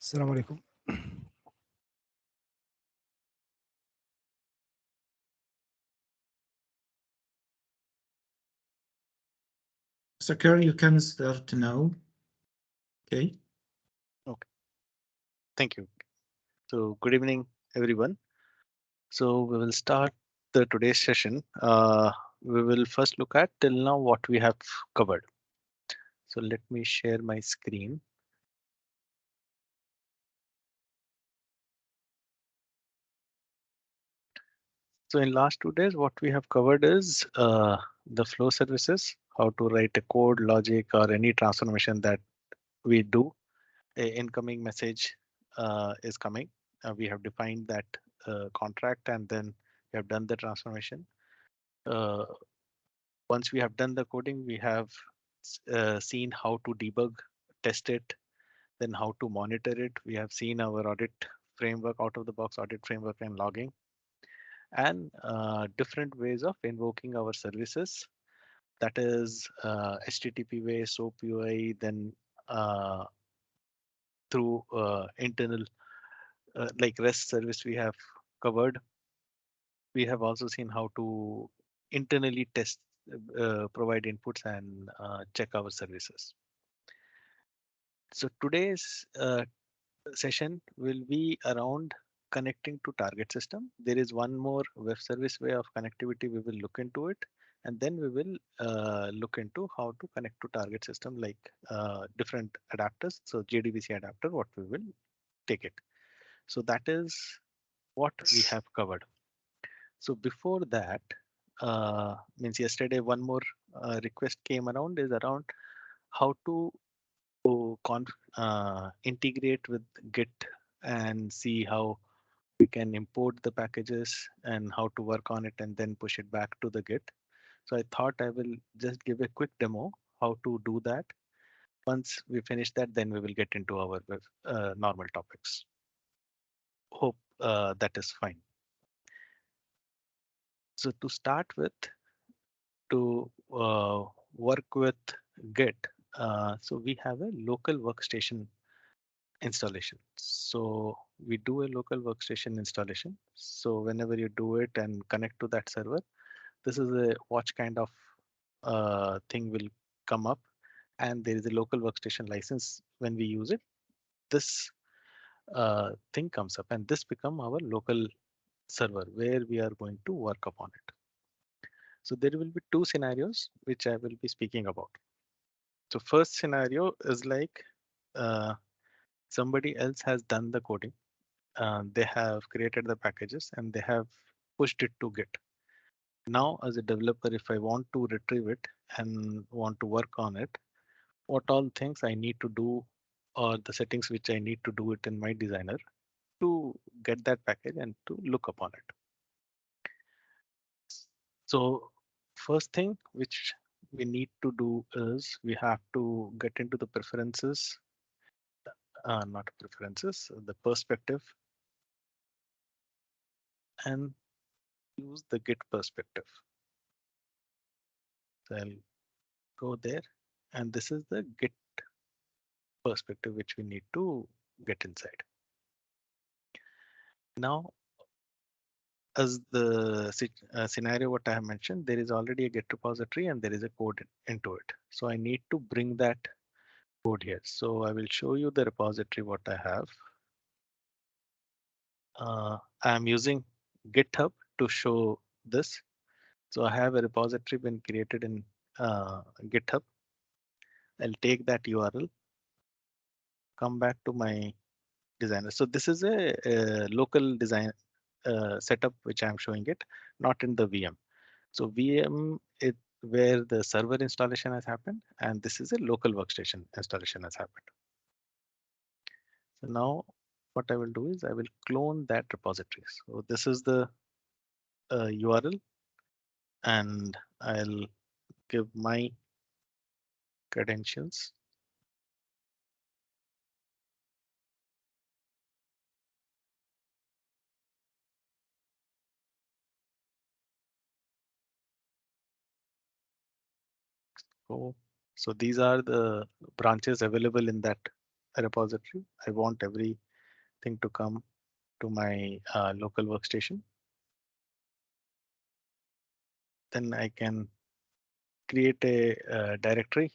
السلام عليكم. Sakar, you can start now. Okay. Okay, thank you. So, good evening, everyone. So, we will start the today's session. We will first look at till now what we have covered. So, let me share my screen. So, in last 2 days, what we have covered is the flow services, how to write a code, logic, or any transformation that we do. A incoming message is coming. We have defined that contract, and then we have done the transformation. Uh, Once we have done the coding, we have seen how to debug, test it, then how to monitor it. We have seen our audit framework, out of the box audit framework and logging, and different ways of invoking our services. That is HTTP way, SOAP UI, then uh, through internal like REST service we have covered. We have also seen how to internally test, provide inputs and check our services. So today's session will be around connecting to target system. There is one more web service way of connectivity. We will look into it, and then we will look into how to connect to target system, like different adapters. So JDBC adapter, what we will take it. So that is what we have covered. So before that, means yesterday one more request came around, is around how to integrate with Git and see how we can import the packages and how to work on it and then push it back to the Git. So I thought I will just give a quick demo how to do that. Once we finish that, then we will get into our normal topics. Hope that is fine. So to start with, to work with Git, so we have a local workstation installation. So we do a local workstation installation. So whenever you do it and connect to that server, this is a watch kind of thing will come up, and there is a local workstation license. When we use it, this thing comes up, and this become our local server where we are going to work upon it. So there will be two scenarios which I will be speaking about. So first scenario is like uh, somebody else has done the coding. They have created the packages and they have pushed it to Git. Now, as a developer, if I want to retrieve it and want to work on it, what all things I need to do, or the settings which I need to do it in my designer to get that package and to look upon it. So first thing which we need to do is we have to get into the preferences, not preferences, the perspective, and use the Git perspective. So I'll go there, and this is the Git perspective which we need to get inside. Now, as the scenario what I have mentioned, there is already a Git repository and there is a code into it. So I need to bring that code here. So I will show you the repository what I have. I am using GitHub to show this. So I have a repository been created in GitHub. I'll take that URL, come back to my designer. So this is a local design setup which I'm showing it, not in the VM. So VM is where the server installation has happened, and this is a local workstation installation has happened. So now what I will do is I will clone that repository. So this is the URL, and I'll give my credentials. So, so these are the branches available in that repository. I want everything to come to my local workstation. Then I can create a directory.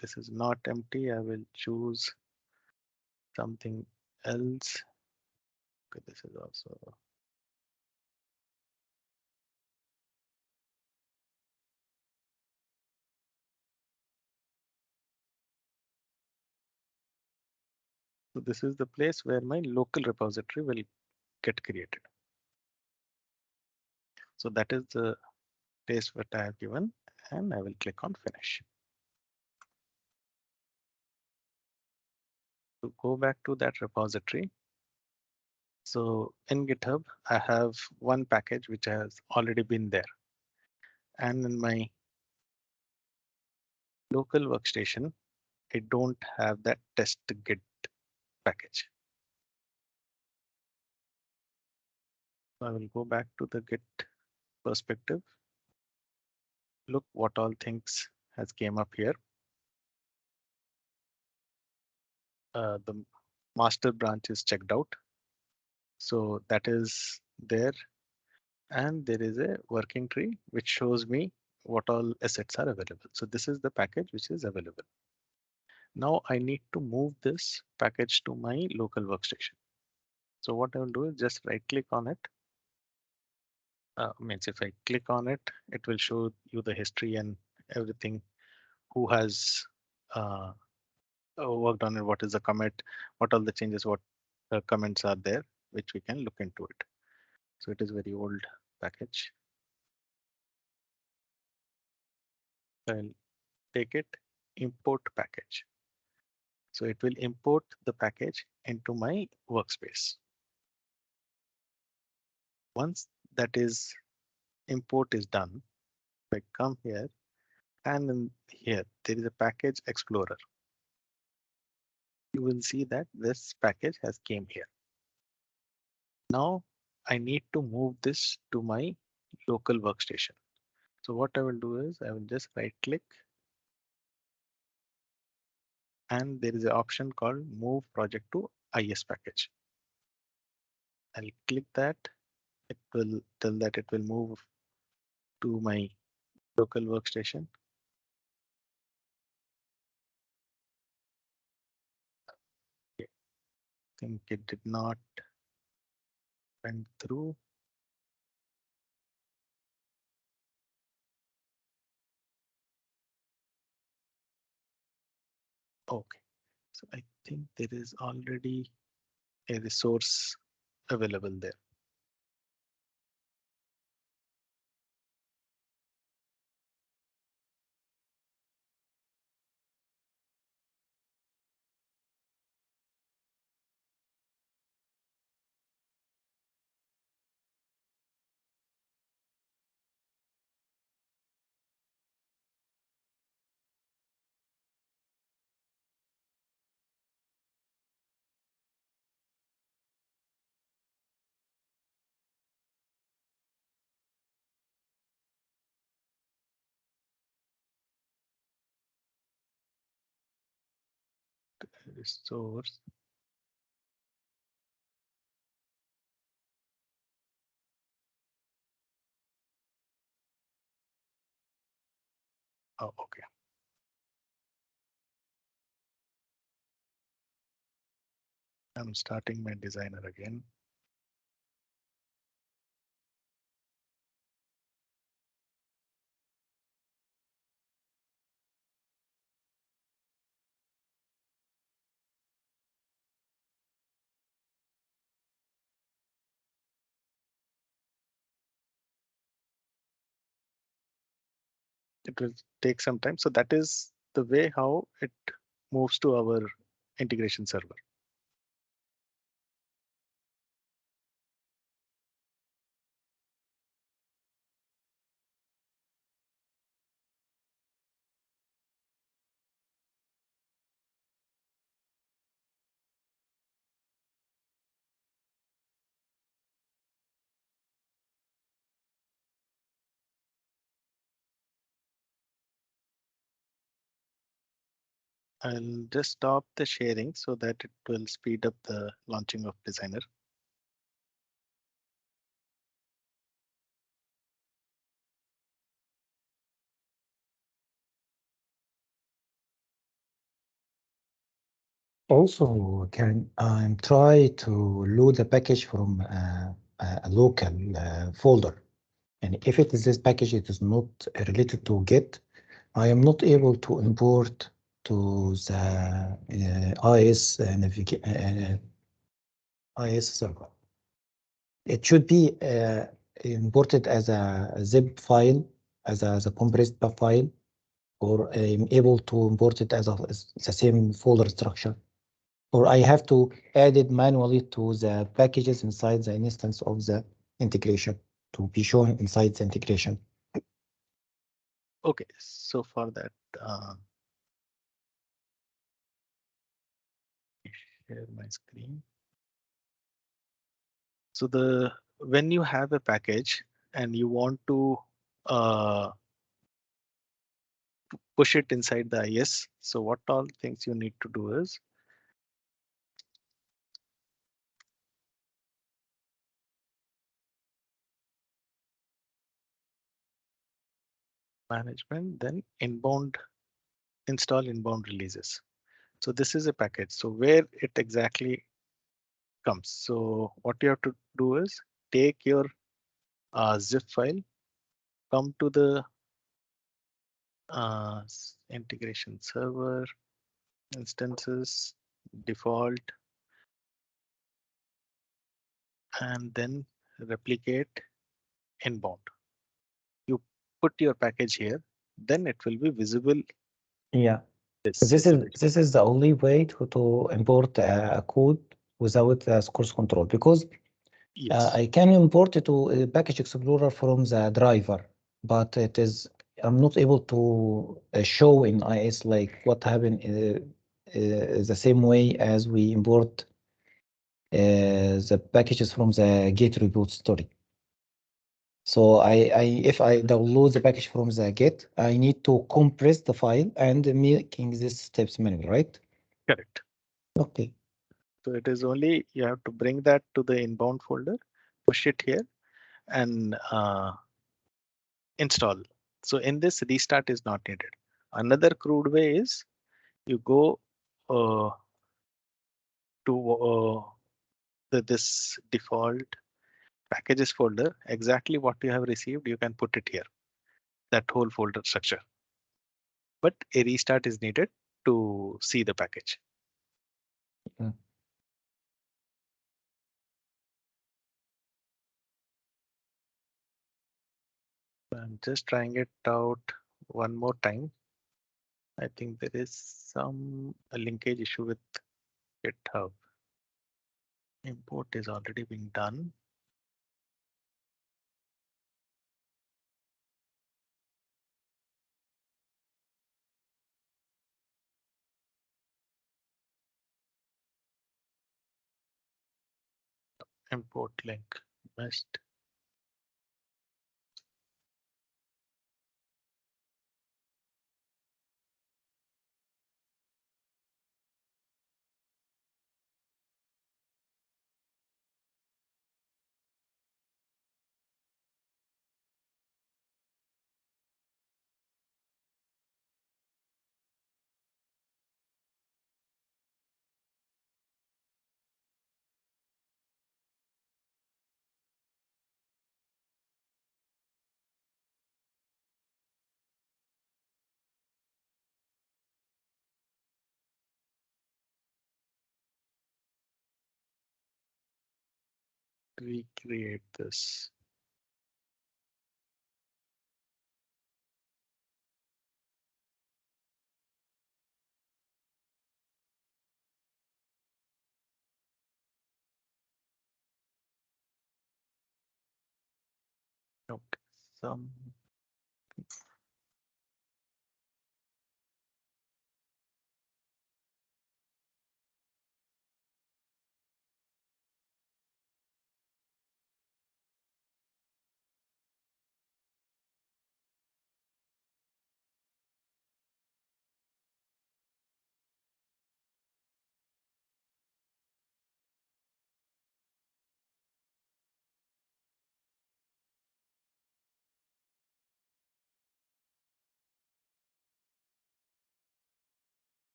This is not empty. I will choose something else. Okay, this is also. So this is the place where my local repository will get created. So that is the place that I have given, and I will click on finish. To go back to that repository. So in GitHub, I have one package which has already been there. And in my local workstation, I don't have that test git package. So I will go back to the Git perspective. Look what all things has came up here. The master branch is checked out. So that is there. And there is a working tree which shows me what all assets are available. So this is the package which is available. Now I need to move this package to my local workstation. So what I will do is just right click on it. Means if I click on it, it will show you the history and everything, who has worked on it, what is the commit, what all the changes, what comments are there, which we can look into it. So it is very old package. I'll take it, import package. So it will import the package into my workspace. Once that is import is done, I come here, and in here there is a package explorer. You will see that this package has came here. Now I need to move this to my local workstation. So what I will do is I will just right click, and there is an option called move project to IS package. I'll click that. It will tell that it will move to my local workstation. Okay. I think it did not went through. Okay, so I think there is already a resource available there. Resource. Oh, okay. I'm starting my designer again. It will take some time. So that is the way how it moves to our integration server. I'll just stop the sharing so that it will speed up the launching of Designer. Also, can try to load the package from a local folder. And if it is this package, it is not related to Git, I am not able to import to the IIS IIS server. It should be imported as a zip file, as a compressed file, or I'm able to import it as the same folder structure. Or I have to add it manually to the packages inside the instance of the integration to be shown inside the integration. Okay, so for that, share my screen. So when you have a package and you want to push it inside the IIS, so what all things you need to do is management, then inbound, install inbound releases. So this is a package. So where it exactly comes. So what you have to do is take your zip file, come to the integration server, instances, default, and then replicate inbound. You put your package here, then it will be visible. Yeah. This This is the only way to import a code without the source control, because yes. I can import it to a package explorer from the driver, but I'm not able to show in IIS like what happened the same way as we import the packages from the Git repository. So if I download the package from the Git, I need to compress the file and making these steps manually, right? Correct. Okay. So it is only you have to bring that to the inbound folder, push it here, and install. So in this, restart is not needed. Another crude way is you go to this default packages folder. Exactly what you have received, you can put it here, that whole folder structure. But a restart is needed to see the package. Yeah. I'm just trying it out one more time. I think there is a linkage issue with GitHub. Import is already being done. Import link missed. Recreate this. Okay, some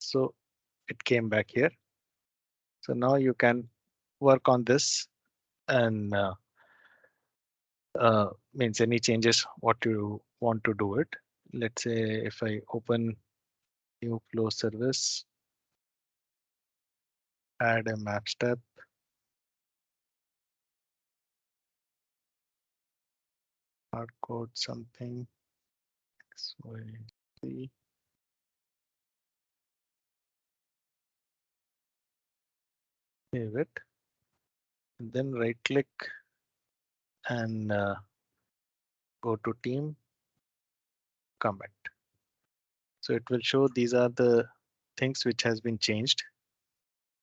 So it came back here. So now you can work on this and means any changes what you want to do it. Let's say if I open new flow service, add a map step. Hard code something. X, Y, Z. Save it. And then right click and go to team, commit. So it will show these are the things which has been changed.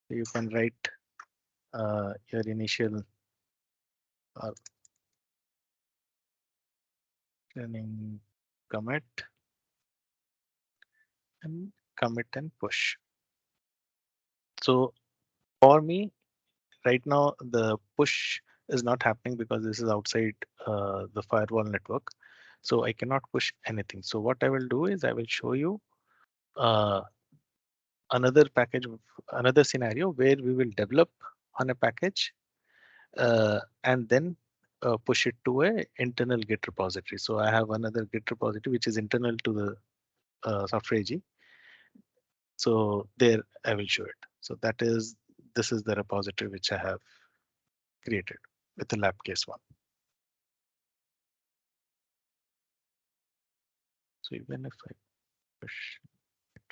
So you can write your initial running commit and commit and push. So for me, right now the push is not happening because this is outside the firewall network. So I cannot push anything. So what I will do is I will show you another package, another scenario where we will develop on a package and then push it to a internal Git repository. So I have another Git repository which is internal to the Software AG. So there I will show it. So this is the repository which I have created with the lab case one. So even if I push it,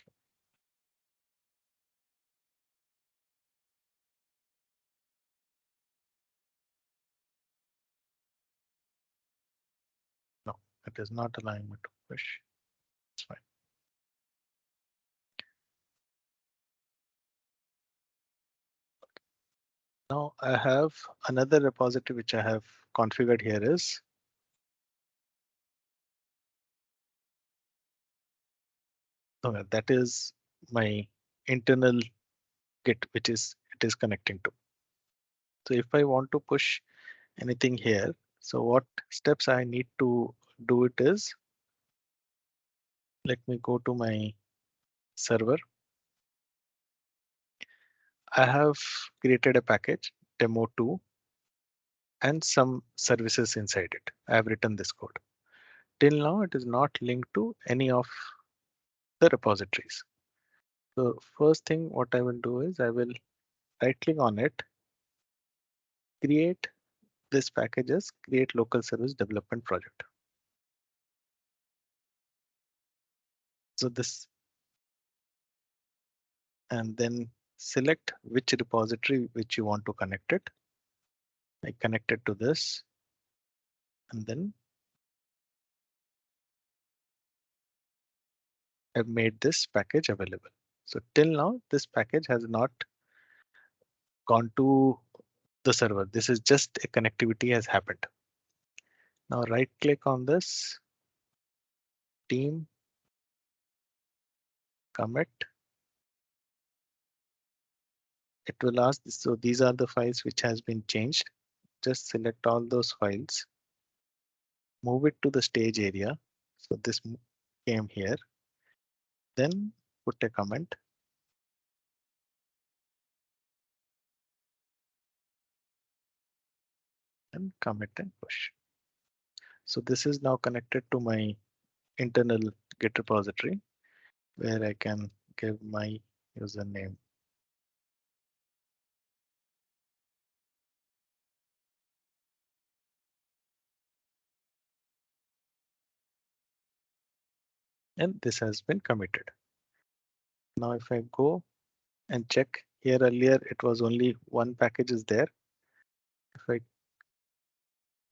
no, it is not allowing me to push. It's fine. Now I have another repository which I have configured here is that is my internal Git, which is it is connecting to. So if I want to push anything here, so what steps I need to do it is, let me go to my server. I have created a package demo2 and some services inside it. I have written this code. Till now, it is not linked to any of the repositories. So first thing what I will do is I will right click on it, create this package as create local service development project. So this, and then select which repository which you want to connect it. I connect it to this and then I've made this package available. So till now, this package has not gone to the server. This is just a connectivity has happened. Now right click on this, team, commit. It will ask, so these are the files which has been changed. Just select all those files, move it to the stage area. So this came here, then put a comment. And commit and push. So this is now connected to my internal Git repository where I can give my username. And this has been committed. Now if I go and check here earlier, it was only one package is there. If I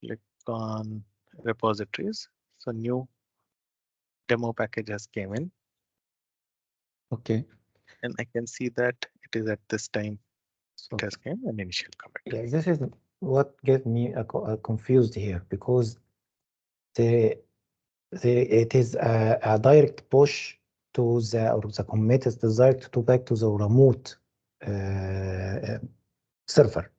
click on repositories, so new demo package has came in. Okay. And I can see that it is at this time So it has came an initial commit. yeah, this is what get me confused here because it is a direct push to the commit is desired to back to the remote server.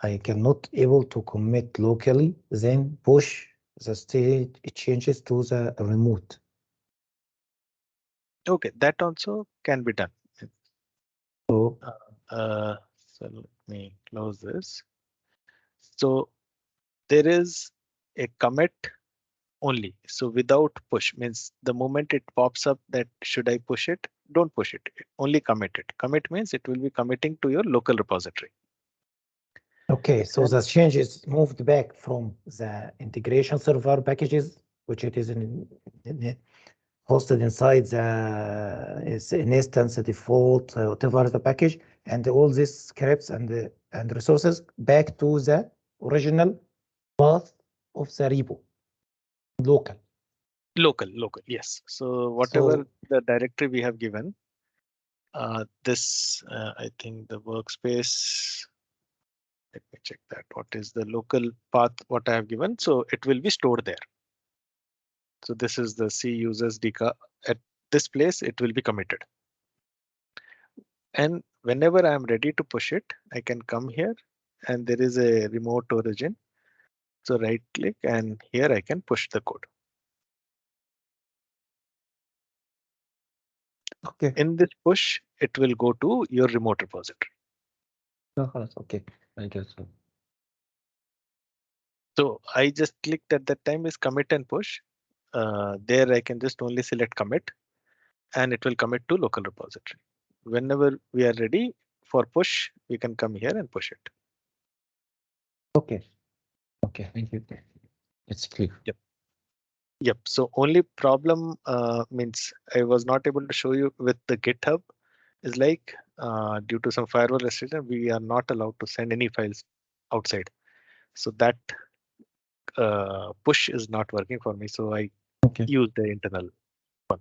I cannot able to commit locally, then push the state changes to the remote. Okay, that also can be done. So So let me close this. So there is a commit only. So without push means the moment it pops up that should I push it, don't push it, only commit it. Commit means it will be committing to your local repository. okay, so the change is moved back from the integration server packages, which it is hosted inside the is an instance default, whatever the package, and all these scripts and resources back to the original path of the repo, local. Local, yes. So whatever So the directory we have given, this I think the workspace. Let me check that. What is the local path? What I have given? So it will be stored there. So this is the C users dk. At this place, it will be committed. And whenever I am ready to push it, I can come here and there is a remote origin. So right click and here I can push the code. okay. In this push, it will go to your remote repository. Okay, I guess so. So I just clicked at that time is commit and push. There I can just only select commit and it will commit to local repository. Whenever we are ready for push, we can come here and push it. Okay. Okay, thank you. It's clear. Yep. So only problem means I was not able to show you with the GitHub is like due to some firewall restriction, we are not allowed to send any files outside. So that push is not working for me. So I Okay. use the internal one.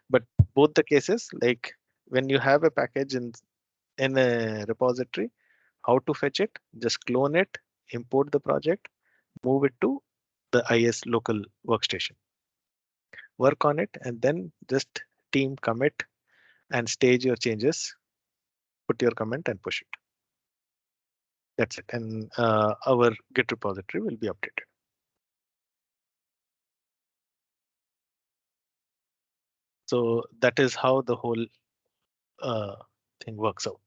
But both the cases, like when you have a package in a repository, how to fetch it? Just clone it, import the project, move it to the IS local workstation. Work on it and then just team commit and stage your changes, put your comment and push it. That's it. And our Git repository will be updated. So that is how the whole thing works out.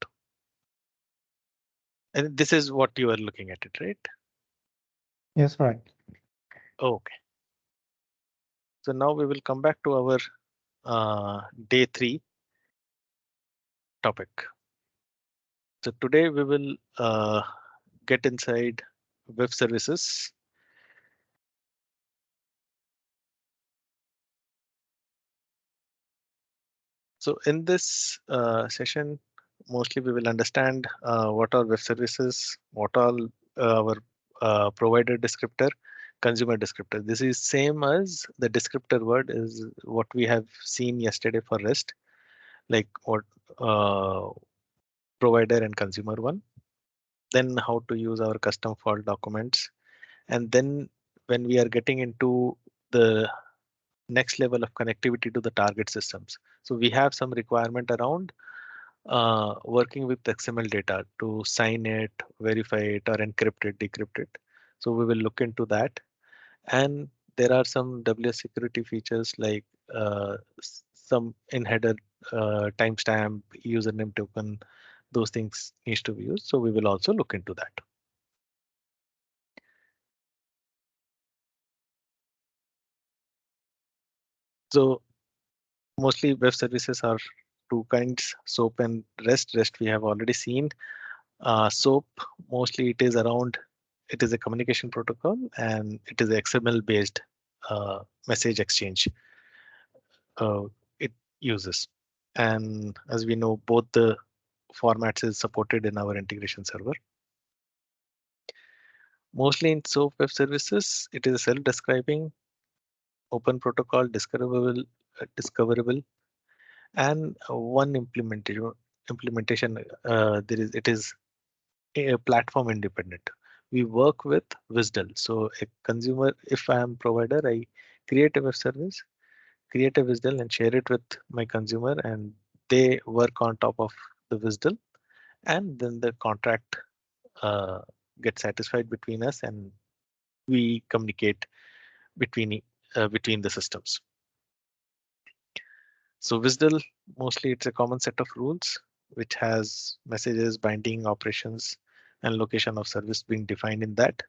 And this is what you are looking at it, right? Yes, right. Okay. So now we will come back to our day 3 topic. So today we will get inside web services. So in this session, mostly we will understand what are web services, what are our provider descriptor, consumer descriptor. This is same as the descriptor word is what we have seen yesterday for REST, like what provider and consumer one. Then how to use our custom fault documents. And then when we are getting into the next level of connectivity to the target systems. So we have some requirement around working with XML data to sign it, verify it, or encrypt it, decrypt it. So we will look into that. And there are some WS security features like some in header timestamp, username token, those things needs to be used. So we will also look into that. So mostly web services are two kinds, SOAP and REST. REST we have already seen. SOAP, mostly it is around, it is a communication protocol and it is XML based message exchange it uses. And as we know, both the formats is supported in our integration server. Mostly in SOAP web services, it is self-describing, open protocol, discoverable, and one implementation. It is a platform independent. We work with WSDL. So a consumer, if I am provider, I create a web service, create a WSDL and share it with my consumer, and they work on top of the WSDL, and then the contract gets satisfied between us, and we communicate between the systems. So WSDL, mostly it's a common set of rules which has messages, binding operations, and location of service being defined in that.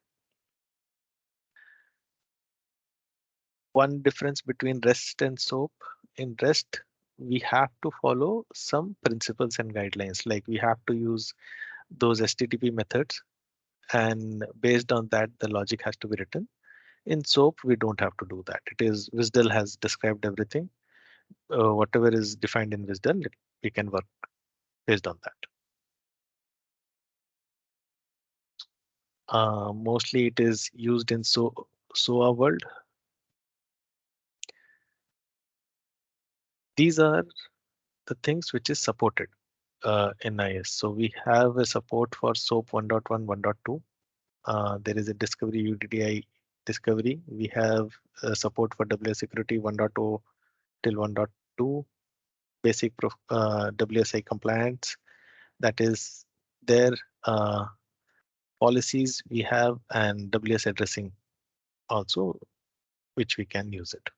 One difference between REST and SOAP: in REST, we have to follow some principles and guidelines, like we have to use those HTTP methods, and based on that, the logic has to be written. In SOAP, we don't have to do that. It is WSDL has described everything. Whatever is defined in WSDL, we can work based on that. Mostly it is used in SOA world. These are the things which is supported in IS. So we have a support for SOAP 1.1, 1.2. There is a discovery UDDI discovery. We have support for WS security 1.0 till 1.2. Basic WSI compliance, that is their policies we have, and WS addressing also, which we can use it.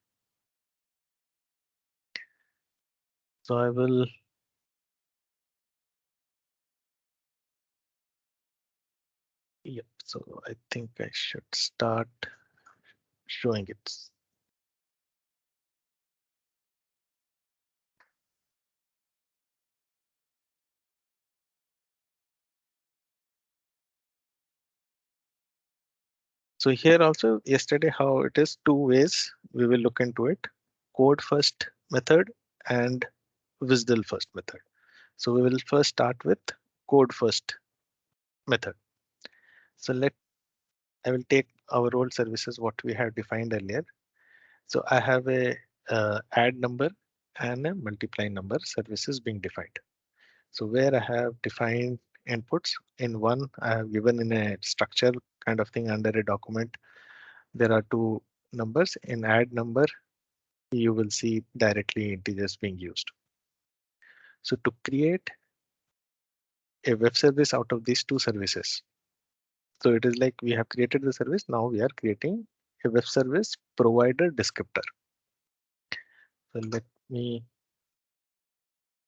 So I will Yep, so I think I should start showing it. So here also yesterday how it is two ways we will look into it: code first method and WSDL first method. So we will first start with code first method. So I will take our old services what we have defined earlier. So I have a add number and a multiply number services being defined. So where I have defined inputs, in one I have given in a structure kind of thing under a document, there are two numbers. In add number, you will see directly integers being used. So to create a web service out of these two services, so it is like we have created the service, now we are creating a web service provider descriptor. So let me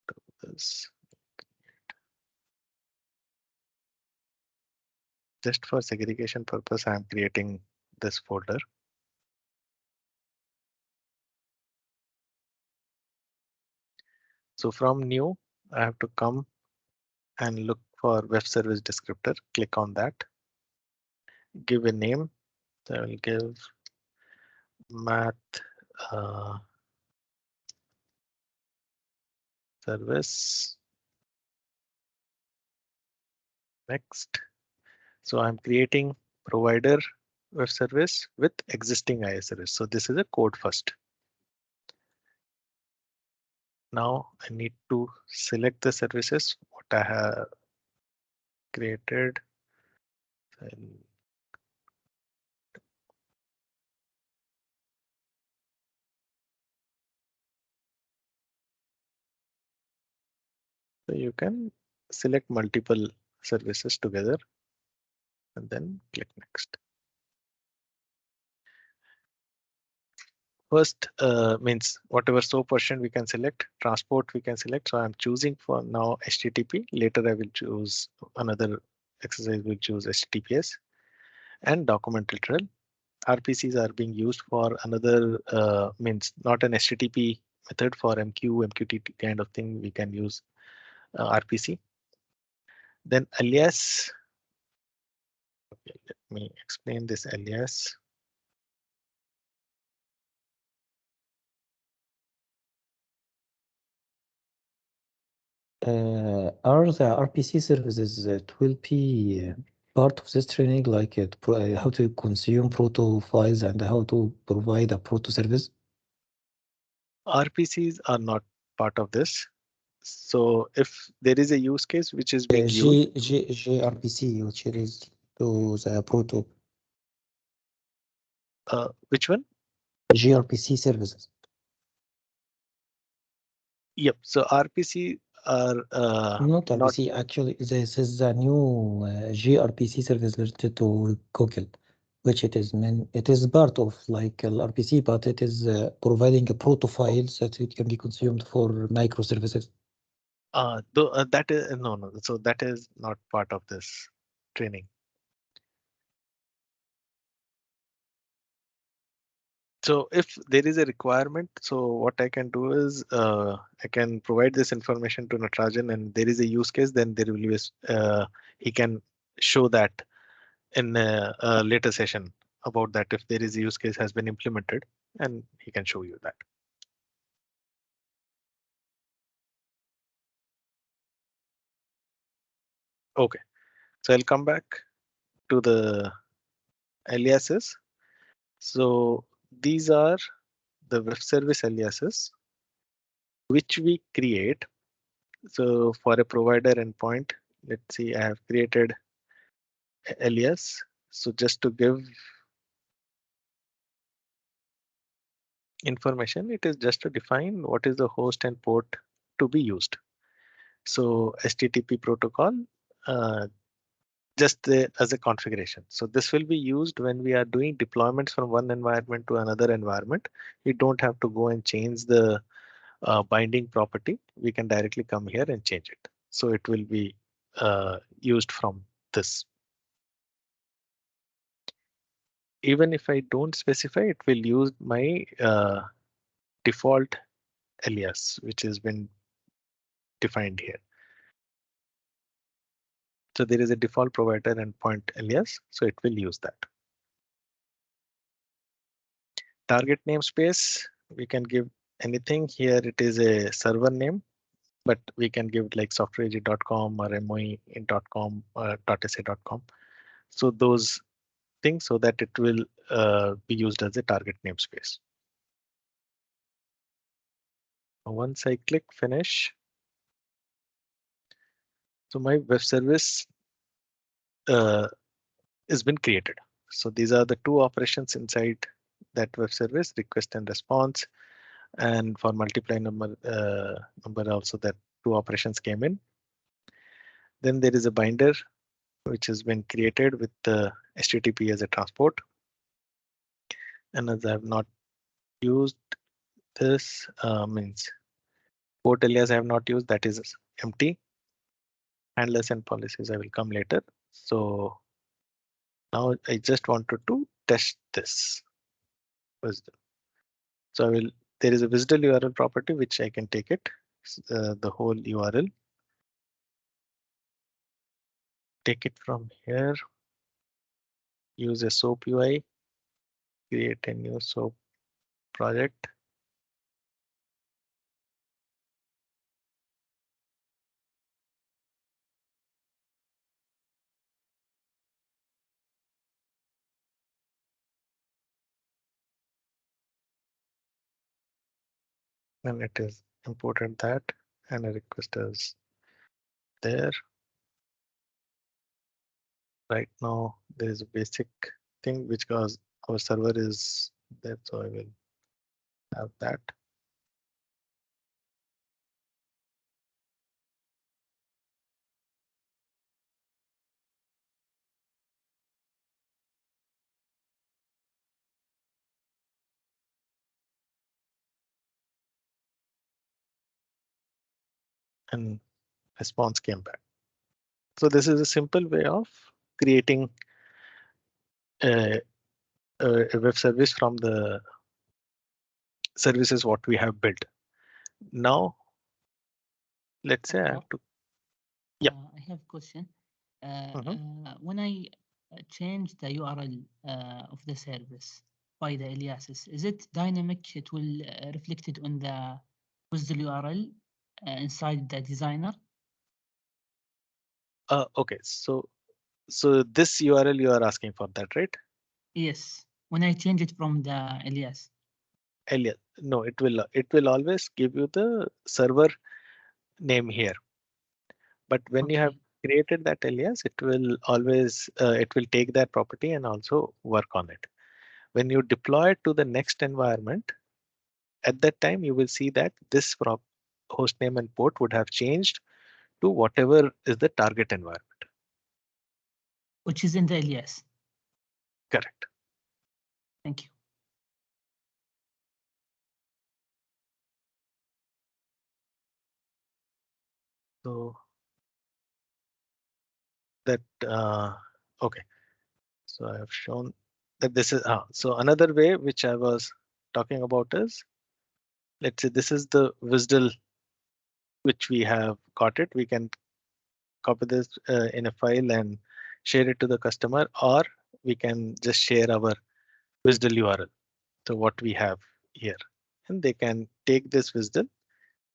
do this. Just for segregation purpose, I am creating this folder. So from new, I have to come and look for web service descriptor. Click on that. Give a name. So I will give math service. Next. So I'm creating provider web service with existing IS service. So this is a code first. Now I need to select the services what I have created. And so you can select multiple services together and then click next. First means whatever SOAP version we can select, transport we can select. So I'm choosing for now HTTP. Later I will choose another exercise, will choose HTTPS and document literal. RPCs are being used for another means not an HTTP method for MQ, MQTT kind of thing. We can use RPC. Then alias. Okay, let me explain this alias. Are the RPC services it will be part of this training, like how to consume proto files and how to provide a proto service? RPCs are not part of this. So if there is a use case which is being used, gRPC, which is to the proto. which one? gRPC services. Yep. So RPC are Not RPC, actually, this is a new gRPC service related to Google, which it is part of like RPC, but it is providing a protofile that it can be consumed for microservices. That is no. So that is not part of this training. So if there is a requirement, so what I can do is I can provide this information to Natarajan, and there is a use case, then there will be he can show that in a later session about that if there is a use case has been implemented, and he can show you that. Okay, so I'll come back to the aliases. So these are the web service aliases which we create. So for a provider endpoint, let's see, I have created alias. So just to give information, it is just to define what is the host and port to be used. So HTTP protocol, just as a configuration. So this will be used when we are doing deployments from one environment to another environment. You don't have to go and change the binding property. We can directly come here and change it. So it will be used from this. Even if I don't specify, it will use my default alias, which has been defined here. So there is a default provider endpoint alias, so it will use that. Target namespace, we can give anything here. It is a server name, but we can give like softwareag.com or moe.com or .sa.com. So those things, so that it will be used as a target namespace. Once I click finish, so my web service has been created. So these are the two operations inside that web service, request and response. And for multiply number also, that two operations came in. Then there is a binder which has been created with the HTTP as a transport. And as I have not used this, means port alias I have not used, that is empty. Handlers and policies I will come later. So now I just wanted to test this. So I will, there is a WSDL URL property which I can take it, the whole URL. Take it from here, use a SOAP UI, create a new SOAP project. And it is imported that, and a request is there. Right now there is a basic thing which because our server is there, so I will have that. And response came back. So this is a simple way of creating a web service from the services what we have built. Now, let's say I have to. Yeah. I have a question. When I change the URL of the service by the aliases, is it dynamic? It will reflect it on the WSDL URL inside the designer? Okay, so this URL you are asking for that, right? Yes. When I change it from the alias. Alias. No, it will always give you the server name here. But when you have created that alias, it will always it will take that property and also work on it. When you deploy it to the next environment, at that time you will see that this host name and port would have changed to whatever is the target environment. Which is in the alias. Correct. Thank you. So that okay. So I have shown that this is so another way which I was talking about is, let's say this is the WSDL which we have got it. We can copy this in a file and share it to the customer, or we can just share our WSDL URL. So what we have here, and they can take this WSDL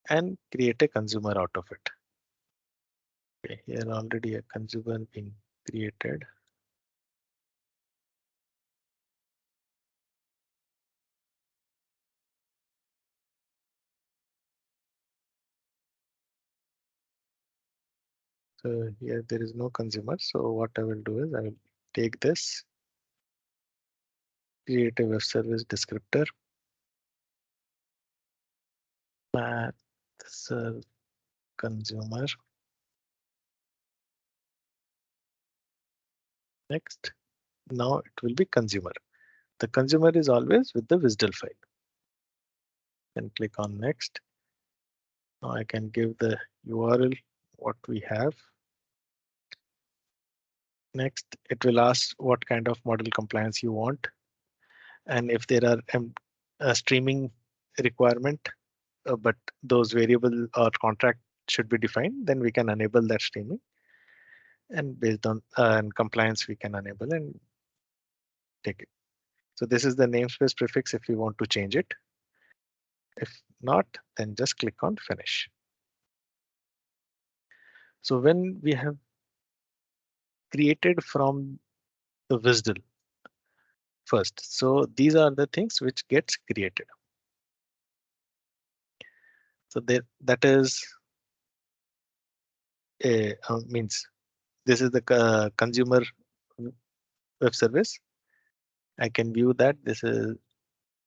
and create a consumer out of it. Okay, here already a consumer being created. So here there is no consumer. So what I will do is I will take this, create a web service descriptor, path serve consumer. Next, now it will be consumer. The consumer is always with the WSDL file. And click on next. Now I can give the URL what we have. Next, it will ask what kind of model compliance you want, and if there are a streaming requirement, but those variable or contract should be defined, then we can enable that streaming. And based on and compliance, we can enable and take it. So this is the namespace prefix if you want to change it. If not, then just click on finish. So when we have created from the WSDL first, so these are the things which gets created. So that is a means this is the consumer web service. I can view that this is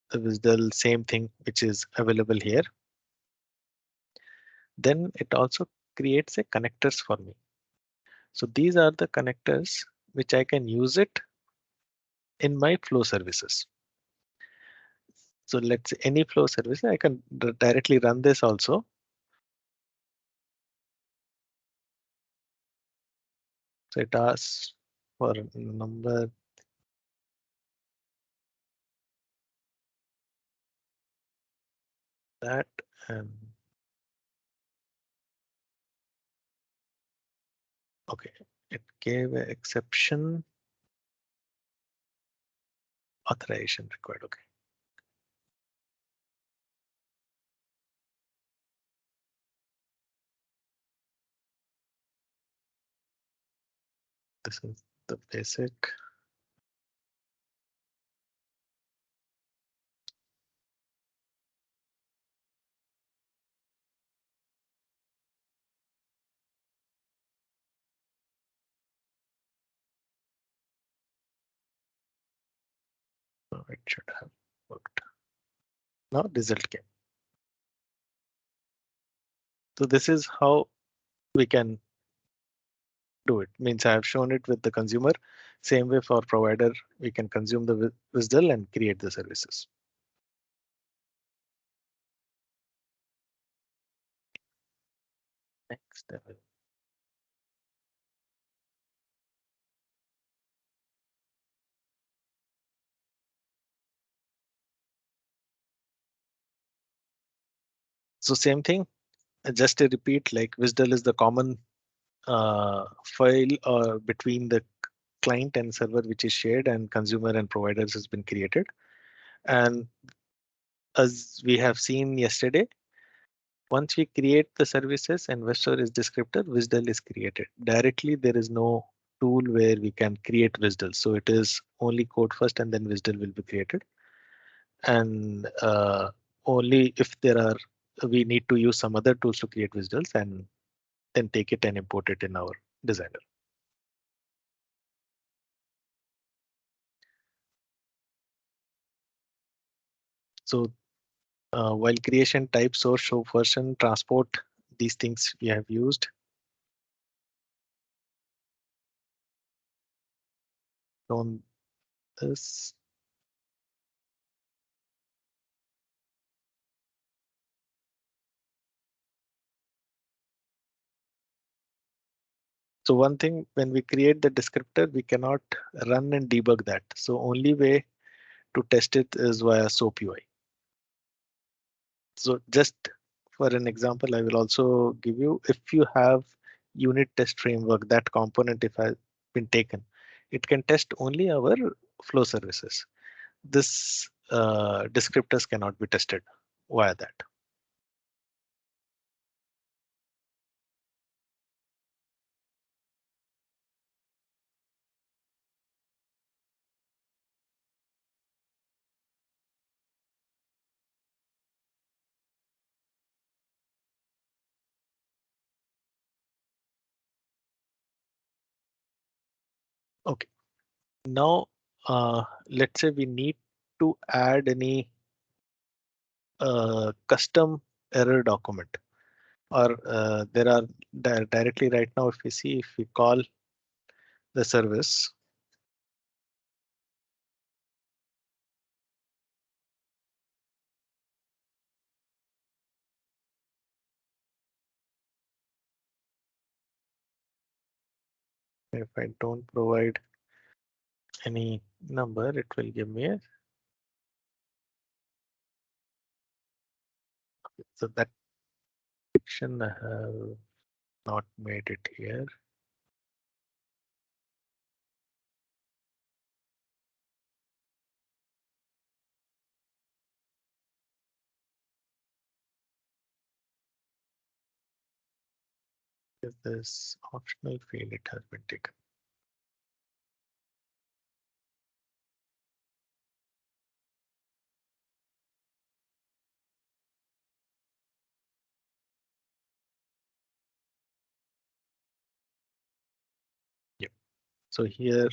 the WSDL same thing which is available here. Then it also creates a connectors for me. So these are the connectors which I can use it in my flow services. So let's say any flow service, I can directly run this also. So it asks for a number. That and okay, it gave an exception. Authorization required. Okay. This is the basic. It should have worked. Now result came. So this is how we can do it. Means I have shown it with the consumer. Same way for provider, we can consume the WSDL and create the services. Next. So same thing, just to repeat, like WSDL is the common file between the client and server which is shared, and consumer and providers has been created. And as we have seen yesterday, once we create the services and web service descriptor, WSDL is created. Directly, there is no tool where we can create WSDL. So it is only code first and then WSDL will be created. And only if there are, we need to use some other tools to create WSDLs and then take it and import it in our designer. So while creation, type, source, show, version, transport, these things we have used. On this, So one thing, when we create the descriptor, we cannot run and debug that. So only way to test it is via SOAP UI. So just for an example, I will also give you, if you have unit test framework, that component, if has been taken, it can test only our flow services. This descriptors cannot be tested via that. Okay, now let's say we need to add any custom error document, or there are directly right now, if we see, if we call the service, if I don't provide any number, it will give me a, so that section I have not made it here. If this optional field, it has been taken. Yep. So here,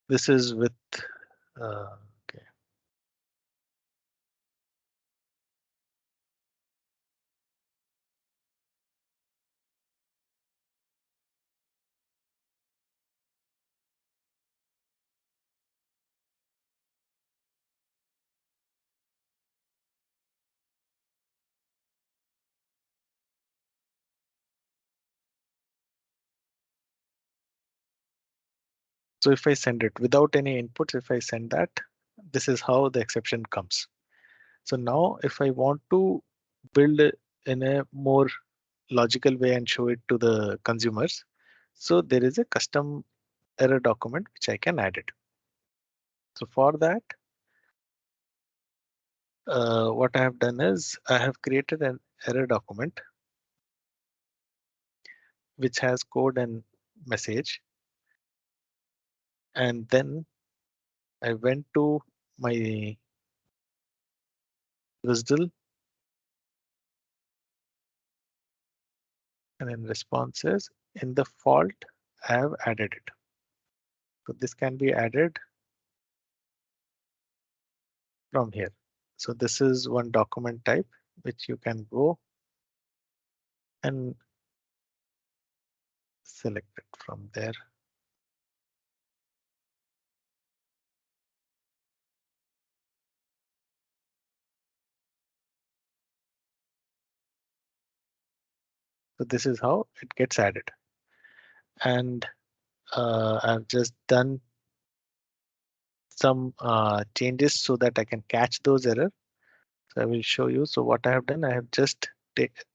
this is with okay. So if I send it without any inputs, if I send that, this is how the exception comes. So now if I want to build it in a more logical way and show it to the consumers, so there is a custom error document which I can add it. So for that, what I have done is I have created an error document which has code and message. And then I went to my WSDL, and then responses in the fault, I have added it. So this can be added from here. So this is one document type which you can go and select it from there. So this is how it gets added. And I've just done some changes so that I can catch those errors. So I will show you. So what I have done, I have just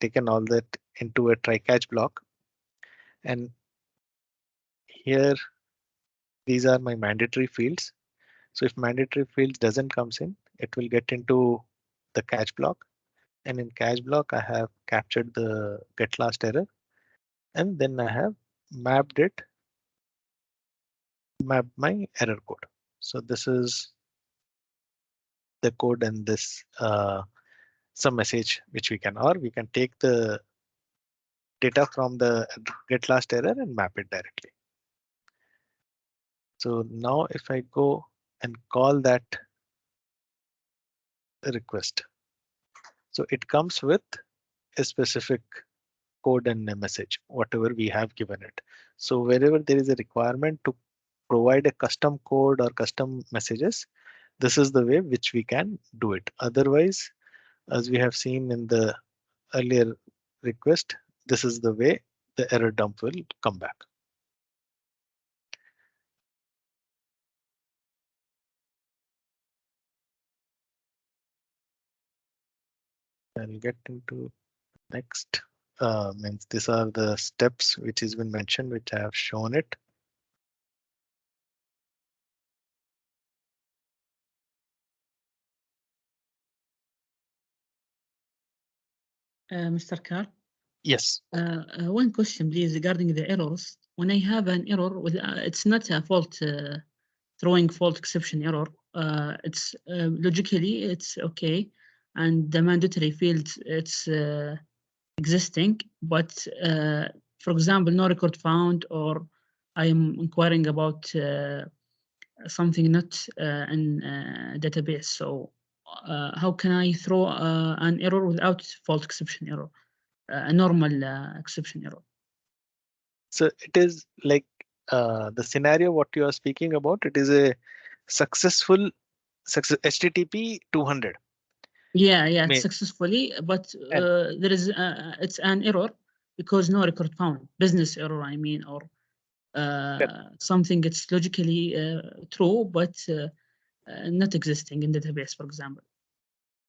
taken all that into a try catch block. And here, these are my mandatory fields. So if mandatory fields doesn't comes in, it will get into the catch block. And in catch block, I have captured the get last error. And then I have mapped my error code. So this is the code, and this some message which we can, or we can take the data from the get last error and map it directly. So now if I go and call that request, so it comes with a specific code and a message, whatever we have given it. So wherever there is a requirement to provide a custom code or custom messages, this is the way which we can do it. Otherwise, as we have seen in the earlier request, this is the way the error dump will come back. I'll get into next. Means these are the steps which has been mentioned, which I have shown it. Mr. Carr, Yes. one question, please, regarding the errors. When I have an error, with it's not a fault throwing fault exception error. It's logically it's okay, and the mandatory field it's existing. But for example, no record found, or I am inquiring about something not in database. So how can I throw an error without fault exception error, a normal exception error? So it is like the scenario what you are speaking about. It is a successful HTTP 200. Yeah, May- successfully, but And- there is it's an error because no record found, business error, I mean, or something it's logically true, but not existing in database, for example.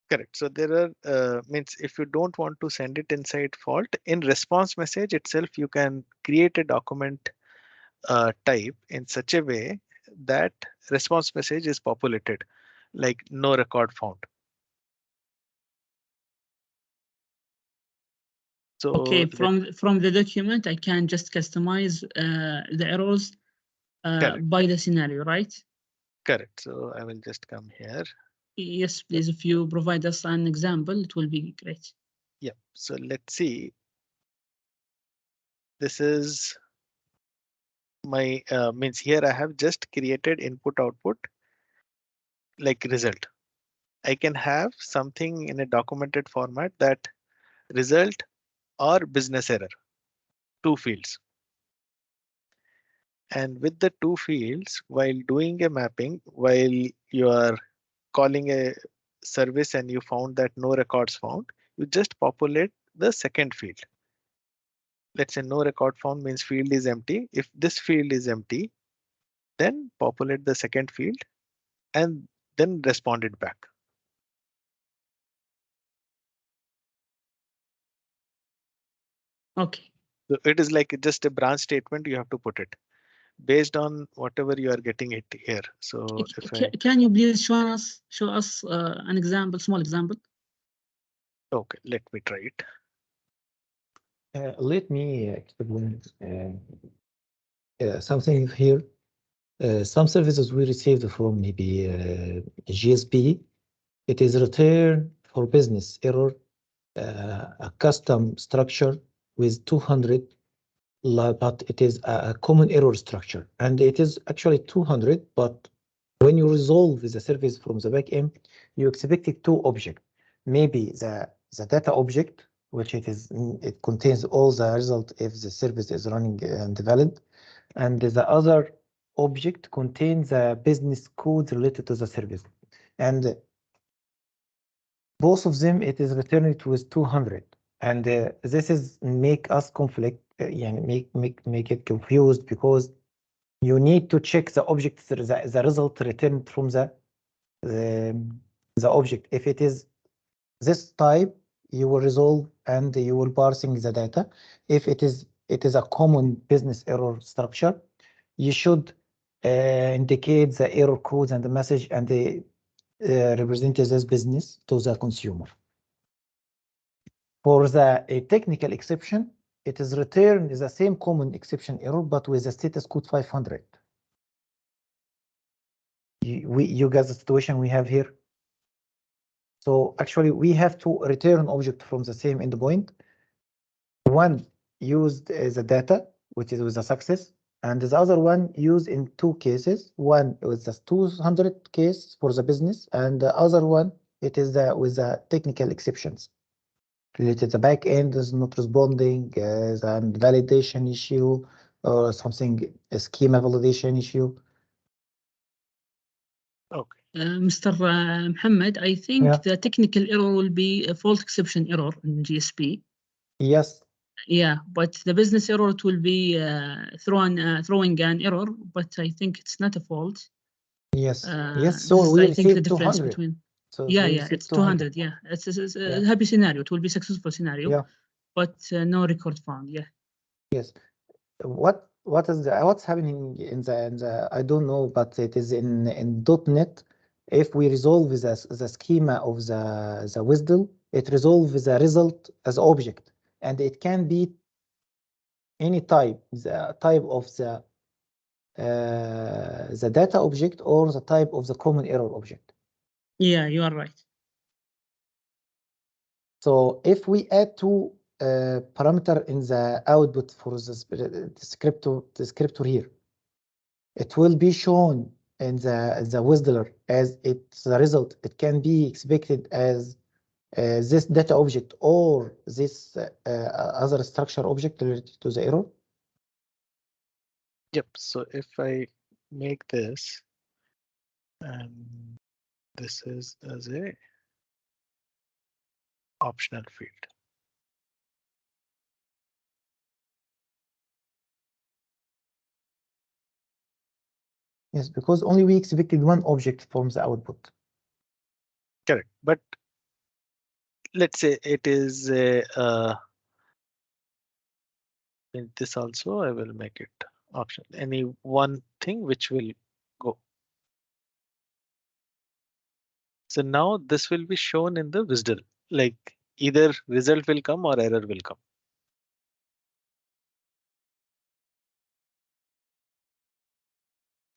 Correct. So there are means if you don't want to send it inside fault, in response message itself, you can create a document type in such a way that response message is populated, like no record found. So Okay, from the document, I can just customize the errors by the scenario, right? Correct. So I will just come here. Yes, please. If you provide us an example, it will be great. Yeah. So let's see. This is my means here I have just created input output like result. I can have something in a documented format that result or business error, 2 fields. And with the 2 fields, while doing a mapping, while you are calling a service and you found that no records found, you just populate the second field. Let's say no record found means field is empty. If this field is empty, then populate the second field and then respond it back. Okay. So it is like just a branch statement, you have to put it based on whatever you are getting it here. So if Can you please show us an example, small example? Okay, let me try it. Let me explain something here. Some services we received from maybe GSP, it is return for business error, a custom structure with 200, but it is a common error structure. And it is actually 200, but when you resolve the service from the back end, you expected 2 objects. Maybe the data object, which it contains all the result if the service is running and valid, and the other object contains the business code related to the service, and both of them it is returned with 200, and this is make us conflict, make it confused, because you need to check the object, the result returned from the object. If it is this type, you will resolve and you will parsing the data. If it is a common business error structure, you should indicate the error codes and the message, and the represent this business to the consumer. For the technical exception, it is returned the same common exception error, but with the status code 500. You get the situation we have here. So actually, we have to return object from the same endpoint. One used as a data, which is with a success, and the other one used in 2 cases. One with the 200 case for the business, and the other one it is with the technical exceptions related. The back end is not responding, the validation issue, or something, a schema validation issue. Okay. Mr. Mohammed, I think the technical error will be a fault exception error in GSP. Yes. Yeah, but the business error, it will be throwing an error, but I think it's not a fault. Yes. This So is, we I think, the received difference 200. between. So Yeah, we yeah, received it's 200. Yeah, it's a Yeah. happy scenario. It will be successful scenario. Yeah. But no record found. Yeah. Yes. What's happening in the I don't know, but it is in .NET. If we resolve the schema of the WSDL, it resolves the result as object, and it can be any type, the type of the data object or the type of the common error object. Yeah, you are right. So if we add two parameter in the output for the descriptor here, it will be shown in the WSDL as it's the result. It can be expected as this data object or this other structure object related to the error. Yep. So if I make this, and this is as a optional field. Yes, because only we expected one object from the output. Correct. But let's say it is a in this also I will make it optional. Any one thing which will go. So now this will be shown in the WSDL, like either result will come or error will come.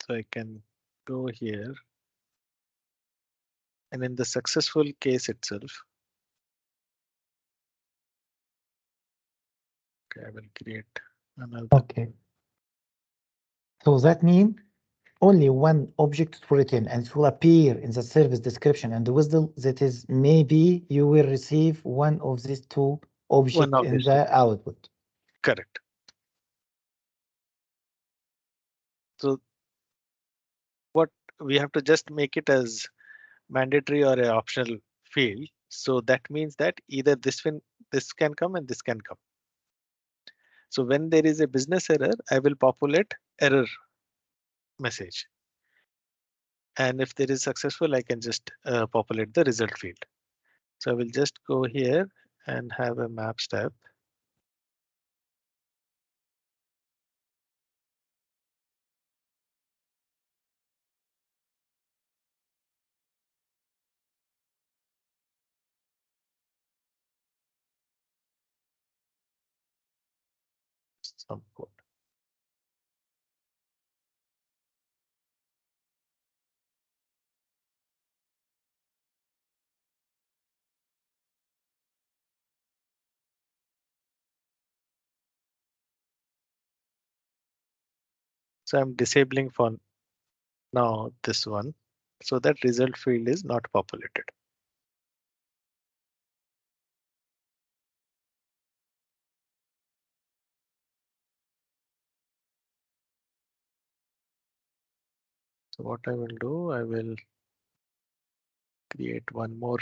So I can go here. And in the successful case itself, okay, I will create another. Okay. So that means only one object will return and it will appear in the service description and the WSDL. That is, maybe you will receive one of these two objects of in these the output. Correct. So what we have to just make it as mandatory or an optional field. So that means that either this can come and this can come. So when there is a business error, I will populate error message. And if there is successful, I can just populate the result field. So I will just go here and have a map step. Some code. So I'm disabling for now this one, so that result field is not populated. So what I will do, I will create one more.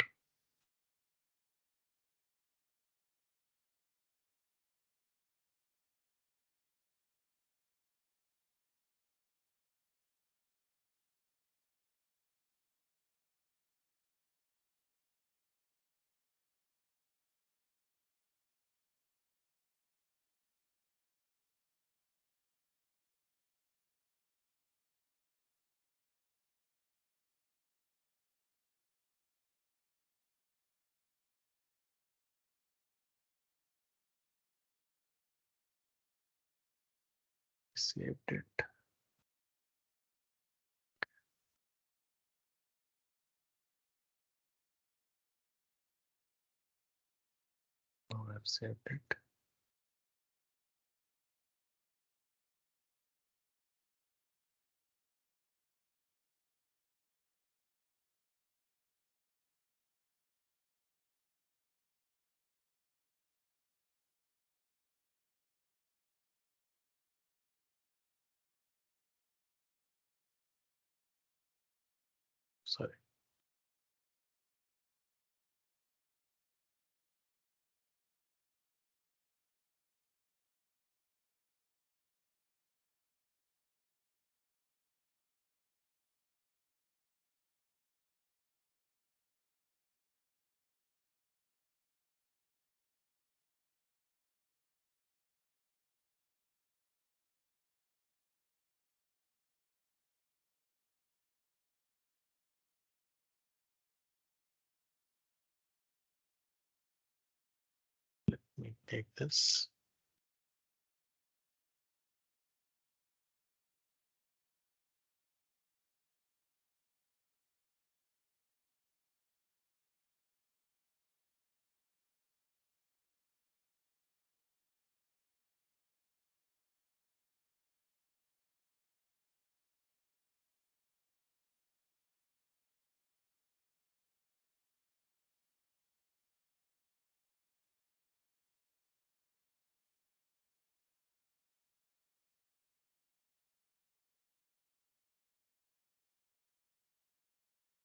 Saved it. Oh, I've saved it. Sorry. take this.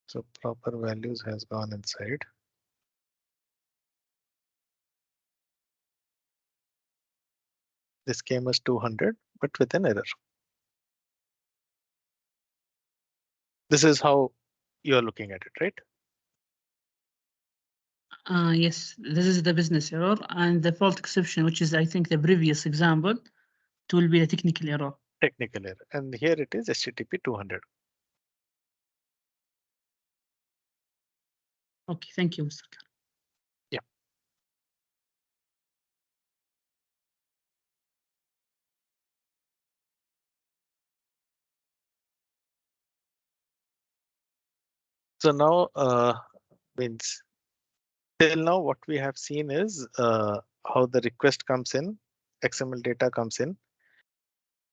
So proper values has gone inside. This came as 200, but with an error. This is how you are looking at it, right? Yes, this is the business error, and the fault exception, which is, I think, the previous example, it will be a technical error. Technical error. And here it is HTTP 200. Okay, thank you, Mr. Khan. Yeah. So now means till now what we have seen is how the request comes in, XML data comes in,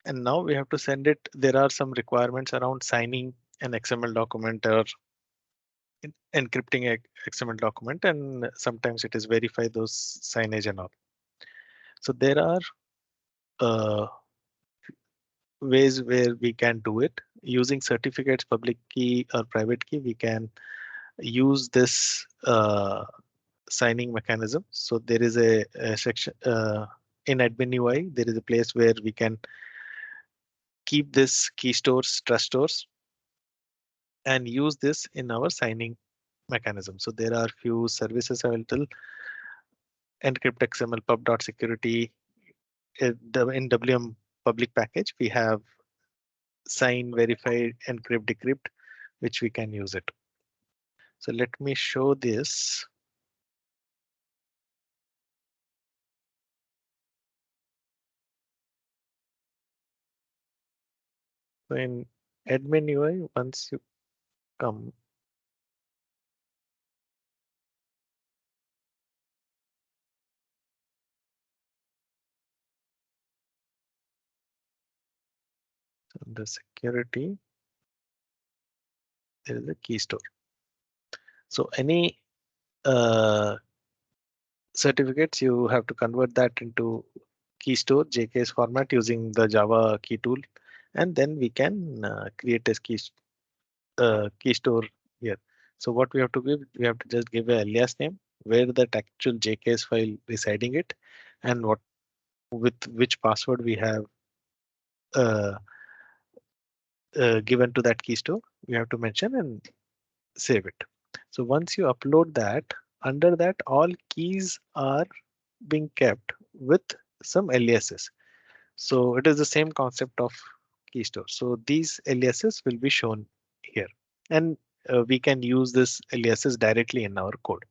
and now we have to send it. There are some requirements around signing an XML document or encrypting a XML document, and sometimes it is verify those signage and all. So there are ways where we can do it using certificates, public key or private key. We can use this signing mechanism. So there is a section in admin UI. There is a place where we can keep this key stores, trust stores, and use this in our signing mechanism. So there are few services available. Encrypt XML pub.security. In WM public package, we have sign, verify, encrypt, decrypt, which we can use it. So let me show this. So in admin UI, once you come, the security, there is a key store. So any certificates, you have to convert that into key store JKS format using the Java key tool, and then we can create a key store here. So what we have to give, we have to just give a alias name where that actual JKS file residing it, and what with which password we have given to that key store. We have to mention and save it. So once you upload that, under that all keys are being kept with some aliases. So it is the same concept of key store. So these aliases will be shown here, and we can use this aliases directly in our code.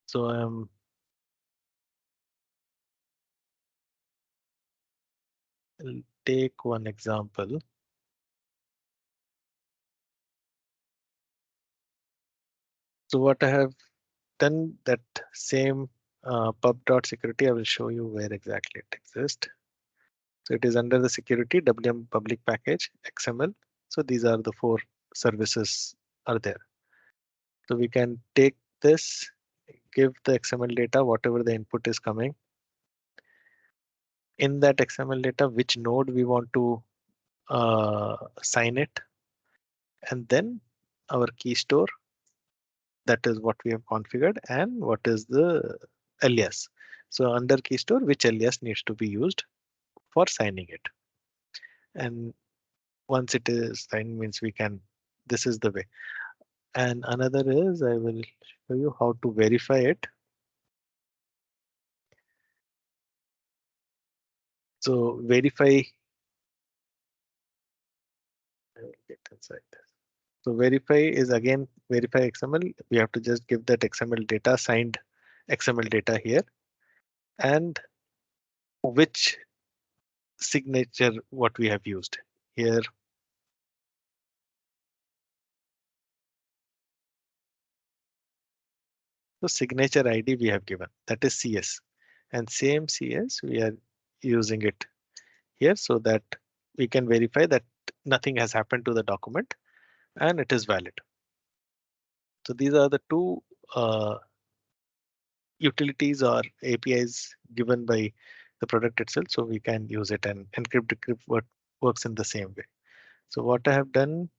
So I'll take one example. So what I have done, that same pub.security, I will show you where exactly it exists. So it is under the security WM public package XML. So these are the 4 services are there. So we can take this, give the XML data, whatever the input is coming. In that XML data, which node we want to sign it, and then our key store. That is what we have configured, and what is the alias. So under key store, which alias needs to be used for signing it. And once it is signed, means we can, this is the way. And another is, I will show you how to verify it. So verify, I will get inside this. So verify is again verify XML. We have to just give that XML data signed XML data here and which signature what we have used here. So signature ID we have given, that is CS, and same CS we are using it here so that we can verify that nothing has happened to the document and it is valid. So these are the two utilities or APIs given by the product itself, so we can use it, and encrypt decrypt what works in the same way. So what I have done,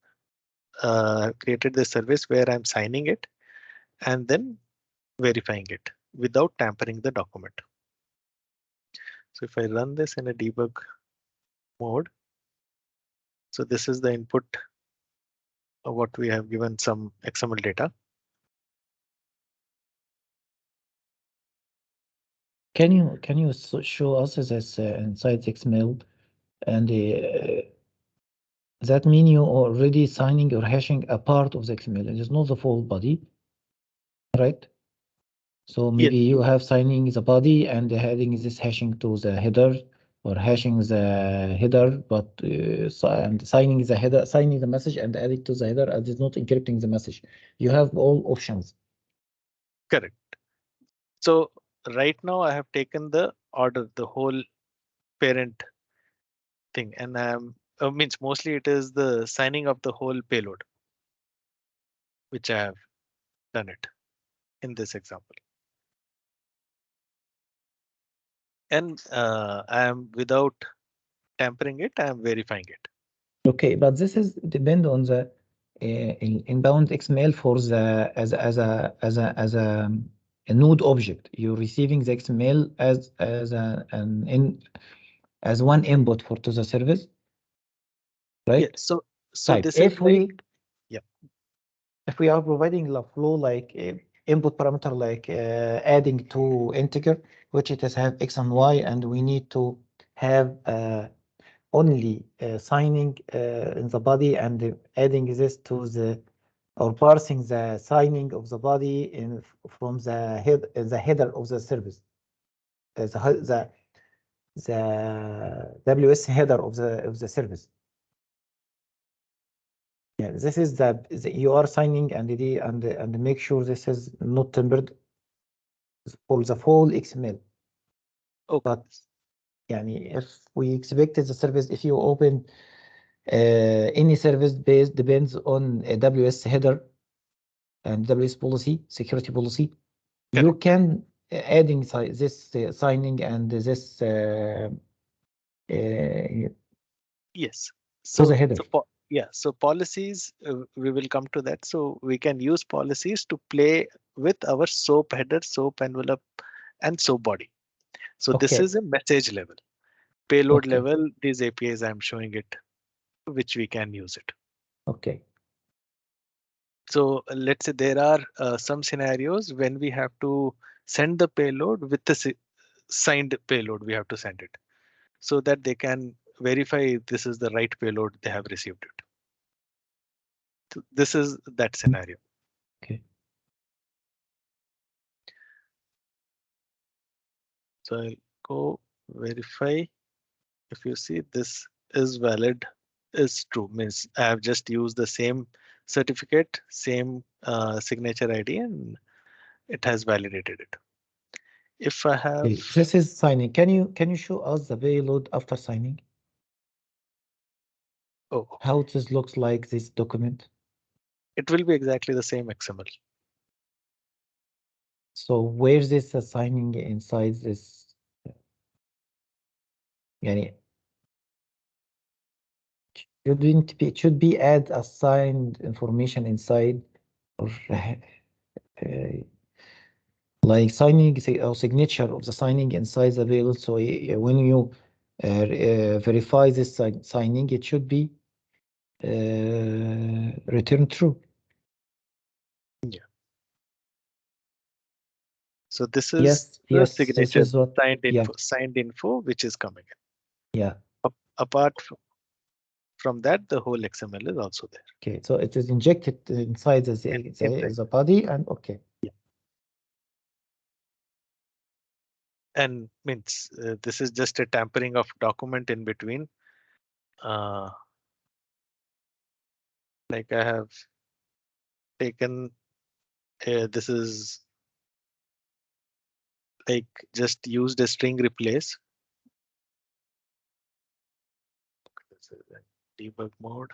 created this service where I'm signing it and then verifying it without tampering the document. So if I run this in a debug mode, so this is the input of what we have given, some XML data. Can you show us this inside XML, and that mean you already signing or hashing a part of the XML? It is not the full body, right? So maybe you have signing the body and the heading is this hashing to the header, or hashing the header, but and signing the header, signing the message and adding to the header, and it's not encrypting the message. You have all options. Correct. So right now I have taken the order, the whole parent thing, and means mostly it is the signing of the whole payload, which I have done it in this example. And I am, without tampering it, I am verifying it. Okay, but this is depend on the inbound XML for the as a node object. You're receiving the XML as one input for to the service, right? Yeah. So Type. this If is we like, yeah, if we are providing the flow like input parameter like adding to integer, which it has have X and Y, and we need to have only signing in the body and adding this to the, or parsing the signing of the body in from the header of the service, the WS header of the service. Yeah, this is the you are signing and make sure this is not tempered for the full XML. okay. But يعني if we expected the service, if you open any service based depends on a WS header and WS policy, security policy. You can adding this signing and this Yes. So the header. Yeah, so policies, we will come to that. So we can use policies to play with our SOAP header, SOAP envelope, and SOAP body. So this Okay. is a message level. Payload Okay. level, these APIs I'm showing it, which we can use it. Okay. So let's say there are some scenarios when we have to send the payload with the signed payload, we have to send it so that they can verify if this is the right payload they have received it. So this is that scenario. Okay. So I'll go verify. If you see this is valid, is true, means I have just used the same certificate, same signature ID, and it has validated it. If I have, Okay. This is signing. Can you show us the payload after signing? oh, How this looks like this document? it will be exactly the same XML. So where's this signing inside this? يعني it should be add assigned information inside, or like signing or signature of the signing inside the payload. So when you verify this signing, it should be return true. Yeah. So this is Yes, the yes, signature, this is what, signed info, which is coming in. Yeah. Apart from that, the whole XML is also there. Okay, so it is injected inside the body, and okay. Yeah. and means this is just a tampering of document in between. Like I have taken this is like just used a string replace. This is in debug mode.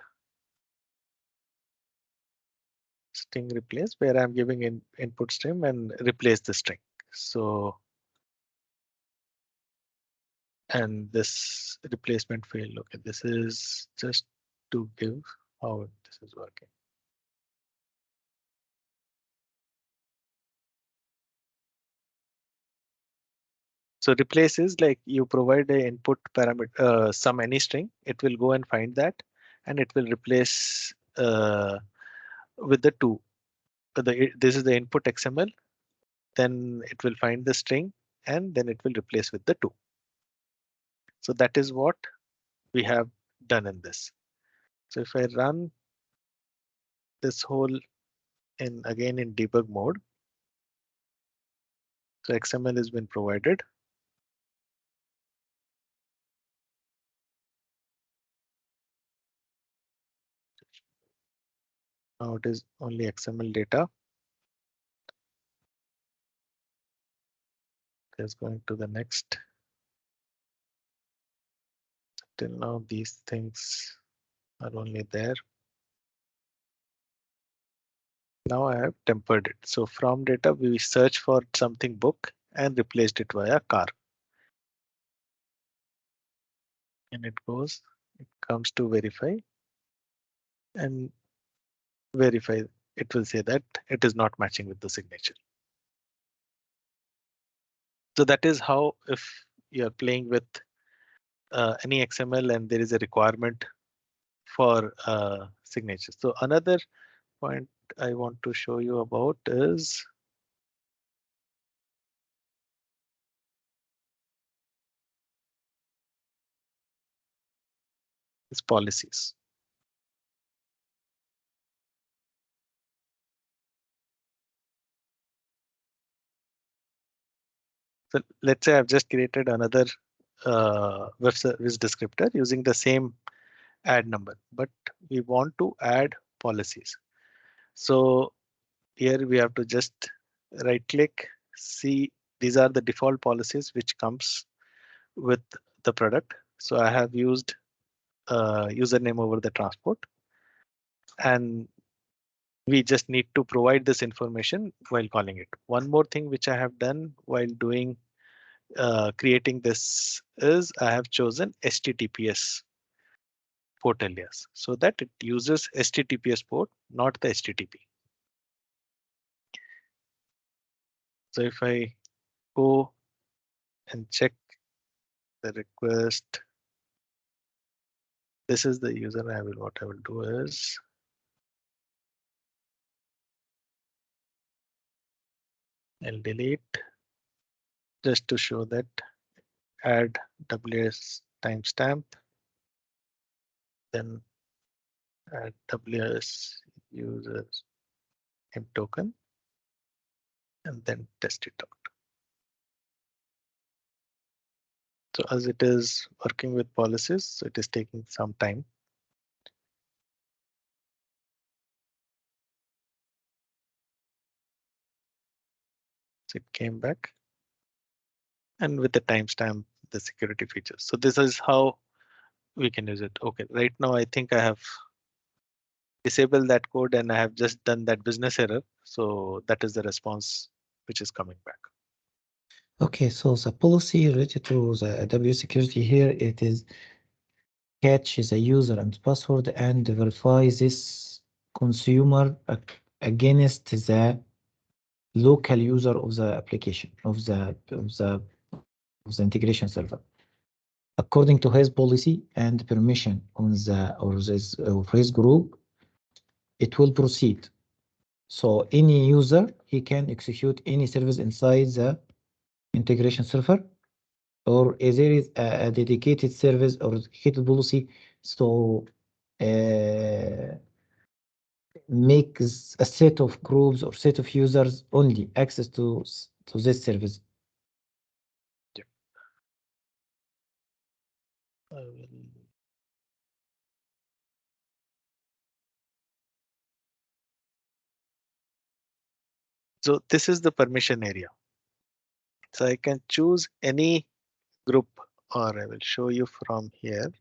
String replace where I'm giving input string and replace the string. So and this replacement field, okay, this is just to give how this is working. So replace is like you provide a input parameter, some any string, it will go and find that, and it will replace with the two. This is the input XML, then it will find the string, and then it will replace with the two. So that is what we have done in this. So if I run this whole again in debug mode, so XML has been provided. Now it is only XML data. It is going to the next. Till now, these things are only there. Now I have tempered it. So from data, we search for something book and replaced it via car. And it comes to verify and verify. It will say that it is not matching with the signature. So that is how if you're playing with any XML and there is a requirement for signature. So another point I want to show you about is policies. So let's say I've just created another web service descriptor using the same add number, but we want to add policies. So here we have to just right click, see these are the default policies which comes with the product. So I have used username over the transport, and we just need to provide this information while calling it. One more thing which I have done while doing creating this is I have chosen HTTPS port alias so that it uses HTTPS port, not the HTTP. So if I go and check the request, this is the user. What I will do is I'll delete just to show that add WS timestamp, then add WS user M token, and then test it out. So as it is working with policies, so it is taking some time. So it came back, and with the timestamp, the security features. So this is how we can use it. Okay, right now I think I have disabled that code and I have just done that business error. So that is the response which is coming back. Okay, so the policy related to the AWS security here, it is catch the user and password and verify this consumer against the local user of the application of the integration server. According to his policy and permission on the of his group, it will proceed. So any user, he can execute any service inside the integration server, or there is a dedicated service or dedicated policy, so makes a set of groups or set of users only access to this service. I will. So this is the permission area. So I can choose any group, or I will show you from here.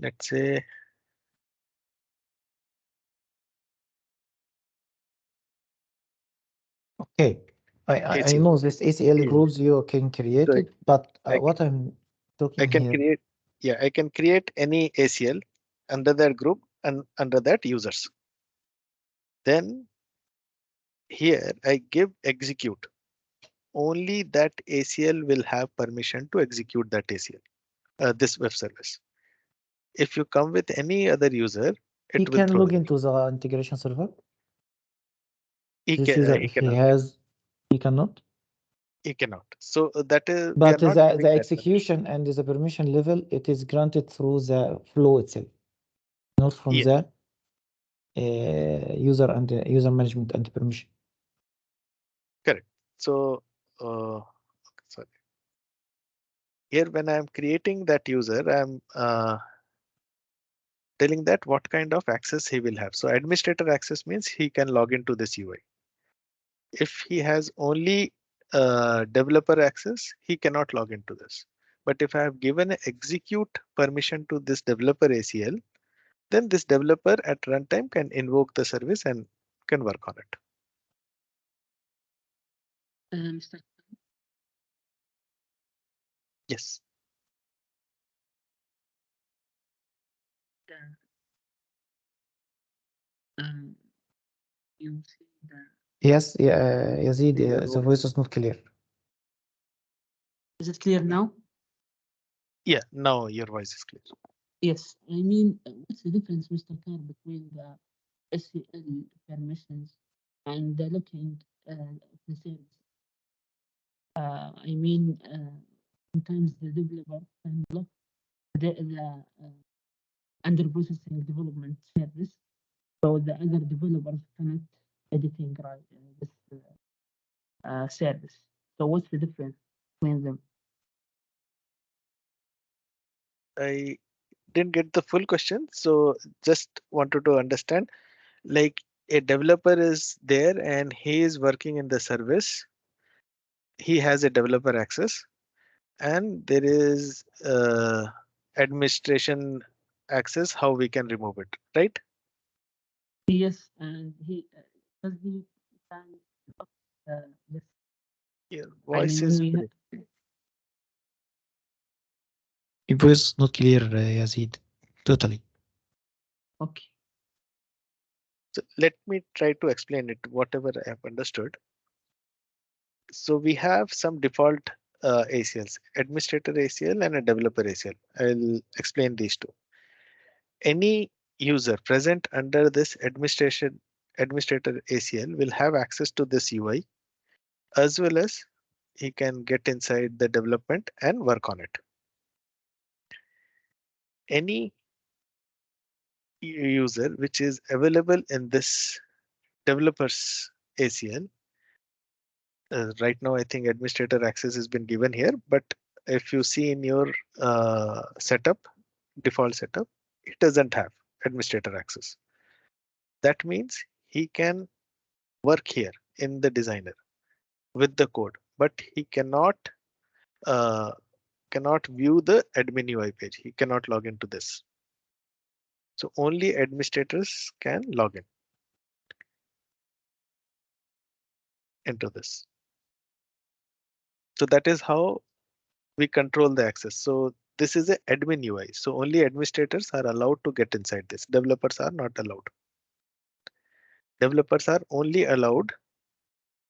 Let's say Okay, I ACL. know this ACL Yeah. groups you can create So it, but I what I'm I talking can here, create, yeah, I can create any ACL under that group and under that users. Then here I give execute. Only that ACL will have permission to execute that ACL, this web service. If you come with any other user, he it will can throw log away. into the integration server. This He user, if he cannot. has, he cannot. He cannot. So that is, we are But not the giving that execution and the permission level, it is granted through the flow itself, not from Yes. the user and user management and permission. Correct. So sorry. Here, when I'm creating that user, I'm telling that what kind of access he will have. So administrator access means he can log into this UI. If he has only developer access, he cannot log into this. But if I have given an execute permission to this developer ACL, then this developer at runtime can invoke the service and can work on it. Mr. Yes. You see the Yes, yeah, Yazid, the voice is not clear. is it clear now? Yeah, now your voice is clear. Yes, I mean, what's the difference, Mr. Carr, between the SQL permissions and the looking of the service? I mean, sometimes the developer can look the under processing development service, so the other developers cannot editing right this service. So what's the difference between them? I didn't get the full question, so just wanted to understand, like a developer is there and he is working in the service. He has a developer access, and there is administration access, how we can remove it, right? Yes, and he does he can look this. Your I voice mean, when is we break. Your voice is not clear, Yazid, totally. okay. So let me try to explain it, whatever I have understood. So we have some default ACLs, administrator ACL and a developer ACL. I'll explain these two. Any user present under this administrator ACL will have access to this UI, as well as he can get inside the development and work on it. Any user which is available in this developer's ACL, right now I think administrator access has been given here, but if you see in your setup, default setup, it doesn't have administrator access. That means he can work here in the designer with the code, but he uh, cannot view the admin UI page. He cannot log into this. So only administrators can log into this. So that is how we control the access. So this is a admin UI. So only administrators are allowed to get inside this. Developers are not allowed. Developers are only allowed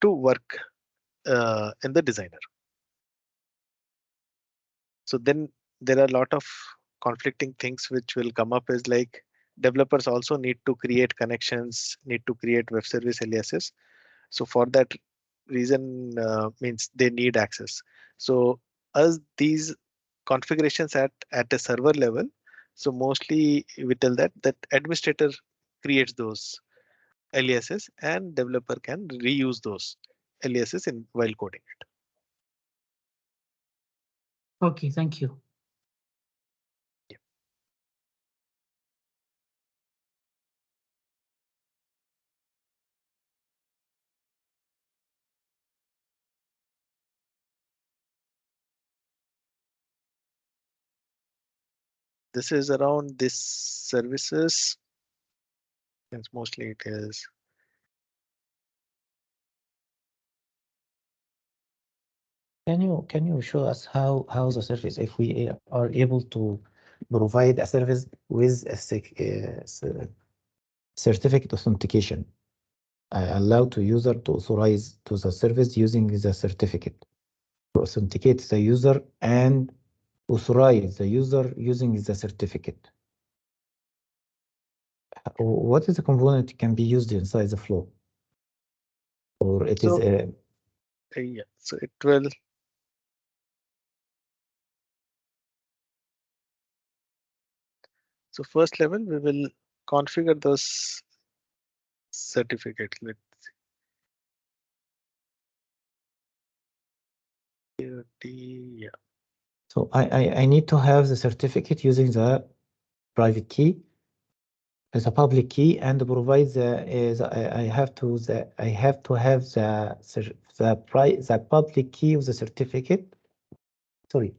to work in the designer. So then there are a lot of conflicting things which will come up, is like developers also need to create connections, need to create web service aliases. So for that reason, means they need access. So as these configurations at a server level, so mostly we tell that administrator creates those aliases and developer can reuse those aliases in while coding it. Okay, thank you. This is around this services. And mostly it is. Can you show us how the service, if we are able to provide a service with a certificate authentication, allow to user to authorize to the service using the certificate, to authenticate the user and authorize the user using the certificate. What is the component can be used inside the flow? Or it is So, yeah, so it will. So first level, we will configure those certificates. Let's see. Yeah. so I need to have the certificate using the private key as a public key and provide I have to have the public key of the certificate. Sorry.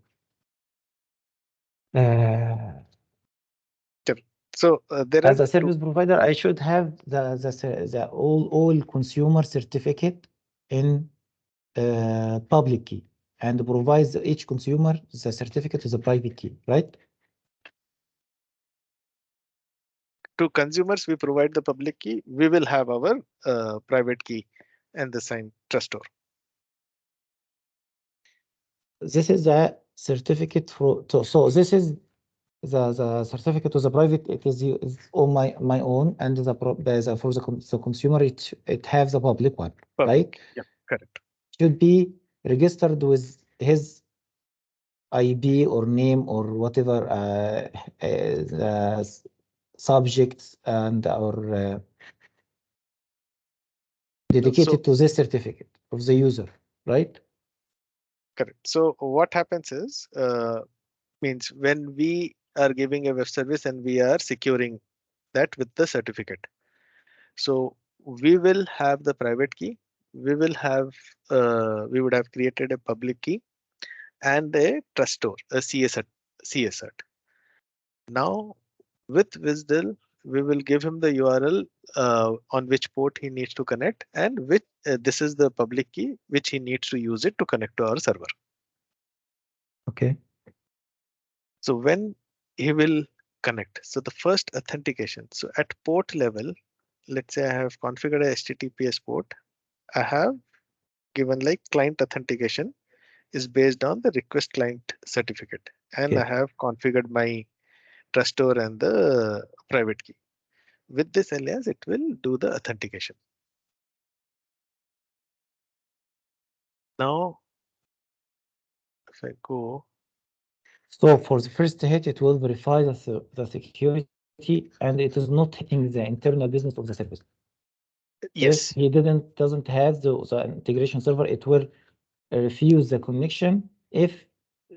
So there As are a service provider, I should have the all consumer certificate in public key and provide each consumer the certificate is a private key, right? to consumers, we provide the public key. We will have our private key and the signed trustor. This is a certificate for so this is the certificate was a private. It is on my own, and for the consumer it has the public one, right? Yeah, correct. Should be registered with his IB or name or whatever the subjects and or dedicated to this certificate of the user, right? Correct. So what happens is means when we are giving a web service and we are securing that with the certificate. So we will have the private key. We will have we would have created a public key and a trustor, a CS cert. Now with WSDL, we will give him the URL on which port he needs to connect and which this is the public key which he needs to use it to connect to our server. Okay. So when he will connect, so the first authentication. So at port level, let's say I have configured a HTTPS port. I have given like client authentication is based on the request client certificate, and Okay. I have configured my trustor and the private key. With this alias, it will do the authentication. Now, if I go, So for the first hit, it will verify the security and it is not hitting the internal business of the service. yes, If he doesn't have the integration server, it will refuse the connection if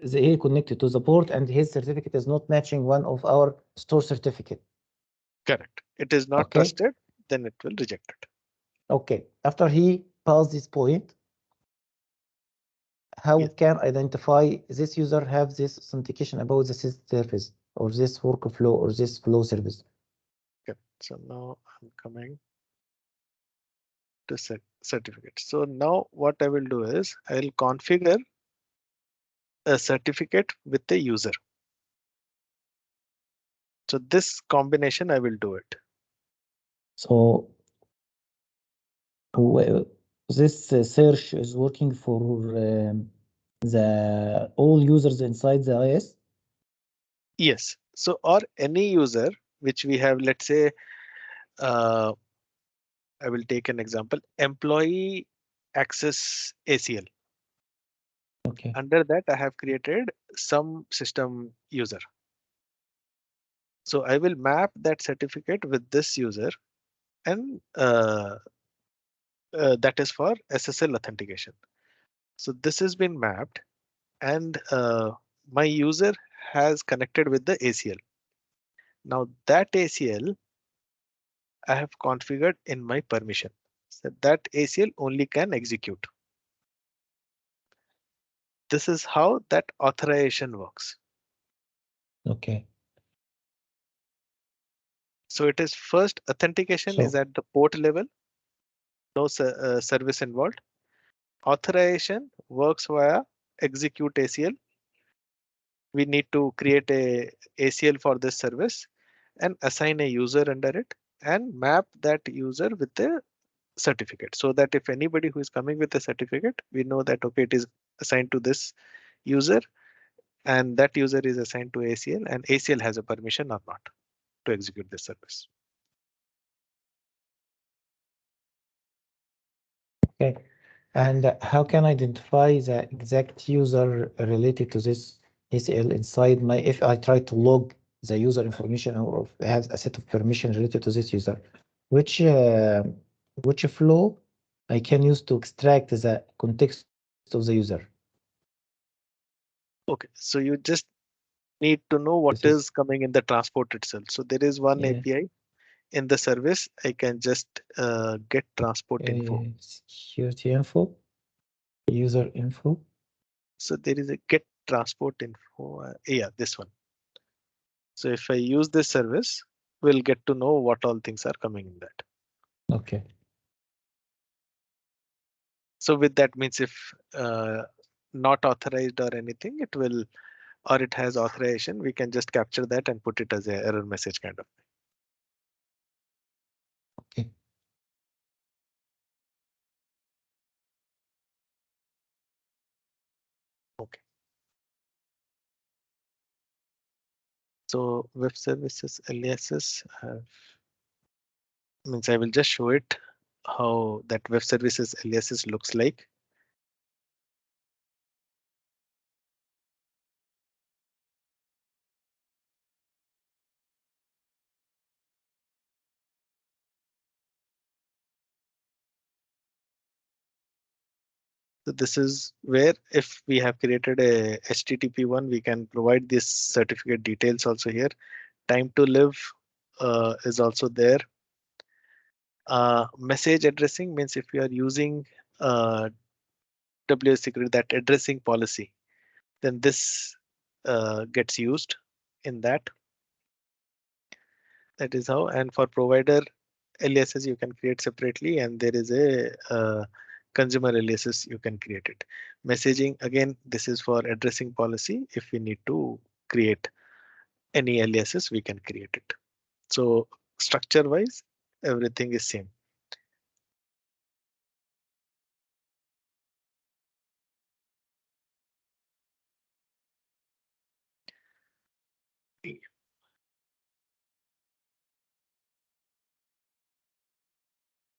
he connected to the port and his certificate is not matching one of our store certificate. correct. It is not Okay. trusted, then it will reject it. Okay. After he passed this point, how Yes. can identify this user have this authentication about this service or this workflow or this flow service? Okay. So now I'm coming to certificate. So now what I will do is I'll configure a certificate with the user. So this combination I will do it. So this search is working for the all users inside the IS? Yes. So or any user which we have, let's say, I will take an example, employee access ACL. Okay. Under that, I have created some system user. So I will map that certificate with this user and that is for SSL authentication. So this has been mapped and my user has connected with the ACL. Now that ACL I have configured in my permission. So that ACL only can execute. This is how that authorization works. Okay. So it is first authentication is So at the port level, no service involved. Authorization works via execute ACL. We need to create a ACL for this service and assign a user under it and map that user with the certificate, so that if anybody who is coming with a certificate, we know that okay, it is assigned to this user and that user is assigned to ACL and ACL has a permission or not to execute this service. okay. And how can I identify the exact user related to this ACL inside my, if I try to log the user information or have a set of permission related to this user, which flow I can use to extract the context of the user? Okay, so you just need to know what This is, is coming in the transport itself. So there is one yeah, API in the service. I can just get transport info. security info, user info. So there is a get transport info. Yeah, this one. So if I use this service, we'll get to know what all things are coming in that. Okay. So with that means if not authorized or anything, it will, or it has authorization, we can just capture that and put it as an error message kind of thing. Okay. Okay. So web services aliases means I will just show it how that web services aliases looks like. So this is where if we have created a HTTP one, we can provide this certificate details also here. Time to live is also there. Message addressing means if you are using WS Security, that addressing policy, then this gets used in that. That is how. And for provider aliases, you can create separately, and there is a consumer aliases you can create it. Messaging, again, this is for addressing policy. If we need to create any aliases, we can create it. So structure wise, everything is same.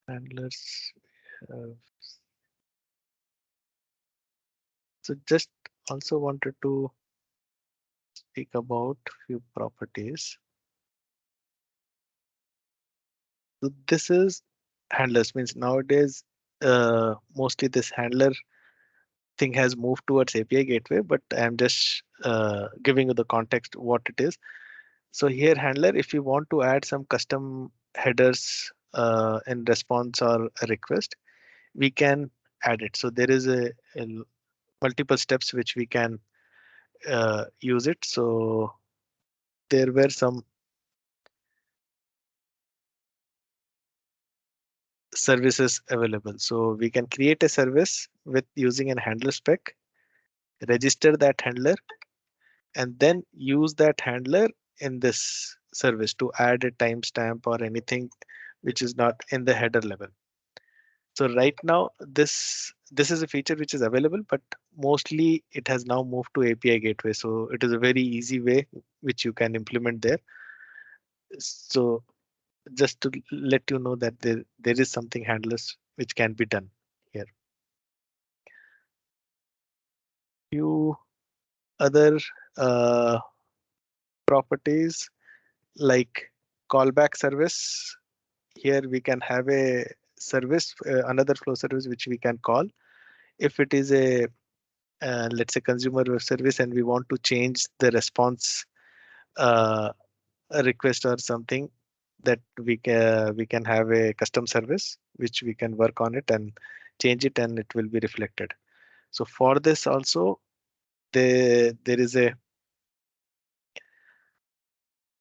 Handlers. So just also wanted to speak about few properties. So this is handlers, means nowadays mostly this handler thing has moved towards API gateway, but I'm just giving you the context what it is. So here handler, if you want to add some custom headers in response or a request, we can add it. So there is a multiple steps which we can use it. So there were some services available. So we can create a service with using an handler spec, register that handler, and then use that handler in this service to add a timestamp or anything which is not in the header level. So right now this is a feature which is available, but mostly it has now moved to API gateway. So it is a very easy way which you can implement there. So just to let you know that there is something handlers which can be done here. Few other properties like callback service. Here we can have a service, another flow service which we can call. If it is a let's say consumer web service, and we want to change the response a request or something, that we can have a custom service which we can work on it and change it, and it will be reflected. So for this also, there is a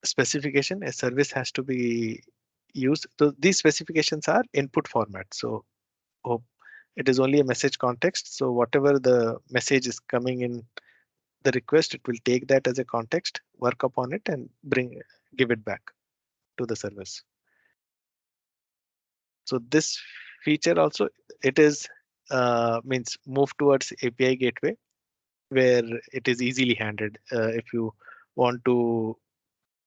specification. A service has to be used. So these specifications are input format. So it is only a message context. So whatever the message is coming in the request, it will take that as a context, work upon it, and give it back to the service. So this feature also, it is means move towards API gateway, where it is easily handled. If you want to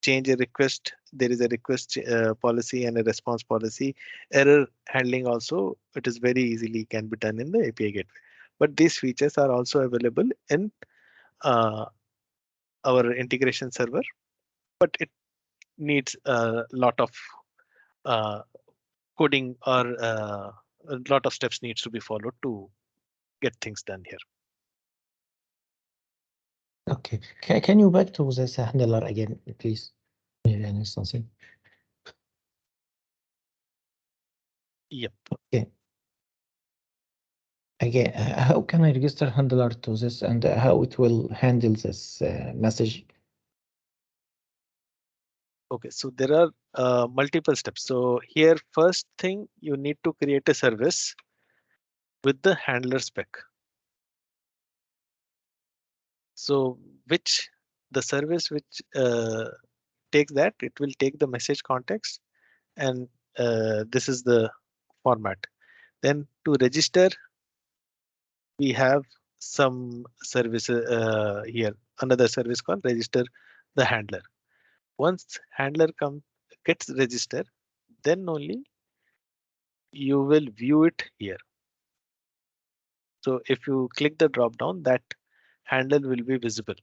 change a request, there is a request policy and a response policy. Error handling also, it is very easily can be done in the API gateway. But these features are also available in our integration server, but it needs a lot of coding, or a lot of steps needs to be followed to get things done here. Okay. Can you back to this handler again, please? Any something? Yep. Okay. Again, how can I register handler to this, and how it will handle this message? Okay, so there are multiple steps. So here, first thing, you need to create a service with the handler spec. So the service which takes that, it will take the message context, and this is the format. Then to register, we have some services here, another service called register the handler. Once handler gets registered, then only you will view it here. So if you click the drop down, that handler will be visible.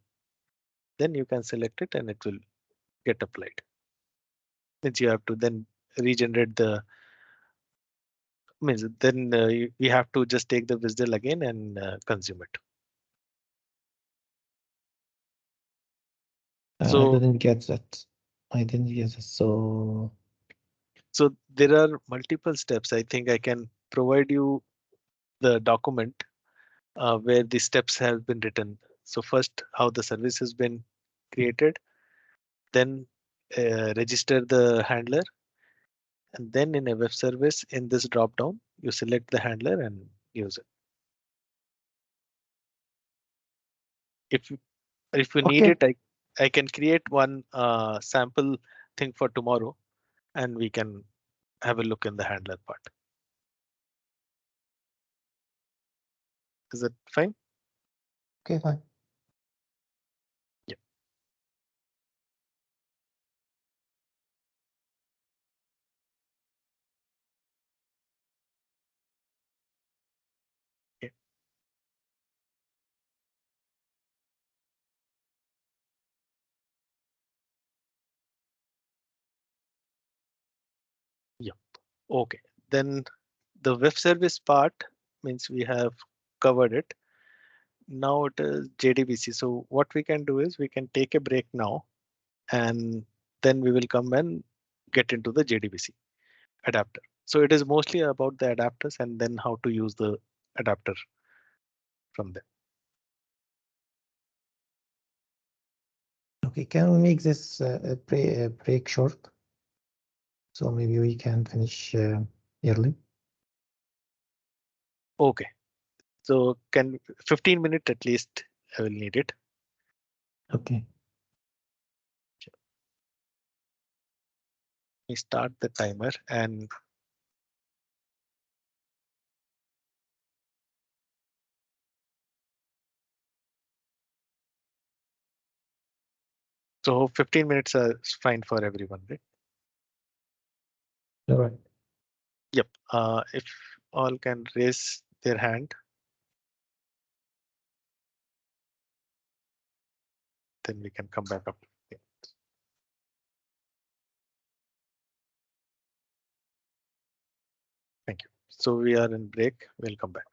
Then you can select it and it will get applied. Means you have to then regenerate the, means then we have to just take the WSDL again and consume it. So I didn't get that. I didn't get that. So there are multiple steps. I think I can provide you the document where the steps have been written. So first, how the service has been created, then register the handler, and then in a web service, in this drop down, you select the handler and use it. If you need okay. it, I can create one sample thing for tomorrow, and we can have a look in the handler part. Is it fine? Okay, fine. Yeah. Okay. Yeah. Okay. Then the web service part means we have covered it. Now it is JDBC. So what we can do is we can take a break now, and then we will come and get into the JDBC adapter. So it is mostly about the adapters and then how to use the adapter from there. Okay, can we make this break short? So maybe we can finish early. Okay. So can 15 minutes at least I will need it. Okay. We start the timer and so 15 minutes is fine for everyone, right? All right. Yep. If all can raise their hand, then we can come back up. Yeah. Thank you. So we are in break. We'll come back.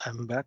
I'm back.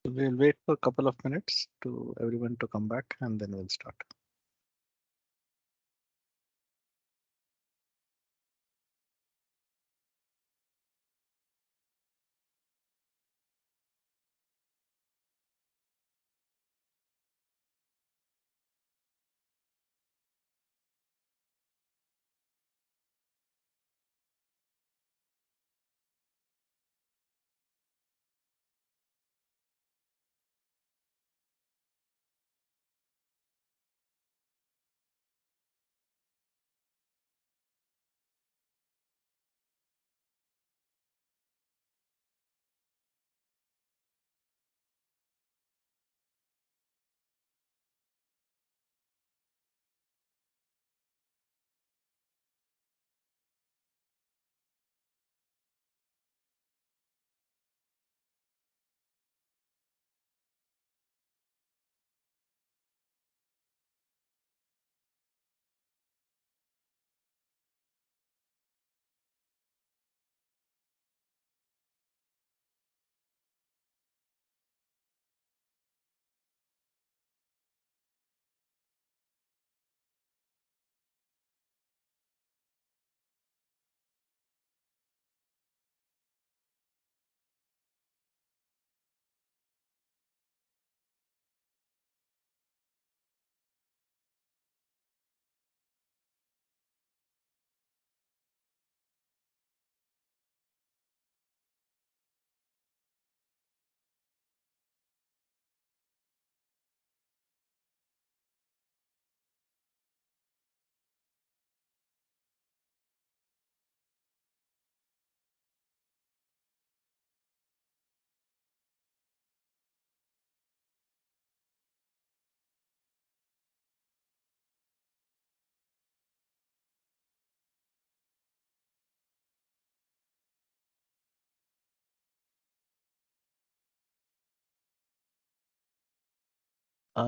We'll wait for a couple of minutes to everyone to come back and then we'll start.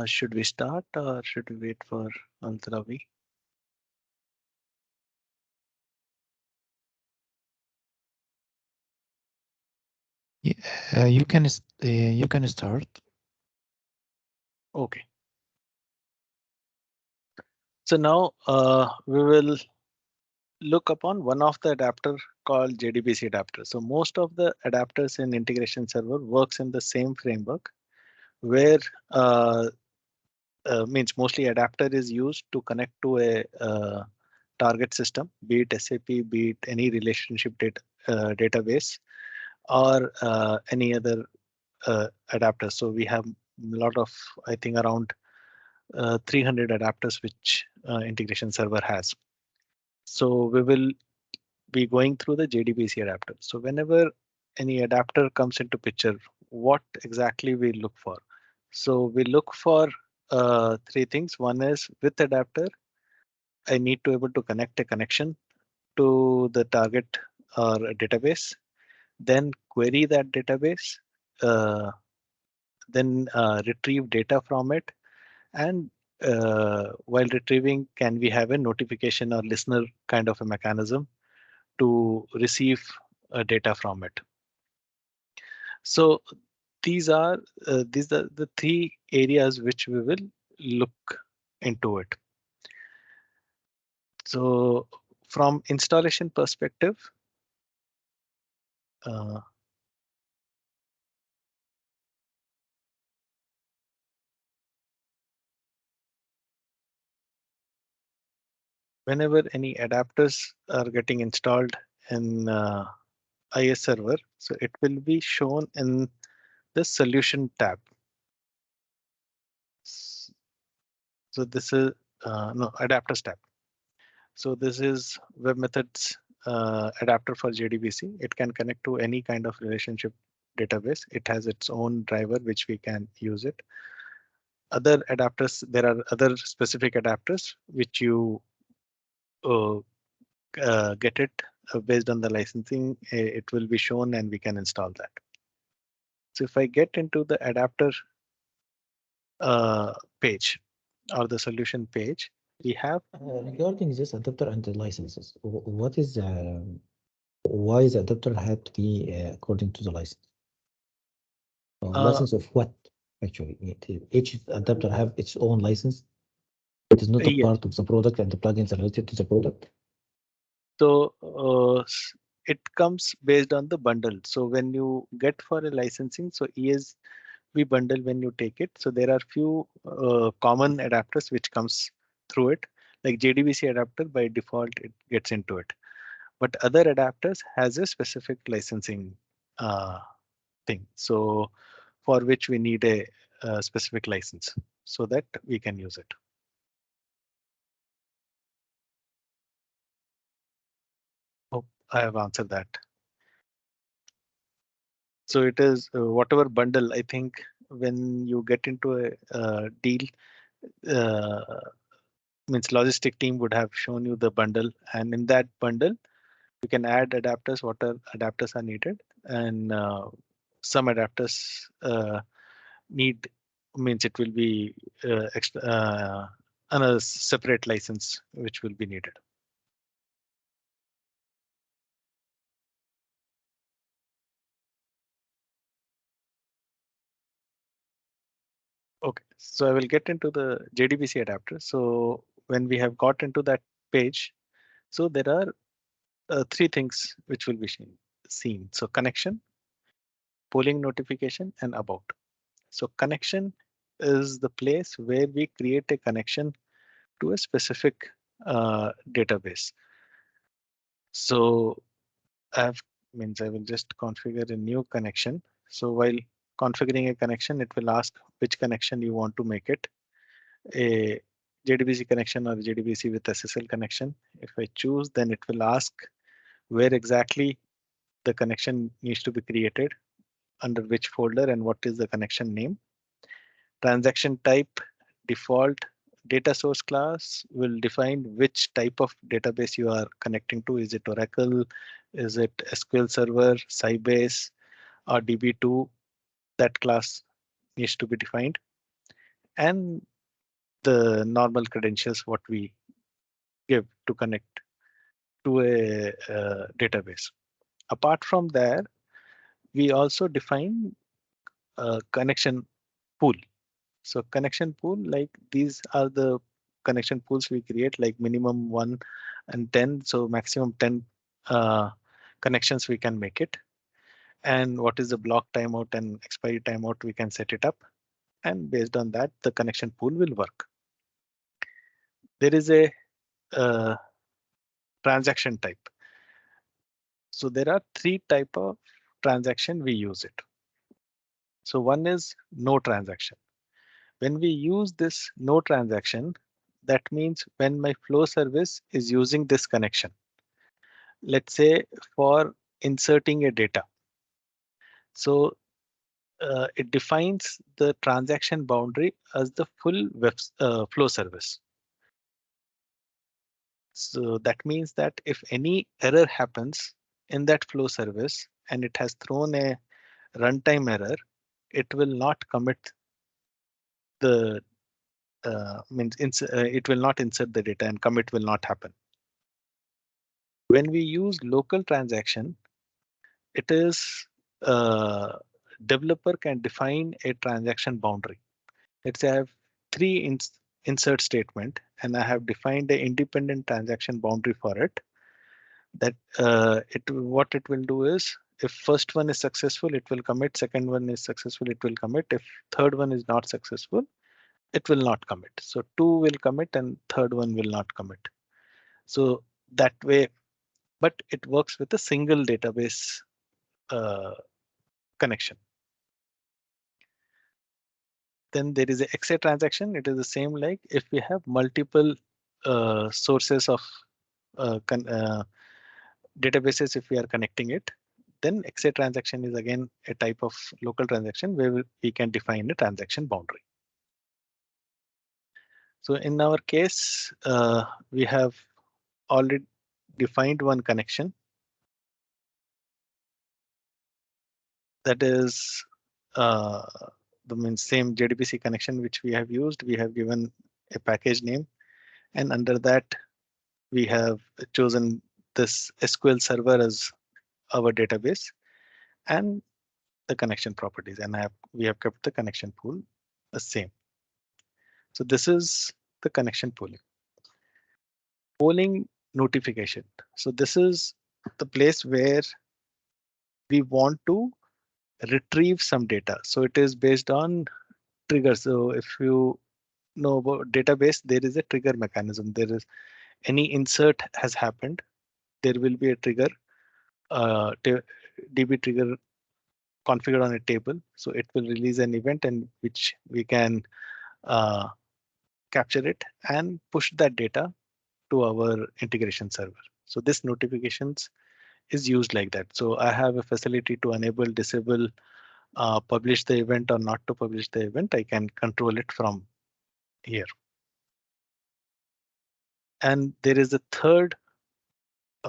Should we start or should we wait for Al-Tarawi? You can start. Okay. So now we will look upon one of the adapter called JDBC adapter. So most of the adapters in integration server works in the same framework where means mostly adapter is used to connect to a target system, be it SAP, be it any relationship database or any other adapter. So we have a lot of, I think around 300 adapters which integration server has. So we will be going through the JDBC adapter. So whenever any adapter comes into picture, what exactly we look for? So we look for three things. One is with adapter, I need to able to connect a connection to the target or a database, then query that database, then retrieve data from it, and while retrieving, can we have a notification or listener kind of a mechanism to receive data from it? So these are the three areas which we will look into it. So from installation perspective, whenever any adapters are getting installed in IS server, so it will be shown in the solution tab. So this is no adapters tab. So this is web methods adapter for JDBC. It can connect to any kind of relationship database. It has its own driver which we can use it. Other adapters, there are other specific adapters which you get it based on the licensing. It will be shown and we can install that. So if I get into the adapter page or the solution page, we have regarding this adapter and the licenses, what is why the adapter had to be according to the license? License of what actually? Each adapter have its own license. It is not a yeah. part of the product and the plugins related to the product. So it comes based on the bundle. So when you get for a licensing, so ESB bundle when you take it, so there are few common adapters which comes through it, like JDBC adapter by default it gets into it, but other adapters has a specific licensing thing. So for which we need a specific license so that we can use it. Hope I have answered that. So it is whatever bundle. I think when you get into a deal, means logistic team would have shown you the bundle, and in that bundle you can add adapters. What adapters are needed, and some adapters need means it will be another separate license which will be needed. Okay, so I will get into the JDBC adapter. So when we have got into that page, so there are three things which will be seen. So connection, polling notification, and about. So connection is the place where we create a connection to a specific database. So I will just configure a new connection. So while configuring a connection, it will ask which connection you want to make it, a JDBC connection or JDBC with SSL connection. If I choose, then it will ask where exactly the connection needs to be created, under which folder, and what is the connection name. Transaction type, default. Data source class will define which type of database you are connecting to. Is it Oracle? Is it SQL Server, Sybase, or DB2? That class needs to be defined. And the normal credentials, what we give to connect to a database. Apart from there, we also define a connection pool. So connection pool, like these are the connection pools we create, like minimum 1 and 10. So maximum 10 connections we can make it. And what is the block timeout and expiry timeout, we can set it up. And based on that, the connection pool will work. There is a transaction type. So there are three types of transaction we use it. So one is no transaction. When we use this no transaction, that means when my flow service is using this connection, let's say for inserting a data. So it defines the transaction boundary as the full flow service. So that means that if any error happens in that flow service and it has thrown a runtime error, it will not commit the it will not insert the data and commit will not happen. When we use local transaction, it is developer can define a transaction boundary. Let's say I have three insert statement and I have defined an independent transaction boundary for it. That what it will do is if first one is successful, it will commit. Second one is successful, it will commit. If third one is not successful, it will not commit. So 2 will commit and third one will not commit. So that way, but it works with a single database connection. Then there is a XA transaction. It is the same like if we have multiple sources of databases, if we are connecting it, then XA transaction is again a type of local transaction where we can define a transaction boundary. So in our case, we have already defined one connection. That is the same JDBC connection which we have used. We have given a package name, and under that we have chosen this SQL server as our database and the connection properties, and we have kept the connection pool the same. So this is the connection pooling. Polling notification. So this is the place where we want to retrieve some data. So it is based on triggers. So if you know about database, there is a trigger mechanism. There is any insert has happened, there will be a trigger, DB trigger configured on a table. So it will release an event and which we can capture it and push that data to our integration server. So this notifications is used like that. So I have a facility to enable, disable, publish the event or not to publish the event. I can control it from here. And there is a third,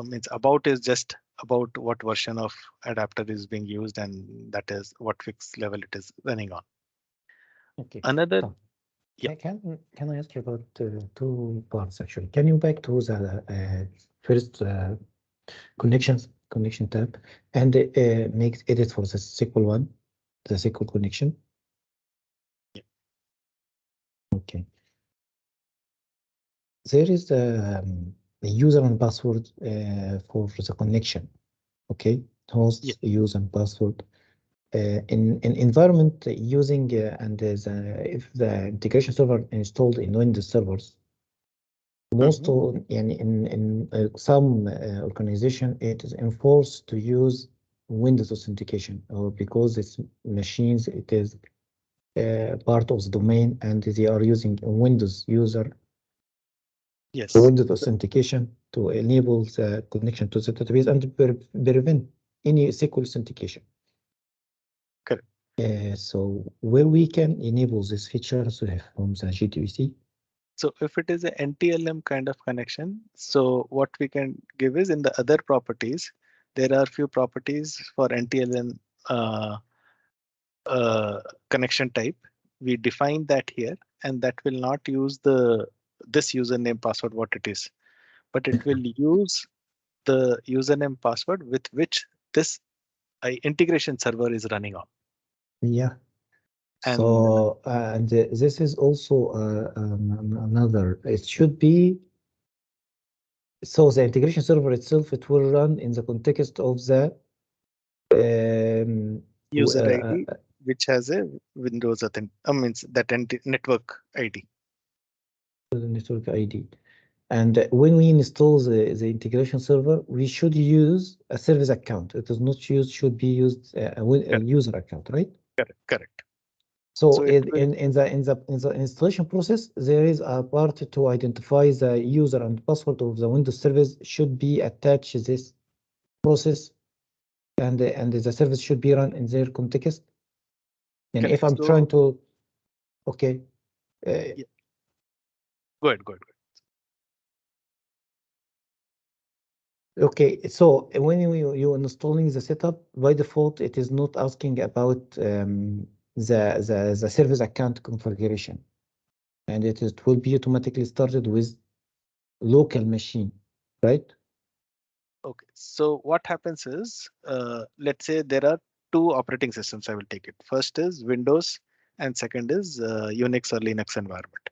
means about is just about what version of adapter is being used, and that is what fixed level it is running on. Okay. Another, yeah. Can I ask you about two parts actually? Can you back to the first connection tab and make edit for the SQL one, the SQL connection? Yeah. Okay. There is the user and password for the connection. Okay, host, yeah. user and password. In environment using and if the integration server installed in Windows servers, most in some organization it is enforced to use Windows authentication, or because it's machines, it is part of the domain and they are using Windows user. Yes. Windows authentication to enable the connection to the database and prevent any SQL authentication. Correct. So where we can enable this feature from the JDBC. So if it is an NTLM kind of connection, so what we can give is in the other properties, there are few properties for NTLM connection type. We define that here, and that will not use this username password what it is, but it will use the username password with which this integration server is running on. Yeah. So and this is also another. It should be. So the integration server itself, it will run in the context of the user ID, which has a Windows means that network ID. The network ID. And when we install the integration server, we should use a service account. It is not should be used a user account, right? Correct. So in the installation process, there is a part to identify the user and password of the Windows service should be attached to this process and the service should be run in their context. And if Correct. I'm trying So- to, okay, Go ahead. okay. So when you installing the setup, by default, it is not asking about the service account configuration, and it will be automatically started with local machine, right? Okay, so what happens is, let's say there are two operating systems. I will take it. First is Windows, and second is Unix or Linux environment.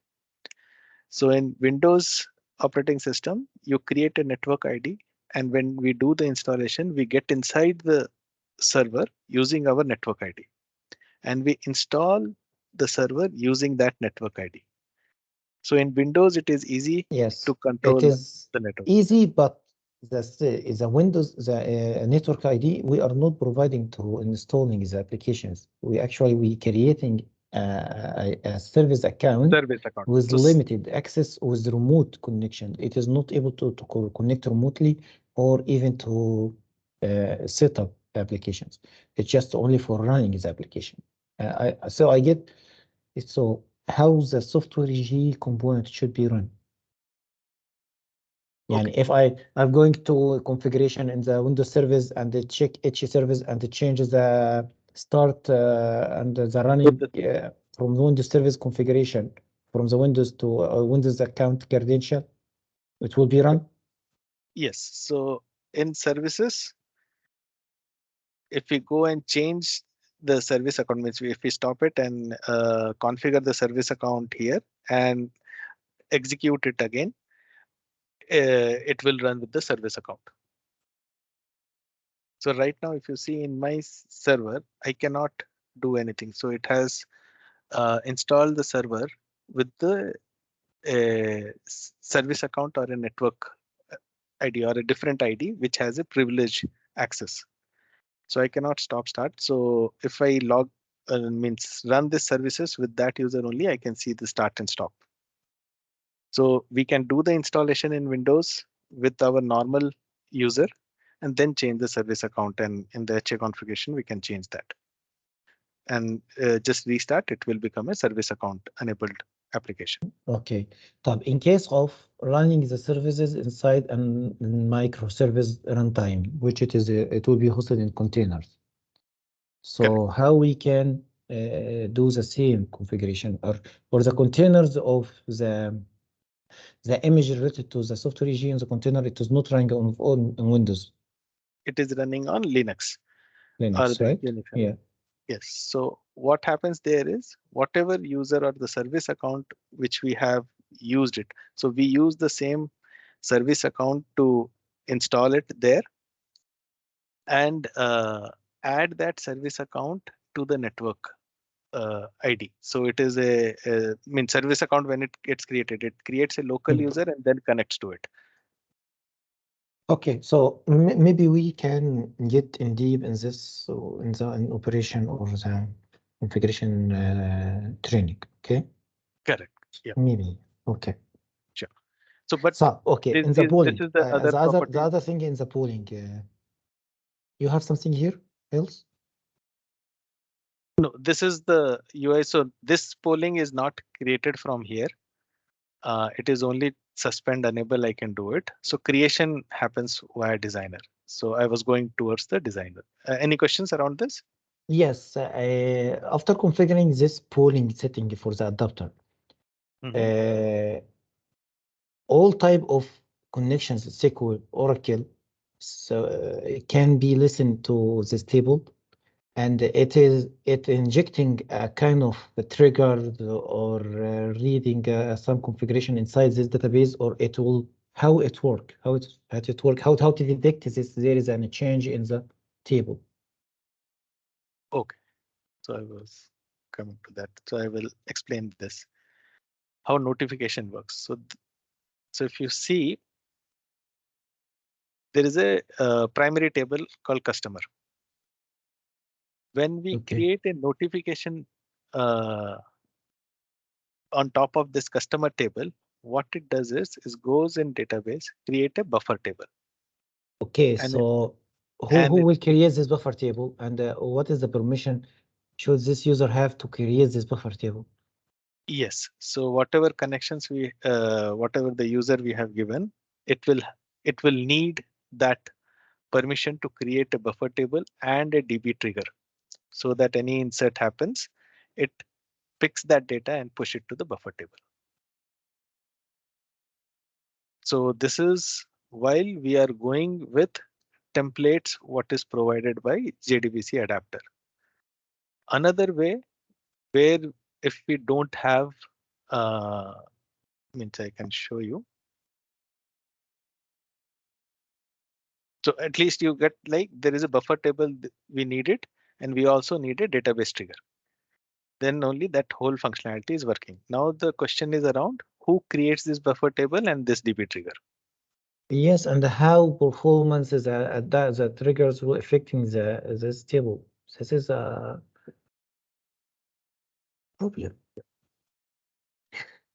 So in Windows operating system, you create a network ID, and when we do the installation, we get inside the server using our network ID, and we install the server using that network ID. So in Windows, it is easy Yes, to control it is the network. easy, but the Windows, the network ID, we are not providing to installing the applications. We creating a service account Service account. with So limited access with remote connection. It is not able to connect remotely or even to set up applications. It's just only for running the application. So I get it. So how the software G component should be run? Okay. Yani if I'm going to configuration in the Windows service and they check each service and it changes the start and the running from the Windows service configuration from the Windows to Windows account credential, it will be run. Yes. So in services, if we go and change the service account, means if we stop it and configure the service account here and execute it again, it will run with the service account. So right now, if you see in my server, I cannot do anything. So it has installed the server with the service account or a network ID or a different ID, which has a privilege access. So I cannot start. So if I means run this services with that user only, I can see the start and stop. So we can do the installation in Windows with our normal user and then change the service account, and in the HA configuration, we can change that. And just restart, it will become a service account enabled application. Okay. طب in case of running the services inside a microservice runtime, which it will be hosted in containers. So how we can do the same configuration or the containers of the image related to the software regime in the container, it is not running on Windows. It is running on Linux. Linux, right? Unix. Yeah. Yes. So what happens there is whatever user or the service account which we have used it. So we use the same service account to install it there and add that service account to the network ID. So it is service account when it gets created, it creates a local user and then connects to it. Okay, so maybe we can get in deep in this, so in operation or the configuration training. Okay. Correct. Yeah. Maybe. Okay. Sure. So, but okay, this, in the polling, this is the other property. the other thing in the polling, you have something here else? No, this is the UI. So this polling is not created from here. It is only suspend enable. I can do it. So creation happens via designer. So I was going towards the designer. Any questions around this? Yes. After configuring this polling setting for the adapter, all type of connections, SQL, Oracle, so it can be listened to this table, and it injecting a kind of a trigger or reading some configuration inside this database, or it will how it work, how to detect this there is a change in the table. Okay, so I was coming to that. So I will explain this, how notification works. So if you see, there is a primary table called customer. When we create a notification on top of this customer table, what it does is goes in database, create a buffer table. Okay, And so who will create this buffer table, and what is the permission should this user have to create this buffer table? Yes. So whatever connections whatever the user we have given, it will need that permission to create a buffer table and a DB trigger, so that any insert happens, it picks that data and push it to the buffer table. So this is while we are going with templates, what is provided by JDBC adapter. Another way where if we don't have, means I can show you. So at least you get like there is a buffer table we need it, and we also need a database trigger. Then only that whole functionality is working. Now the question is around who creates this buffer table and this DB trigger. Yes, and how performance is the triggers will affecting this table. This is a problem.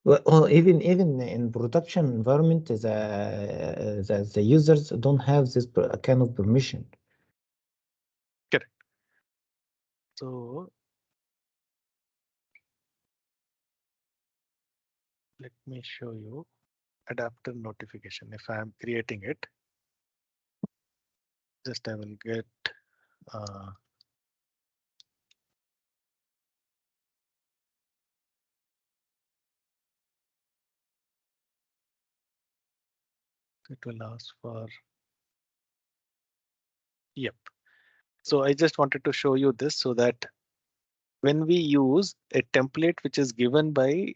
Well, even in production environment, the users don't have this kind of permission. Correct. So let me show you adapter notification. If I am creating it, just I will get it will ask for, yep. So I just wanted to show you this so that when we use a template which is given by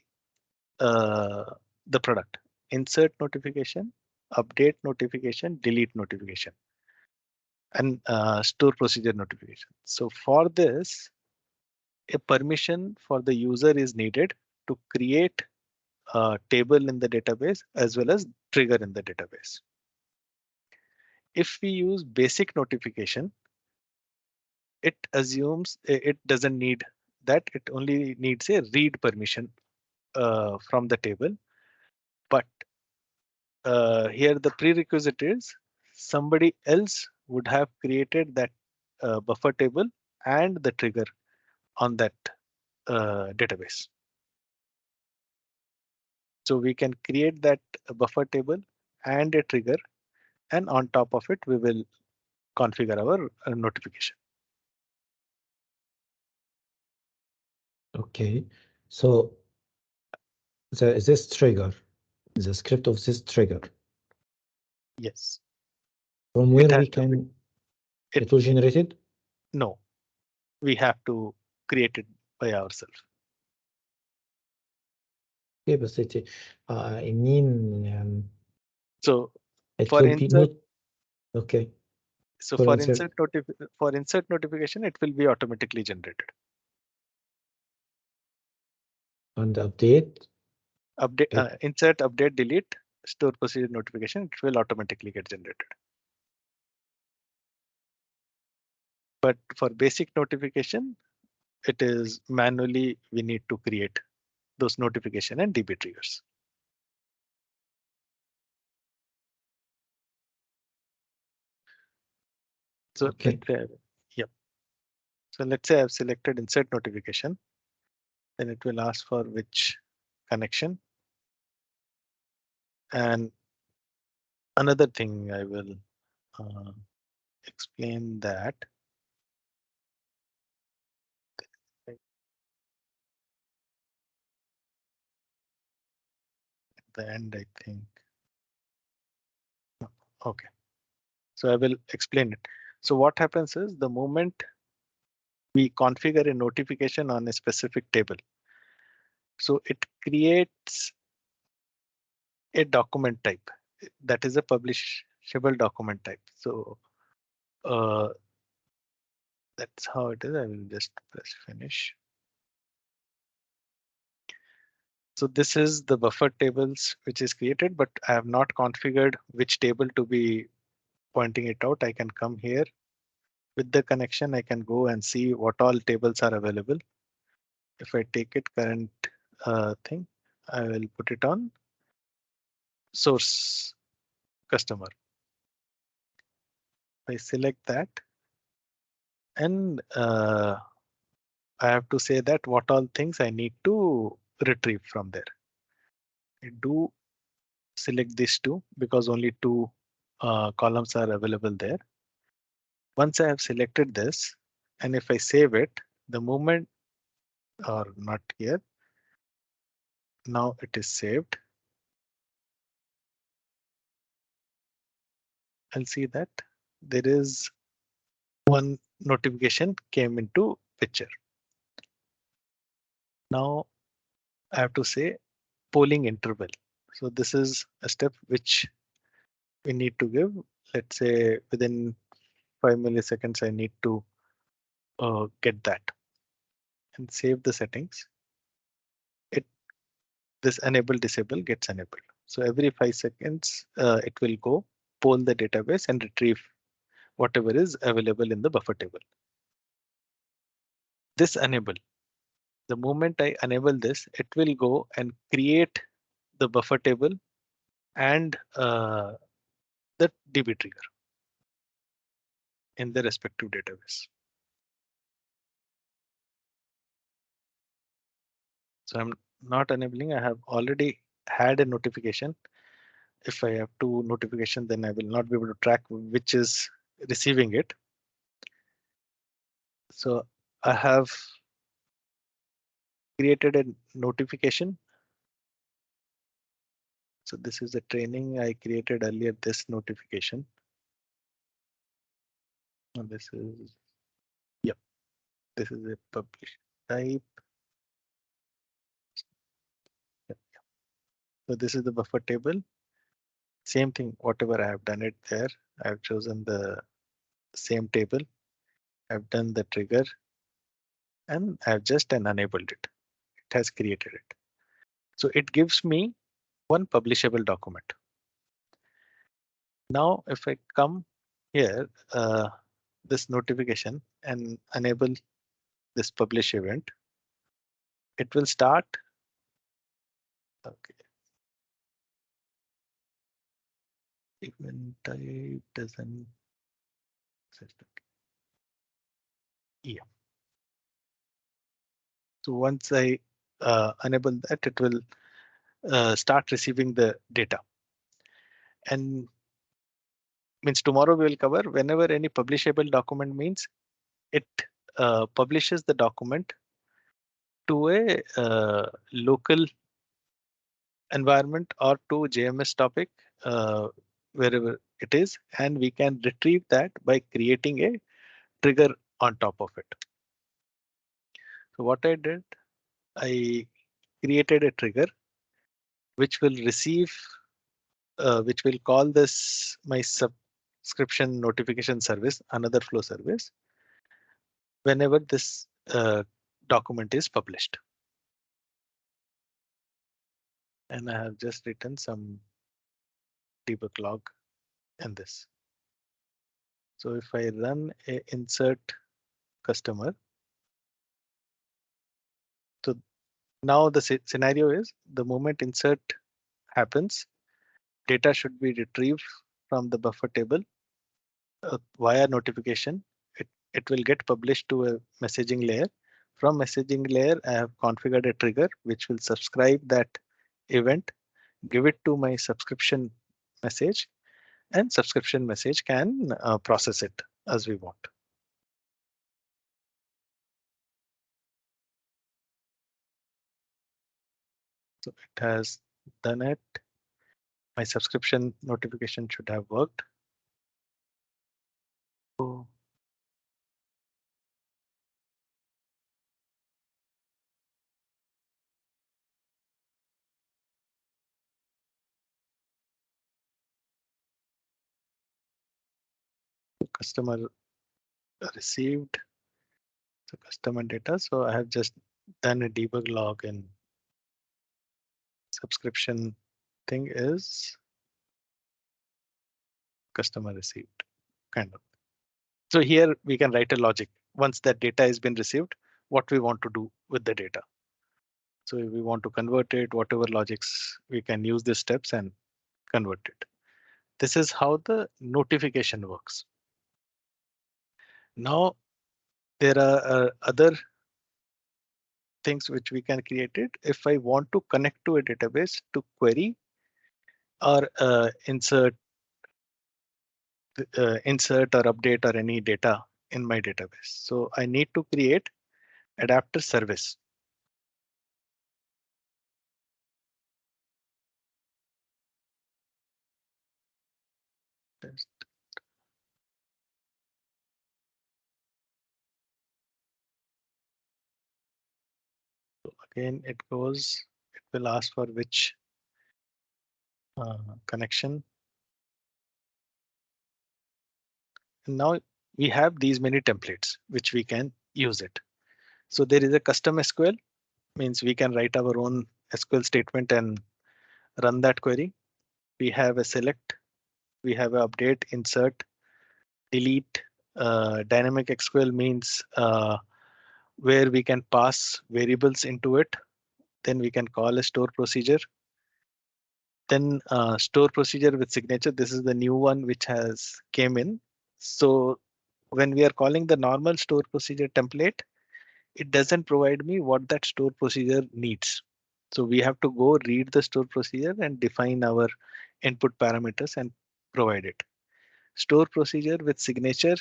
the product, insert notification, update notification, delete notification, and store procedure notification. So for this, a permission for the user is needed to create a table in the database as well as trigger in the database. If we use basic notification, it assumes it doesn't need that. It only needs a read permission from the table. But here the prerequisite is somebody else would have created that buffer table and the trigger on that database. So we can create that buffer table and a trigger, and on top of it, we will configure our notification. Okay, so this trigger, the script of this trigger, Yes. from where we can, it will generate it? No, we have to create it by ourselves. Okay, but I mean, So it for will be insert, not okay. so for for insert. insert notification, it will be automatically generated. And update. Update, insert, update, delete, store procedure notification, it will automatically get generated. But for basic notification, it is manually we need to create those notification and DB triggers. So Okay. yep. So let's say I've selected insert notification, then it will ask for which connection. And another thing I will explain that. At the end, I think. Okay. So I will explain it. So what happens is the moment we configure a notification on a specific table, so it creates a document type that is a publishable document type. So that's how it is. I will just press finish. So this is the buffer tables which is created, but I have not configured which table to be pointing it out. I can come here with the connection. I can go and see what all tables are available. If I take it current thing, I will put it on source customer. I select that, and I have to say that what all things I need to retrieve from there. I do select these two because only two columns are available there. Once I have selected this, and if I save it, the moment, or not here, now it is saved. I'll see that there is one notification came into picture. Now I have to say polling interval. So this is a step which we need to give. Let's say within 5 milliseconds, I need to get that and save the settings. This enable disable gets enabled. So every 5 seconds, it will go poll the database and retrieve whatever is available in the buffer table. This enable, the moment I enable this, it will go and create the buffer table and the DB trigger in the respective database. So I'm not enabling, I have already had a notification. If I have two notifications, then I will not be able to track which is receiving it. So I have created a notification. So this is the training I created earlier, this notification. And this is, yep, this is a publish type. Yep. So this is the buffer table. Same thing, whatever I have done it there, I've chosen the same table. I've done the trigger and I've just enabled it. It has created it. So it gives me one publishable document. Now, if I come here, this notification and enable this publish event, it will start. Okay. Event type doesn't. Yeah. So once I enable that, it will start receiving the data. And means tomorrow we will cover whenever any publishable document means it publishes the document to a local environment or to JMS topic, wherever it is, and we can retrieve that by creating a trigger on top of it. So what I did, I created a trigger which will receive, which will call this my subscription notification service, another flow service, whenever this document is published. And I have just written some debug log in this. So if I run a insert customer, so now the scenario is the moment insert happens, data should be retrieved from the buffer table via notification. It will get published to a messaging layer. From messaging layer, I have configured a trigger which will subscribe that event, give it to my subscription message, and subscription message can process it as we want. So it has done it. My subscription notification should have worked. So customer received the customer data. So I have just done a debug log and subscription thing is customer received, kind of. So here we can write a logic. Once that data has been received, what we want to do with the data. So if we want to convert it, whatever logics, we can use these steps and convert it. This is how the notification works. Now there are other things which we can create it. If I want to connect to a database to query or insert or update or any data in my database. So I need to create adapter service. So again, it will ask for which connection. And now we have these many templates which we can use it. So there is a custom SQL, means we can write our own SQL statement and run that query. We have a select, we have a update, insert, delete. Dynamic SQL means where we can pass variables into it. Then we can call a store procedure. Then store procedure with signature. This is the new one which has came in. So when we are calling the normal store procedure template, it doesn't provide me what that store procedure needs. So we have to go read the store procedure and define our input parameters and provide it. Store procedure with signature,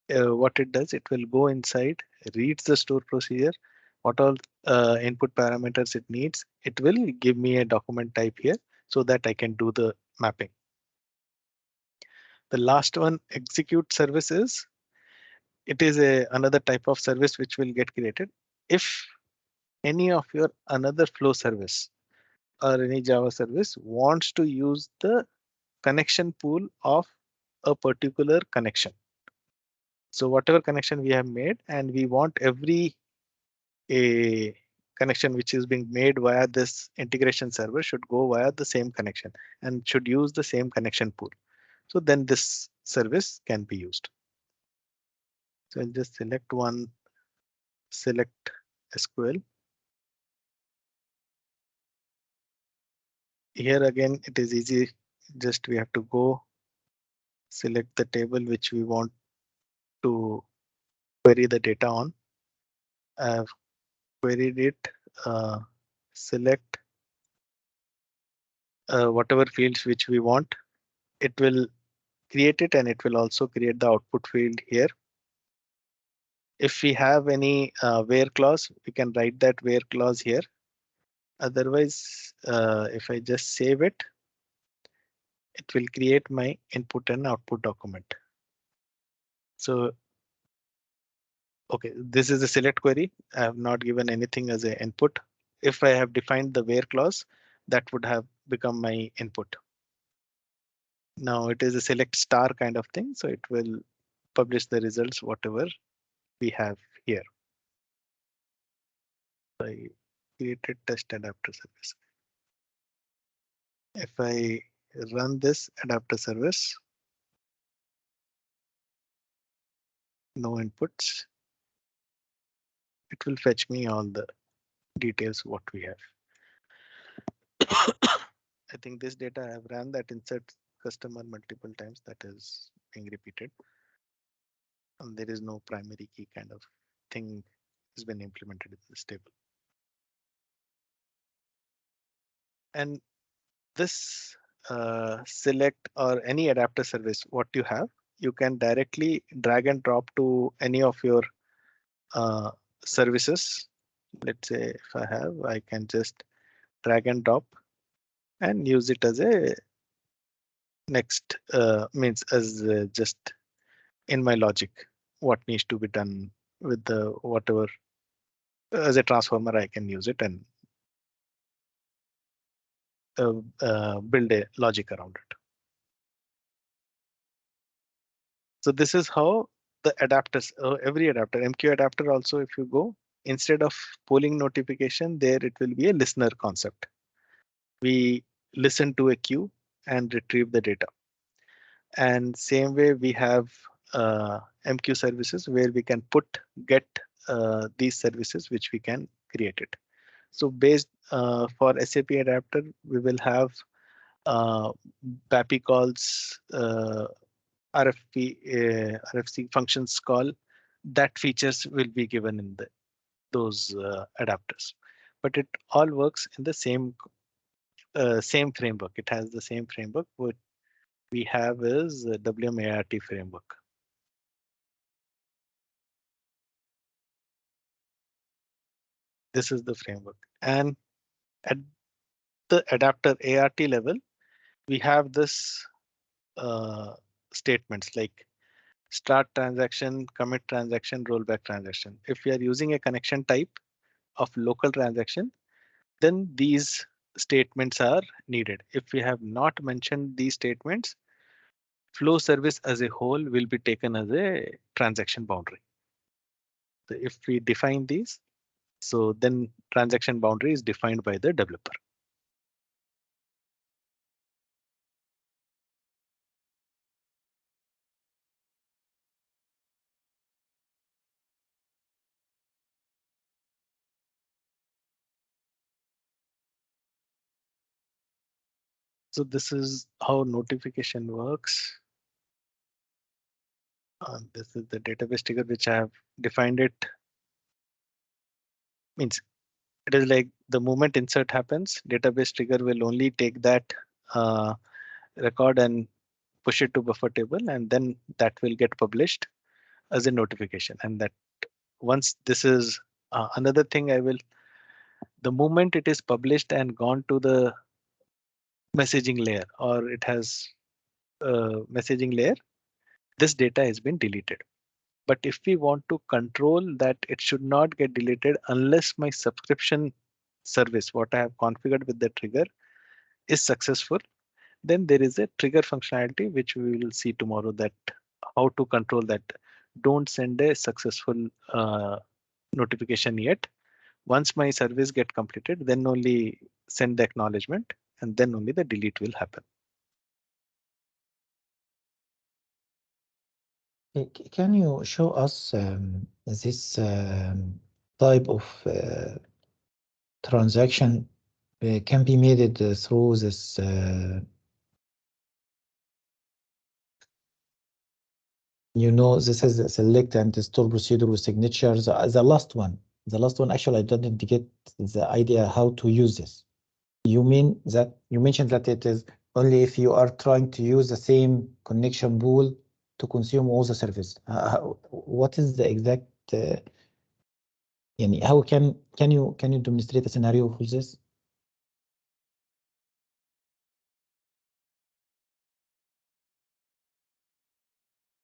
what it does, it will go inside, reads the store procedure, what all input parameters it needs. It will give me a document type here so that I can do the mapping. The last one, execute services. It is another type of service which will get created. If any of your another flow service or any Java service wants to use the connection pool of a particular connection. So whatever connection we have made, and we want every a connection which is being made via this integration server should go via the same connection and should use the same connection pool. So then this service can be used. So I'll just select one, select SQL. Here again, it is easy. Just we have to go select the table which we want to query the data on. I've queried it, select whatever fields which we want. It will create it and it will also create the output field here. If we have any where clause, we can write that where clause here. Otherwise, if I just save it, it will create my input and output document. So, okay, this is a select query. I have not given anything as an input. If I have defined the where clause, that would have become my input. Now it is a select star kind of thing, so it will publish the results, whatever we have here. I created test adapter service. If I run this adapter service, no inputs, it will fetch me all the details what we have. I think this data I have ran that insert customer multiple times, that is being repeated. And there is no primary key kind of thing has been implemented in this table. And this select or any adapter service, what you have, you can directly drag and drop to any of your services. Let's say if I can just drag and drop and use it as a next means as just in my logic, what needs to be done with the whatever as a transformer, I can use it and build a logic around it. So this is how the adapters, every adapter, MQ adapter also, if you go, instead of polling notification, there it will be a listener concept. We listen to a queue and retrieve the data. And same way we have MQ services where we can get these services which we can create it. So based for SAP adapter, we will have BAPI calls RFC functions call, that features will be given in those adapters. But it all works in the same framework. It has the same framework. What we have is the WMART framework. This is the framework, and at the adapter ART level, we have this statements like start transaction, commit transaction, rollback transaction. If we are using a connection type of local transaction, then these statements are needed. If we have not mentioned these statements, flow service as a whole will be taken as a transaction boundary. So if we define these, so then transaction boundary is defined by the developer. So this is how notification works. This is the database trigger which I have defined it. Means it is like the moment insert happens, database trigger will only take that record and push it to buffer table, and then that will get published as a notification. And that once this is another thing, the moment it is published and gone to the messaging layer, or it has messaging layer, this data has been deleted. But if we want to control that it should not get deleted unless my subscription service, what I have configured with the trigger, is successful, then there is a trigger functionality which we will see tomorrow, that how to control that. Don't send a successful notification yet. Once my service get completed, then only send the acknowledgement, and then only the delete will happen. Can you show us this type of transaction can be made through this this is a select and store procedure with signatures. The last one actually I didn't get the idea how to use this. You mean that you mentioned that it is only if you are trying to use the same connection pool to consume all the service. What is the exact how can you demonstrate a scenario for this?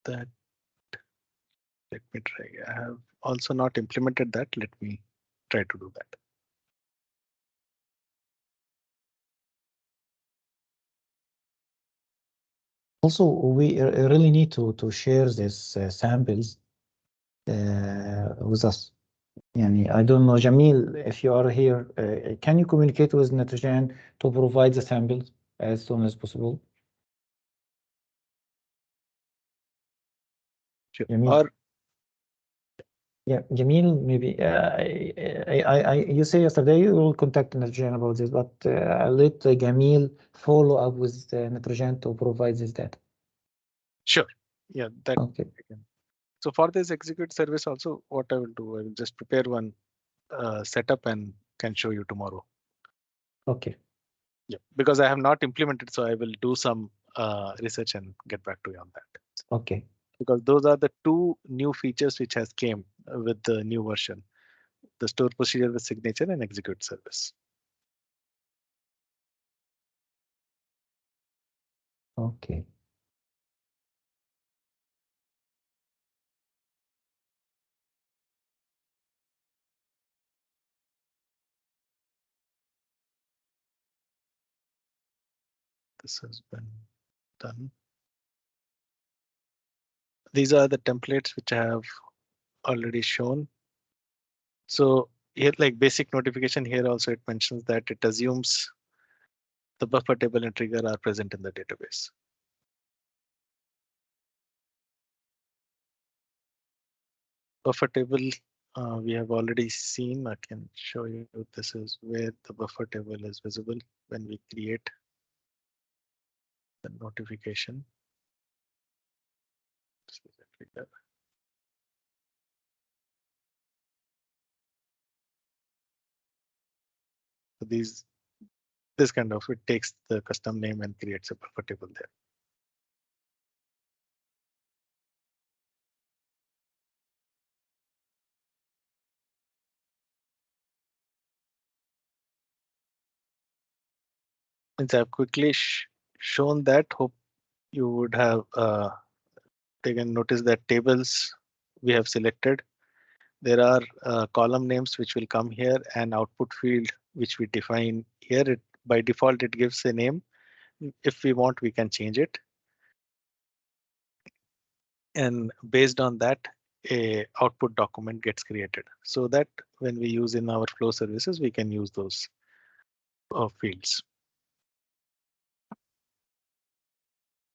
That, let me try. I have also not implemented that. Let me try to do that. Also, we really need to share these samples with us. I don't know, Jamil, if you are here, can you communicate with Nitrogen to provide the samples as soon as possible? Sure. Jamil. Or yeah, Jamil, maybe you say yesterday you will contact Nitrogen about this, but I'll let Jamil follow up with Nitrogen to provide this data. sure. Yeah, that. Okay. So for this execute service also, what I will do, I will just prepare one setup and can show you tomorrow. Okay. Yeah, because I have not implemented, so I will do some research and get back to you on that. Okay. Because those are the two new features which has came with the new version: the store procedure with signature and execute service. Okay. This has been done. These are the templates which I have already shown. So here, like basic notification, here also it mentions that it assumes the buffer table and trigger are present in the database. Buffer table, we have already seen. I can show you. This is where the buffer table is visible when we create the notification. So this kind of, it takes the custom name and creates a buffer table there. Since I've quickly shown that, hope you would have taken notice that tables we have selected. There are column names which will come here, and output field which we define here. By default, it gives a name. If we want, we can change it. And based on that, a output document gets created, so that when we use in our flow services, we can use those fields.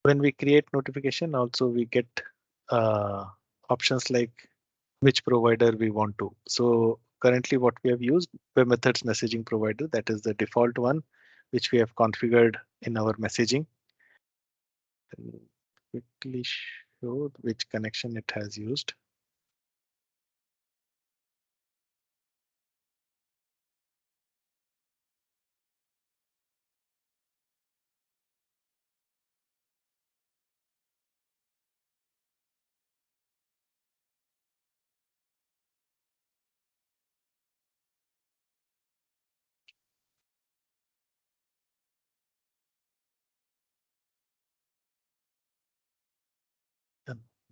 When we create notification, also we get options like which provider we want to. So currently what we have used, web methods messaging provider, that is the default one, which we have configured in our messaging. And quickly show which connection it has used.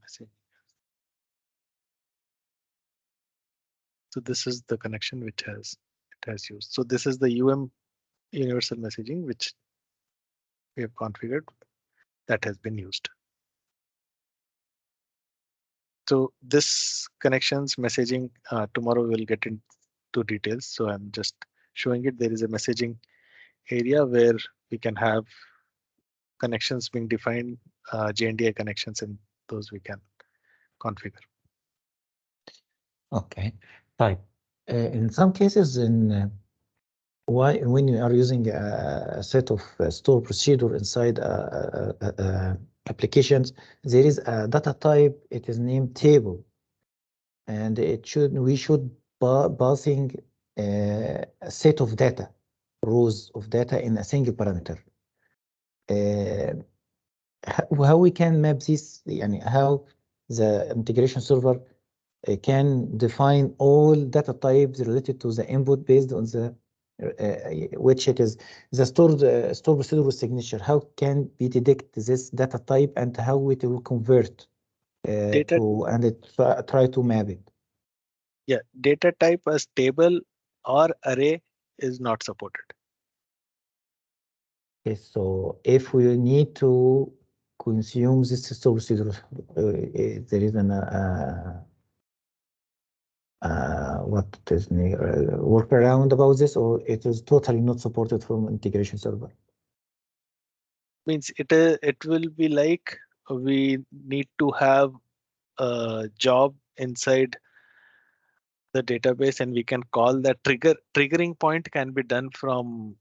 Message. So this is the connection which it has used. So this is the universal messaging which we have configured that has been used. So this connections messaging, tomorrow we'll get into details. So I'm just showing it. There is a messaging area where we can have connections being defined, JNDI connections, and those we can configure. Okay, type. In some cases, when you are using a set of store procedure inside applications, there is a data type. It is named table, and we should passing a set of data, rows of data in a single parameter. How we can map this? How the integration server can define all data types related to the input based on the which it is the store procedure with signature. How can we detect this data type and how it will convert try to map it? Yeah, data type as table or array is not supported. Okay, so if we need to consume this store procedure, there is an what is workaround about this, or it is totally not supported from integration server? Means it will be like we need to have a job inside the database, and we can call that triggering point can be done from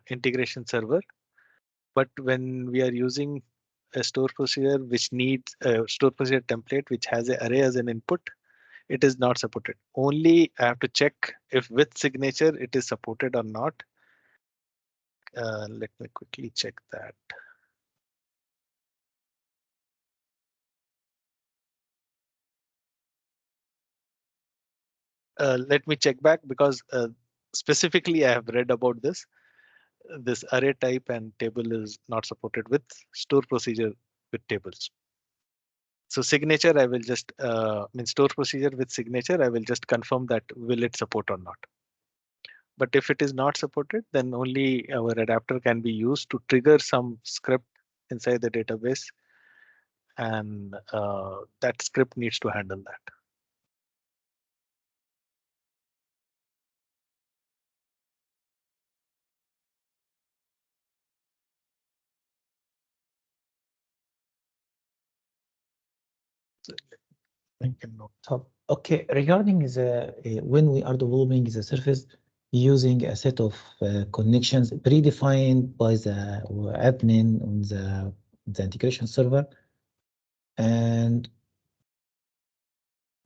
integration server. But when we are using a store procedure which needs a store procedure template which has an array as an input, it is not supported. Only I have to check if with signature it is supported or not. Let me quickly check that. Let me check back, because specifically I have read about this. This array type and table is not supported with store procedure with tables. So signature, I will just store procedure with signature. I will just confirm that will it support or not. But if it is not supported, then only our adapter can be used to trigger some script inside the database, and that script needs to handle that. So, okay, regarding the when we are developing the service using a set of connections predefined by the admin on the integration server, and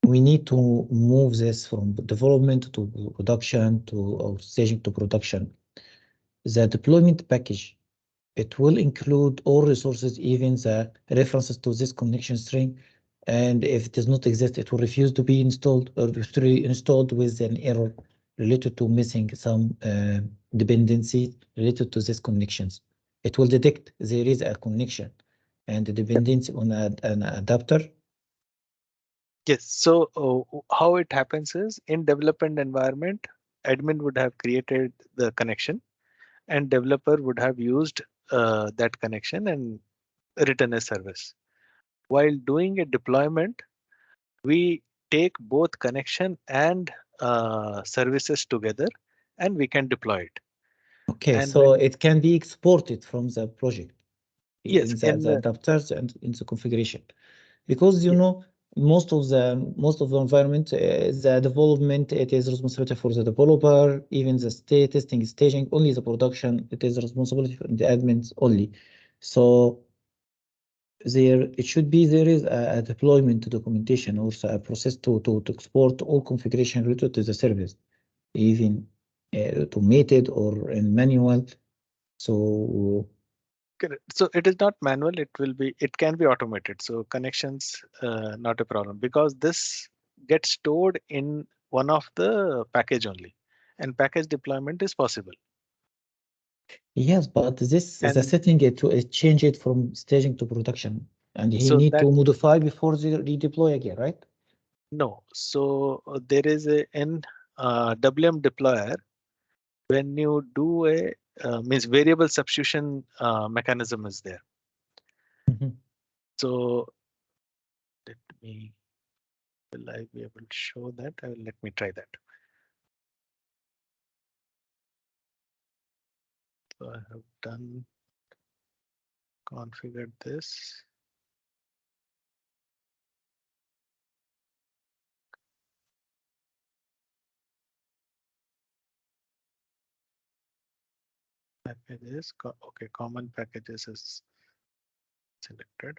we need to move this from development to production to or staging to production. The deployment package, it will include all resources, even the references to this connection string. And if it does not exist, it will refuse to be installed or to be installed with an error related to missing some dependency related to these connections. It will detect there is a connection and the dependency on an adapter. Yes. So how it happens is in development environment, admin would have created the connection and developer would have used that connection and written a service. While doing a deployment, we take both connection and services together and we can deploy it. Okay, And so when, it can be exported from the project yes, in the adapters and in the configuration. Because you Yeah. know most of the environment, the development, it is responsibility for the developer. Even the state testing, staging, only the production, it is responsibility for the admins only. So there it should be there is a deployment documentation, also a process to export all configuration related to the service, even automated or in manual. So correct. So it is not manual, it can be automated. So connections, not a problem because this gets stored in one of the package only and package deployment is possible. yes, but this is a And setting it to change it from staging to production, and he so need that, to modify before they redeploy again, right? no, so there is a in WM deployer, when you do a means variable substitution mechanism is there. Mhm. So let me, will I be able to show that? Let me try that. So I have done configured this. Packages, okay, common packages is selected.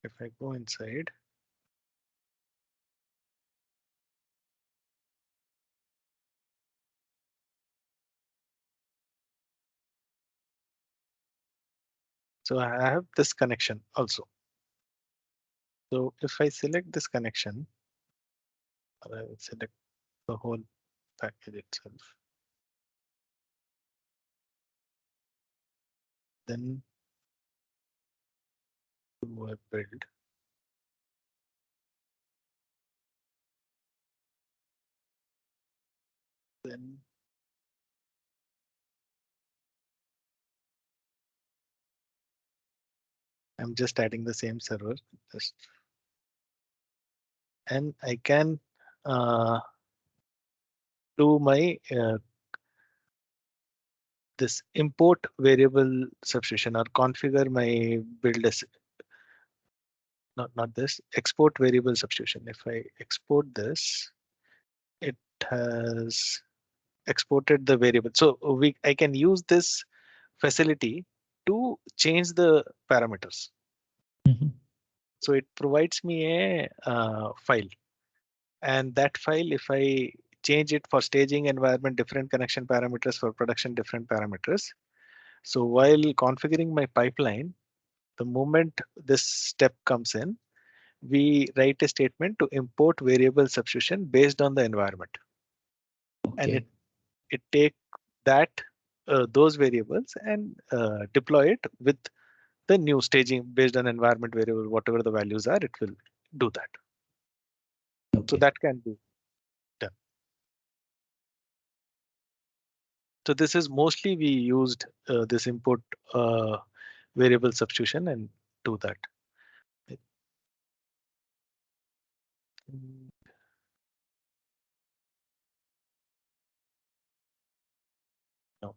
If I go inside, so I have this connection also. So if I select this connection, or I will select the whole package itself, then do a build. Then I'm just adding the same server, just, and I can do my this import variable substitution or configure my build as not this export variable substitution. If I export this, it has exported the variable. So I can use this facility to change the parameters. Mhm. So it provides me a file, and that file, if I change it for staging environment, different connection parameters, for production, different parameters. So while configuring my pipeline, the moment this step comes in, we write a statement to import variable substitution based on the environment. And Okay. it take that those variables and deploy it with the new staging based on environment variable, whatever the values are, it will do that. So Okay. that can be done. So this is mostly we used this import variable substitution and do that.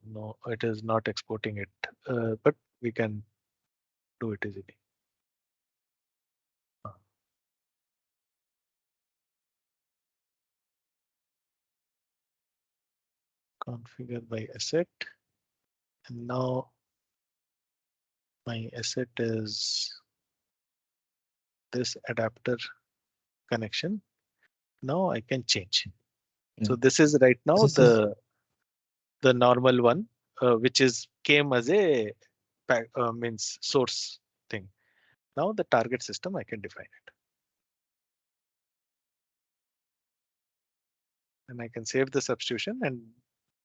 No, it is not exporting it, but we can do it easily. Configure by asset, and now my asset is this adapter connection. Now I can change. So Yeah. this is right now This is the normal one, which came as a means source thing. Now the target system, I can define it. And I can save the substitution, and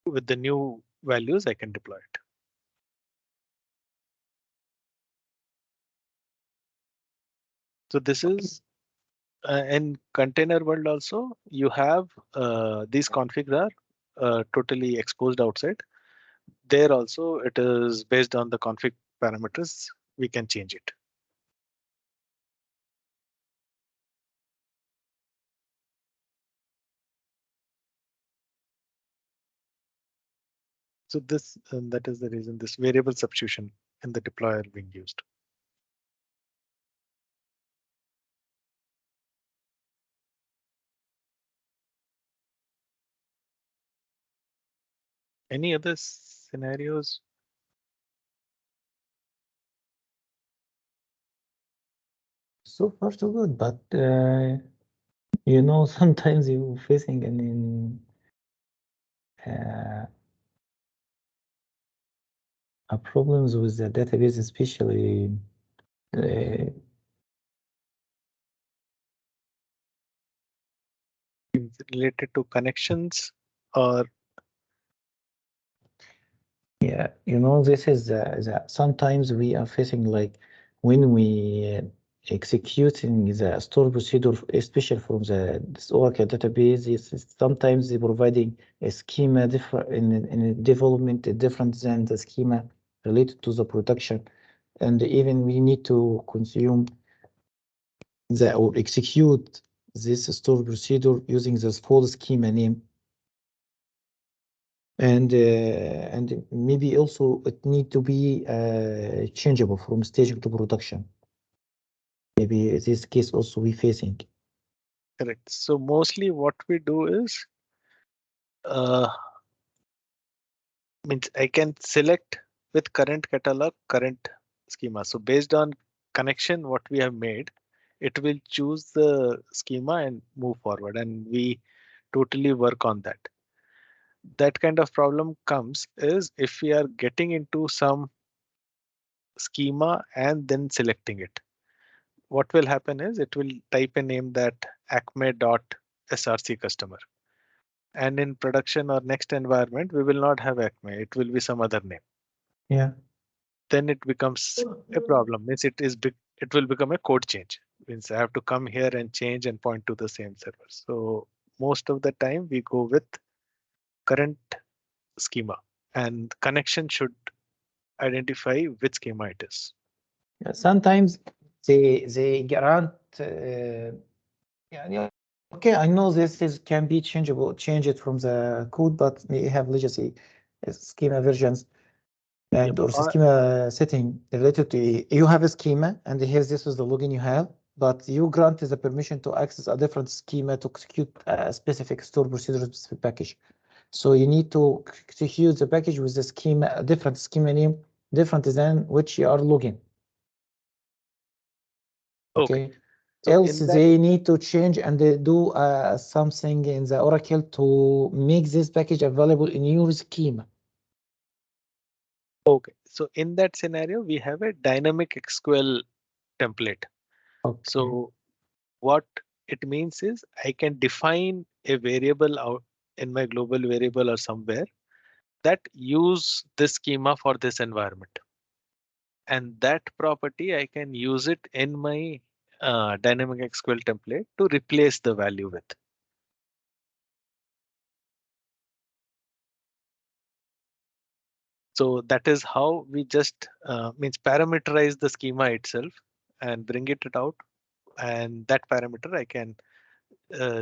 with the new values, I can deploy it. So this is in container world also, you have these configs are totally exposed outside. There also, it is based on the config parameters, we can change it. So this, that is the reason this variable substitution in the deployer being used. Any other scenarios? so far so good, but you know, sometimes you're facing problems with the database, especially Related to connections, or yeah, you know, this is sometimes we are facing like when we executing the store procedure, especially from this Oracle database, sometimes they providing a schema different in a development different than the schema related to the production, and even we need to consume or execute this store procedure using this full schema name. And maybe also it need to be changeable from staging to production. Maybe this case also we facing. correct. So mostly what we do is, means I can select with current catalog, current schema. So based on connection, what we have made, it will choose the schema and move forward, and we totally work on that. That kind of problem comes is if we are getting into some schema and then selecting it. What will happen is it will type a name that acme.src customer. And in production or next environment, we will not have Acme. It will be some other name. Yeah. Then it becomes a problem. Means it will become a code change. Means I have to come here and change and point to the same server. So most of the time we go with current schema, and connection should identify which schema it is. Sometimes they grant yeah, okay, I know this can be changeable, change it from the code, but we have legacy schema versions and or schema setting related to you have a schema, and here this is the login you have, but you grant the permission to access a different schema to execute a specific store procedure specific package. So you need to execute the package with the schema, a different schema name, different than which you are logging. Okay. So else they need to change and they do something in the Oracle to make this package available in your schema. Okay, so in that scenario, we have a dynamic SQL template. Okay. So what it means is I can define a variable out in my global variable or somewhere that use this schema for this environment. And that property, I can use it in my dynamic SQL template to replace the value with. So that is how we just means parameterize the schema itself and bring it out. And that parameter I can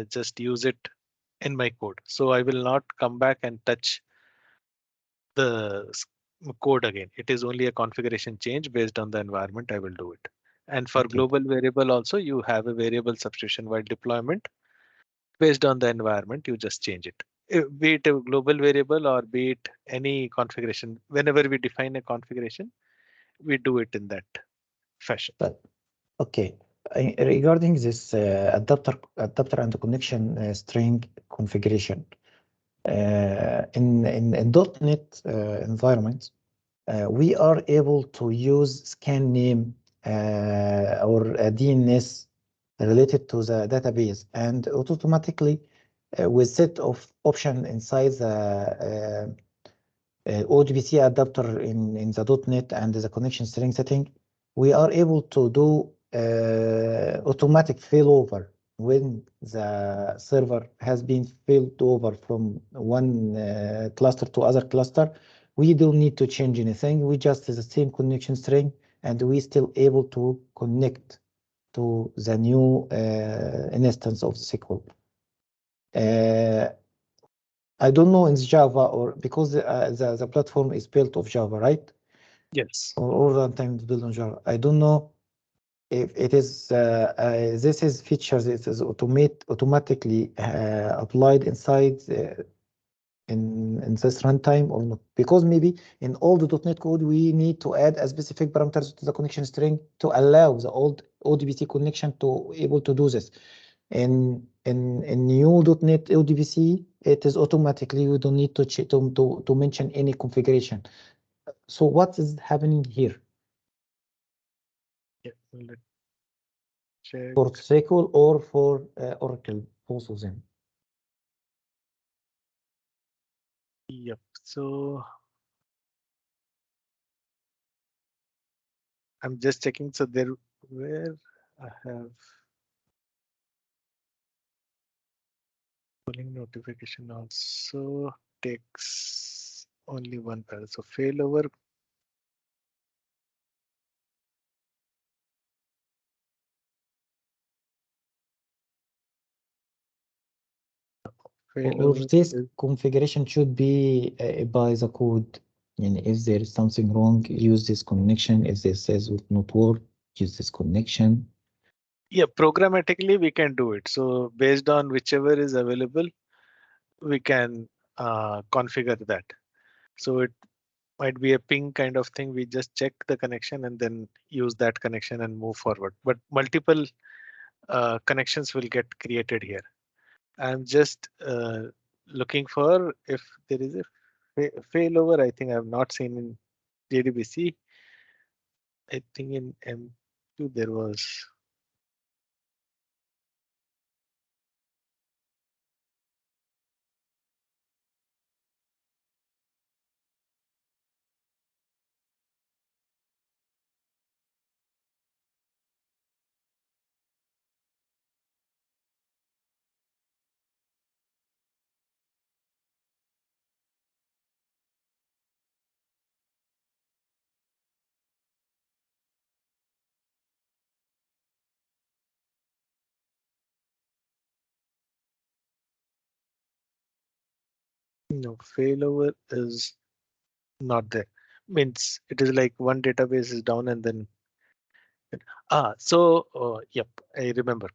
just use it in my code. So I will not come back and touch the code again. It is only a configuration change based on the environment. I will do it. And for global variable also, you have a variable substitution while deployment. Based on the environment, you just change it. Be it a global variable or be it any configuration. Whenever we define a configuration, we do it in that fashion. But okay, Regarding this adapter and connection string configuration, in .NET environment, we are able to use scan name or a DNS related to the database, and automatically with set of option inside the ODBC adapter in the .NET and the connection string setting, we are able to do automatic failover when the server has been failed over from one cluster to other cluster. We don't need to change anything. We just the same connection string, and we still able to connect to the new instance of SQL. I don't know in Java, or because the platform is built of Java, right? Yes. Or all runtime is built on Java. I don't know if it is this is features it is automatically applied inside in this runtime or not, because maybe in all the .NET code we need to add a specific parameters to the connection string to allow the old ODBC connection to able to do this. In new .NET ODBC, it is automatically, you don't need to mention any configuration. So what is happening here Yeah, let's check. for SQL or for Oracle, both of them? Yep. So I'm just checking. So there, where I have pulling notification also takes only one pair. So failover. Or Failover this is, configuration should be by the code. And if there is something wrong, use this connection. If this says would not work, use this connection. yeah, programmatically we can do it. So based on whichever is available, we can configure that. So it might be a ping kind of thing. We just check the connection and then use that connection and move forward. But multiple connections will get created here. I'm just looking for if there is a failover. I think I've not seen in JDBC. I think in M2 there was. No, failover is not there. Means it is like one database is down and then yep, I remember.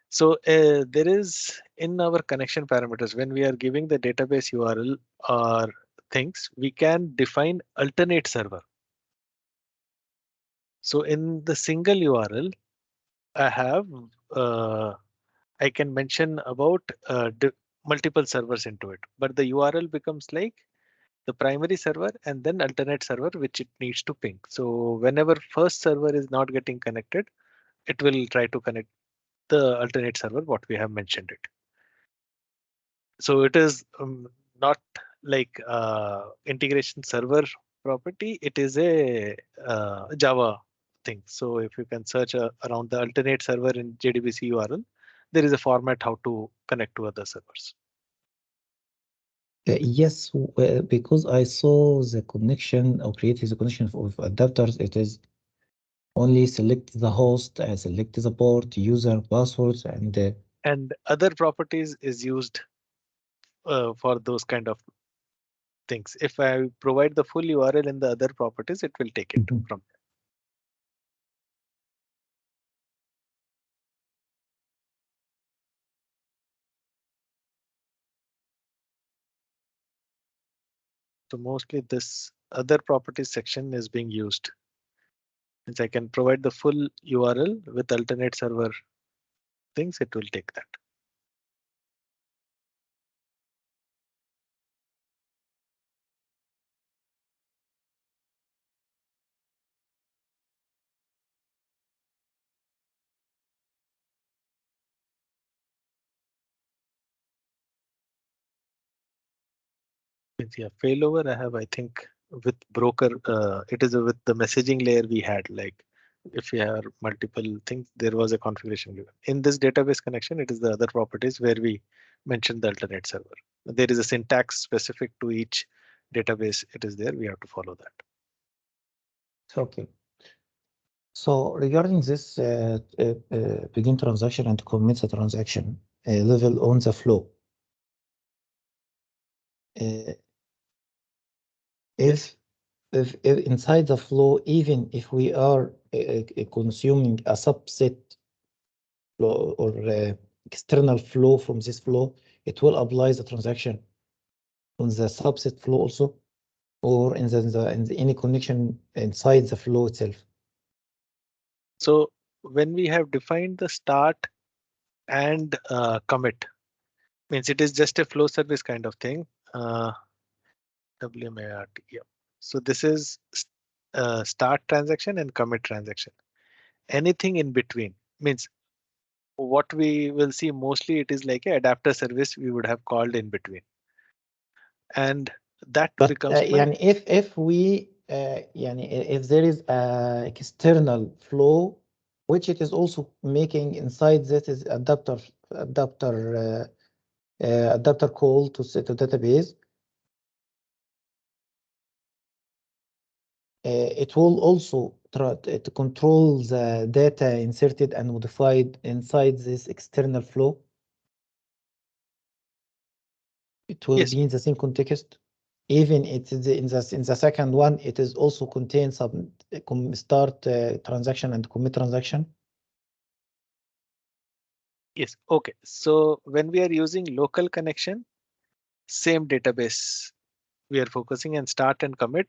So there is in our connection parameters, when we are giving the database URL or things, we can define alternate server. So in the single URL, I have I can mention about multiple servers into it, but the URL becomes like the primary server and then alternate server which it needs to ping. So whenever first server is not getting connected, it will try to connect the alternate server what we have mentioned it. So it is not like integration server property. It is a Java thing. So if you can search around the alternate server in JDBC URL, there is a format how to connect to other servers. Yes, because I saw the connection or created the connection of adapters. It is only select the host, select the port, user, passwords, And other properties is used for those kind of things. If I provide the full URL in the other properties, it will take it from there. So mostly this other properties section is being used Means I can provide the full URL with alternate server things, it will take that. Yeah, failover I have, I think with broker, it is with the messaging layer we had, like if you have multiple things, there was a configuration given. In this database connection, it is the other properties where we mentioned the alternate server. There is a syntax specific to each database. It is there. We have to follow that. Okay. So regarding this begin transaction and commit the transaction level on the flow. If inside the flow, even if we are consuming a subset flow or external flow from this flow, it will apply the transaction on the subset flow also, or in any connection inside the flow itself. So when we have defined the start and commit, means it is just a flow service kind of thing. WMART, yeah. So this is start transaction and commit transaction. Anything in between means what we will see mostly it is like a adapter service we would have called in between. And that But becomes يعني if we يعني if there is a external flow which it is also making inside this is adapter call to set a database, it will also try to control the data inserted and modified inside this external flow. It will Yes. be in the same context. Even it is in the second one, it is also contains some start transaction and commit transaction. Yes. Okay. So when we are using local connection, same database we are focusing, and start and commit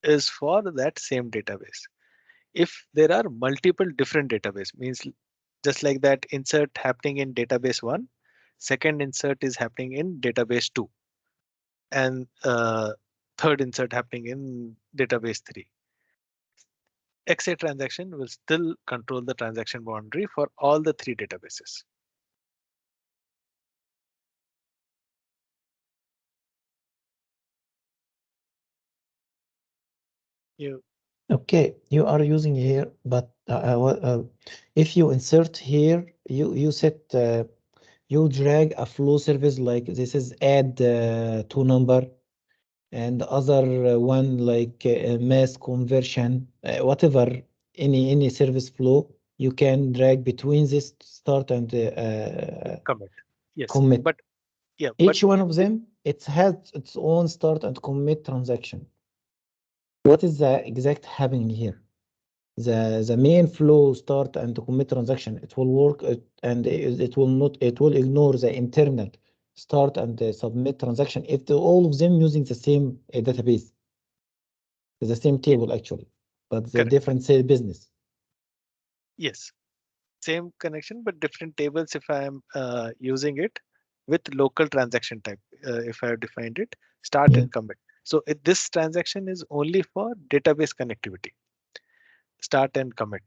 is for that same database. If there are multiple different database, means just like that insert happening in database 1, second insert is happening in database 2, and third insert happening in database 3. XA transaction will still control the transaction boundary for all the 3 databases. Okay, you are using here, but if you insert here, you set you drag a flow service like this is add to number, and the other one like mass conversion, whatever any service flow you can drag between this start and Commit. Yes, commit. but yeah, Each one of them it has its own start and commit transaction. What is the exact happening here? The main flow start and commit transaction, it will work and it will not, it will ignore the internal start and submit transaction if all of them using the same database, the same table actually, but the correct. different say business. Yes, same connection but different tables if I am using it with local transaction type. If I have defined it, start and commit. So this transaction is only for database connectivity. Start and commit,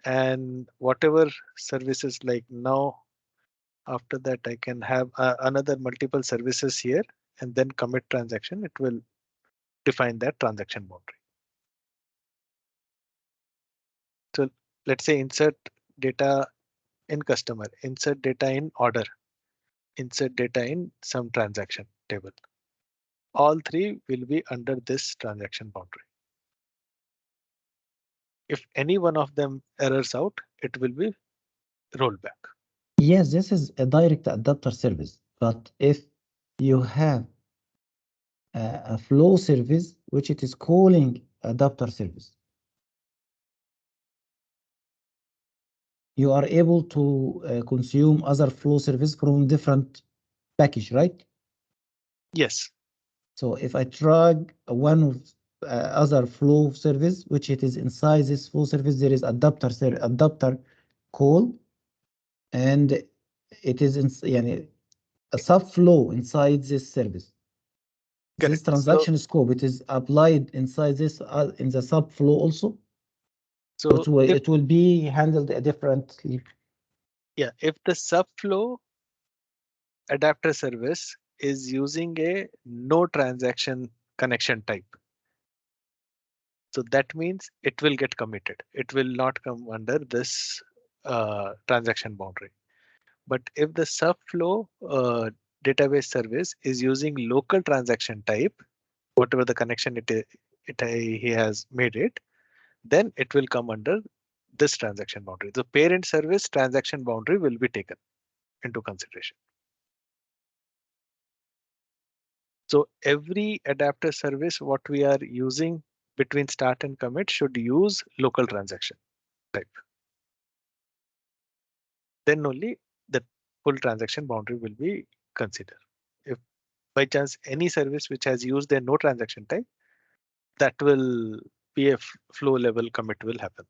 and whatever services like now, after that I can have another multiple services here, and then commit transaction. It will define that transaction boundary. So let's say insert data in customer, insert data in order, insert data in some transaction table. All 3 will be under this transaction boundary. If any one of them errors out, it will be rolled back. Yes, this is a direct adapter service, but if you have a flow service which it is calling adapter service, you are able to consume other flow service from different package, right? Yes. So if I drag one of other flow service, which it is inside this flow service. There is adapter call, and it is يعني a subflow inside this service. This Correct. So- transaction scope, it is applied inside this in the subflow also. So it will be handled differently. yeah, if the subflow adapter service is using a no transaction connection type, so that means it will get committed. It will not come under this transaction boundary. But if the subflow database service is using local transaction type, whatever the connection he has made it, then it will come under this transaction boundary. The parent service transaction boundary will be taken into consideration. So every adapter service, what we are using between start and commit should use local transaction type. Then only the full transaction boundary will be considered. If by chance any service which has used a no transaction type, that will be a flow level commit will happen.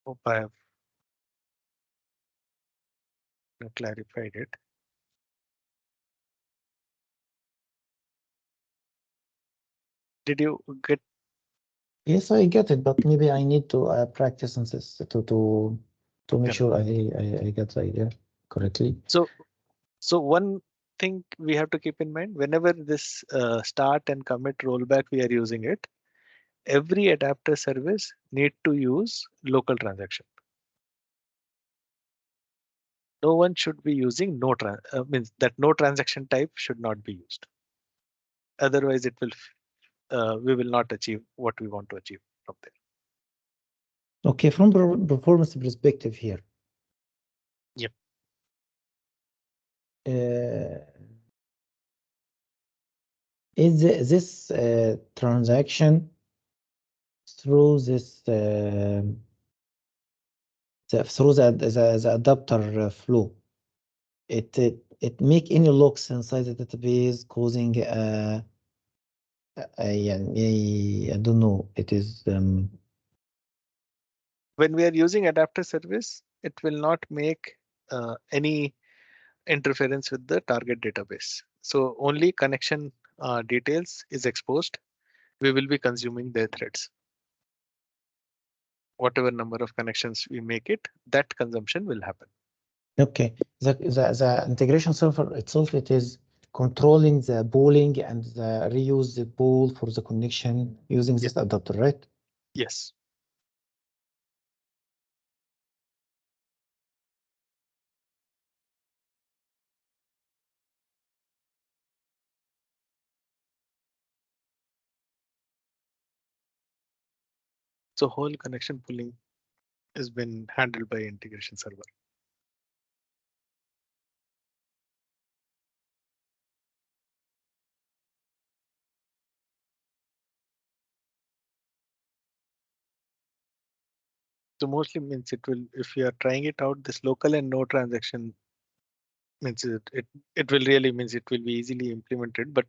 Hope I have clarified it. Did you get? Yes, I get it, but maybe I need to practice on this to make Correct. sure I get the idea correctly. So one thing we have to keep in mind, whenever this start and commit rollback we are using it, every adapter service need to use local transaction. No one should be using means that no transaction type should not be used. Otherwise, it will we will not achieve what we want to achieve from there. Okay, from performance perspective here. Yep. Is this transaction through this through the adapter flow, it make any locks inside the database causing I don't know, it is When we are using adapter service, it will not make any interference with the target database. So only connection details is exposed. We will be consuming their threads. Whatever number of connections we make it, that consumption will happen. okay. The integration server itself, it is controlling the pooling and the reuse the pool for the connection using this adapter, right? Yes. So whole connection pooling has been handled by integration server. So mostly means it will, if you are trying it out, this local and no transaction means it will really means it will be easily implemented, but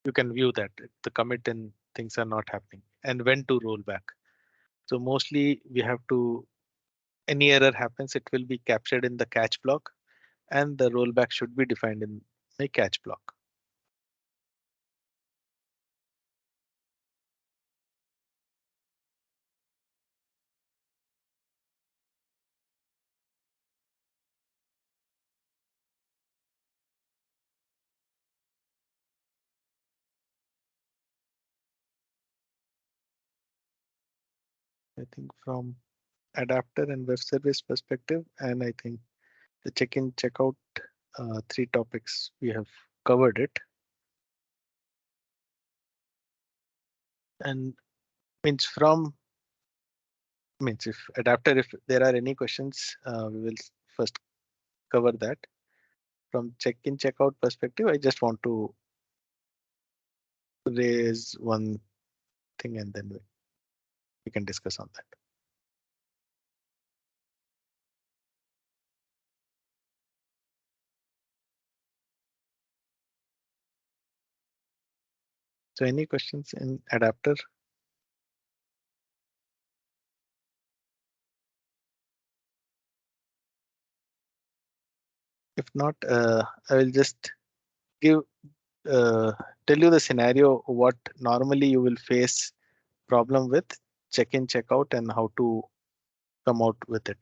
you can view that the commit and things are not happening and when to roll back. So mostly we have to, any error happens, it will be captured in the catch block and the rollback should be defined in a catch block. I think from adapter and web service perspective, and I think the check-in, checkout, three topics we have covered it. And means from means if adapter, if there are any questions, we will first cover that. From check-in, checkout perspective, I just want to raise one thing and then we can discuss on that. So any questions in adapter? If not, I will just give tell you the scenario what normally you will face problem with check-in, check-out, and how to come out with it.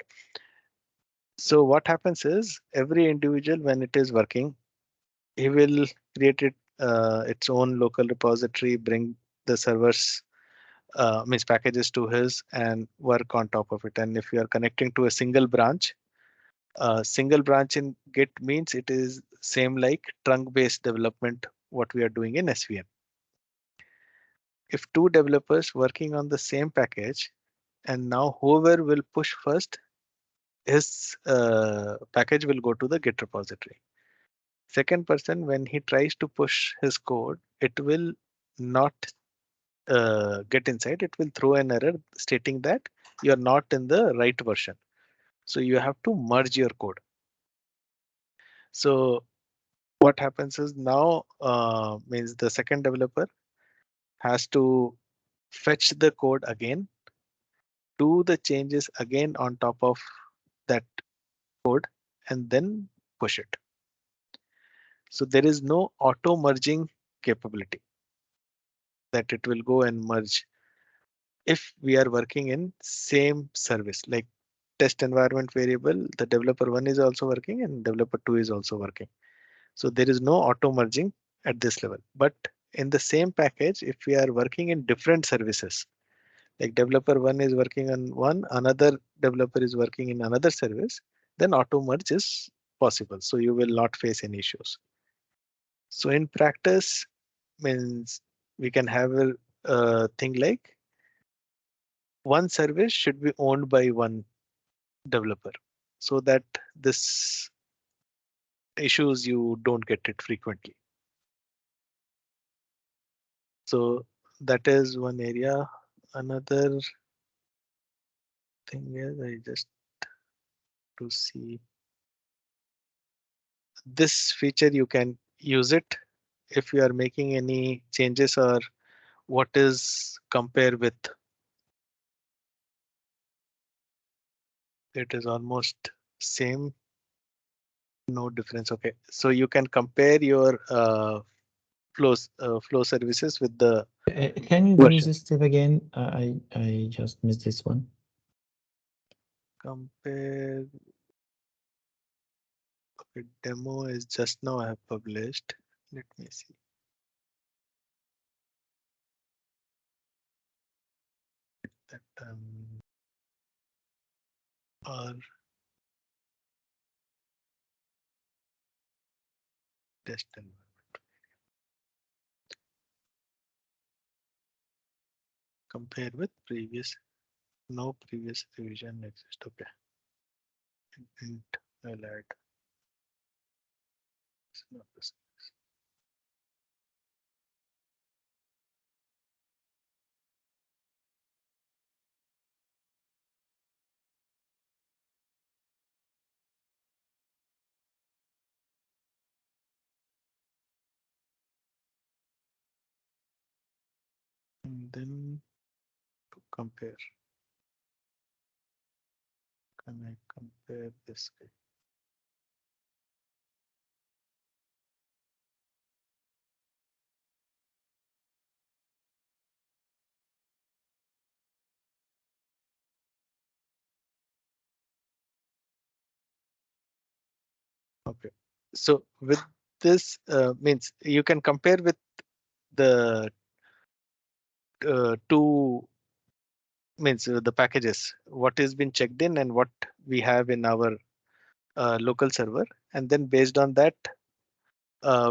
So what happens is every individual when it is working, he will create its own local repository, bring the servers means packages to his and work on top of it. And if you are connecting to a single branch in Git means it is same like trunk-based development what we are doing in SVN. If two developers working on the same package, and now whoever will push first, his package will go to the Git repository. Second person, when he tries to push his code, it will not get inside. It will throw an error stating that you are not in the right version. So you have to merge your code. So what happens is now means the second developer has to fetch the code again, do the changes again on top of that code, and then push it. So there is no auto merging capability that it will go and merge if we are working in same service, like test environment variable, the developer 1 is also working and developer 2 is also working. So there is no auto merging at this level. But in the same package, if we are working in different services, like developer 1 is working on one, another developer is working in another service, then auto merge is possible. So you will not face any issues. So in practice means we can have a thing like one service should be owned by one developer so that this issues you don't get it frequently. So that is one area. Another thing is I just to see this feature you can use it if you are making any changes or what is compare with. It is almost same, no difference. Okay, so you can compare your flow services with the Can you do version. this step again? I just missed this one. Compare. Okay, demo is just now I have published. Let me see. That or test environment. Compare with previous, no previous revision exist. Okay. Int I'll add. It's not this. And then to compare. Can I compare this guy? Okay. So with this means you can compare with the two means the packages, what has been checked in and what we have in our local server. And then based on that,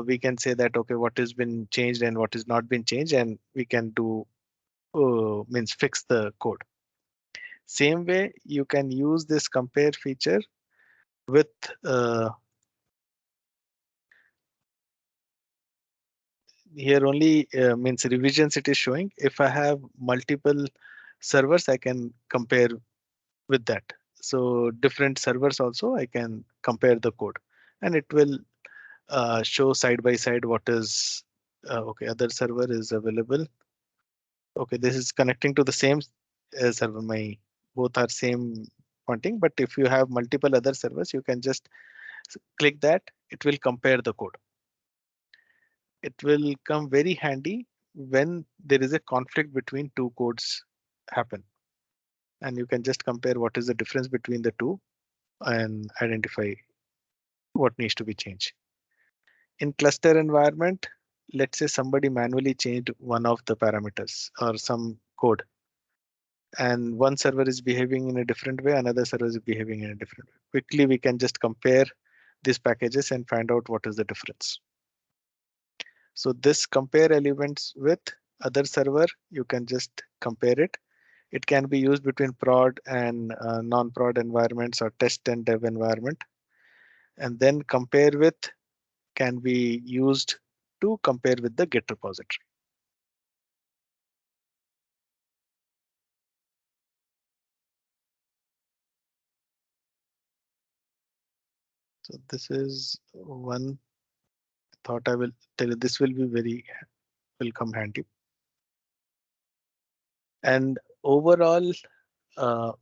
we can say that, okay, what has been changed and what has not been changed, and we can do means fix the code. Same way, you can use this compare feature with here only means revisions it is showing. If I have multiple servers, I can compare with that. So different servers also I can compare the code, and it will show side by side what is Okay, other server is available. Okay, this is connecting to the same server. Both are same pointing, but if you have multiple other servers, you can just click that. It will compare the code. It will come very handy when there is a conflict between two codes happen. And you can just compare what is the difference between the two and identify what needs to be changed. In cluster environment, let's say somebody manually changed one of the parameters or some code, and one server is behaving in a different way, another server is behaving in a different way. Quickly, we can just compare these packages and find out what is the difference. So this compare elements with other server, you can just compare it. It can be used between prod and non-prod environments or test and dev environment. And then compare with can be used to compare with the Git repository. So this is one thought I will tell you. This will come handy. And overall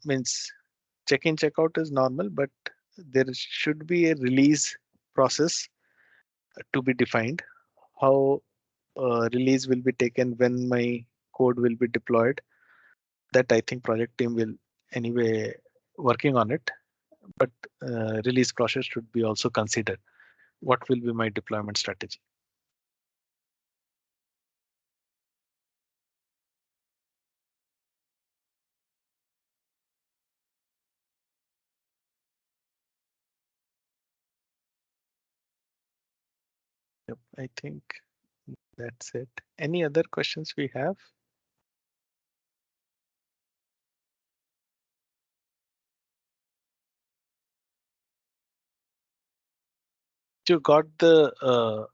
means check-in, check-out is normal, but there should be a release process to be defined. How release will be taken, when my code will be deployed. That I think project team will anyway working on it, but release process should be also considered. What will be my deployment strategy? Yep, I think that's it. Any other questions we have? You got the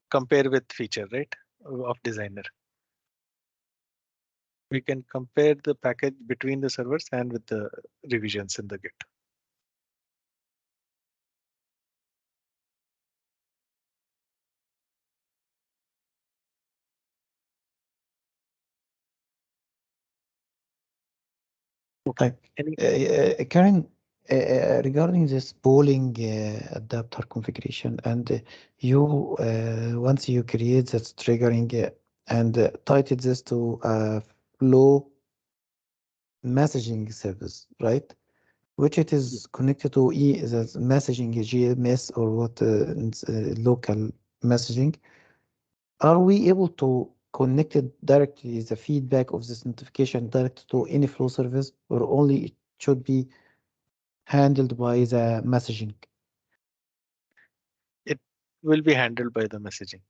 compare with feature, right, of Designer. We can compare the package between the servers and with the revisions in the Git. Okay. Any Karen, regarding this polling adapter configuration, and you once you create that triggering and title this to flow messaging service, right? Which it is connected to the messaging GMS or what local messaging. Are we able to connect it directly, the feedback of this notification direct to any flow service, or only it should be handled by the messaging? It will be handled by the messaging.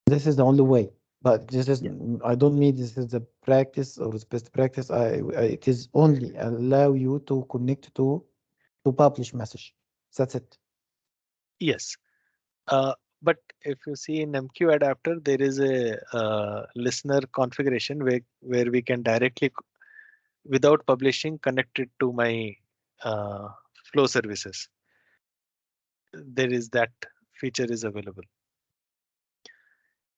This is the only way, but this is, I don't mean this is the practice or the best practice. It is only allow you to connect to publish message. That's it. Yes. But if you see in MQ adapter, there is a listener configuration where we can directly, without publishing, connect it to my flow services. There is that feature is available.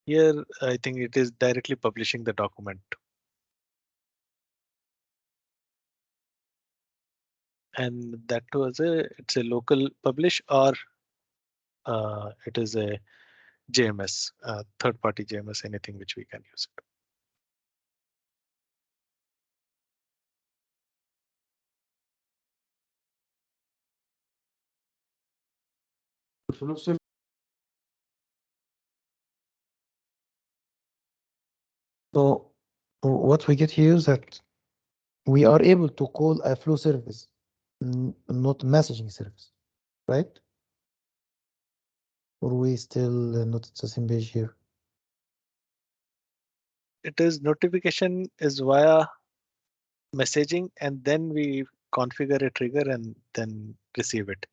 Here, I think it is directly publishing the document. And that was it's a local publish, or it is a JMS, third-party JMS, anything which we can use it. So what we get here is that we are able to call a flow service, not messaging service, right? Or we still not at the same page here? It is notification is via messaging, and then we configure a trigger and then receive it.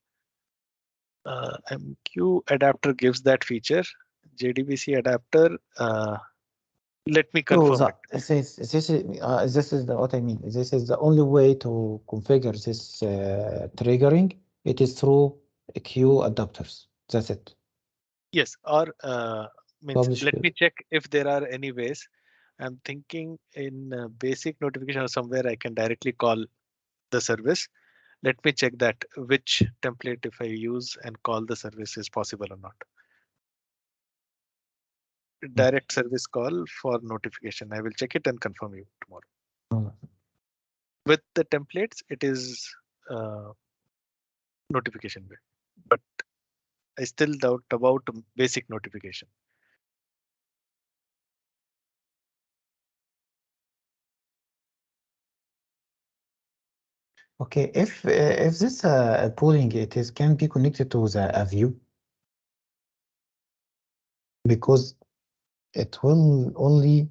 MQ adapter gives that feature. JDBC adapter, let me confirm it. This is what I mean. This is the only way to configure this triggering. It is through Q adapters. That's it. Yes, or means Publish let me code. check if there are any ways. I'm thinking in basic notification or somewhere I can directly call the service. Let me check that which template if I use and call the service is possible or not. Direct service call for notification. I will check it and confirm you tomorrow. Oh, With the templates, it is notification way, but I still doubt about basic notification. okay, if this pooling it is can be connected to the a view, because it will only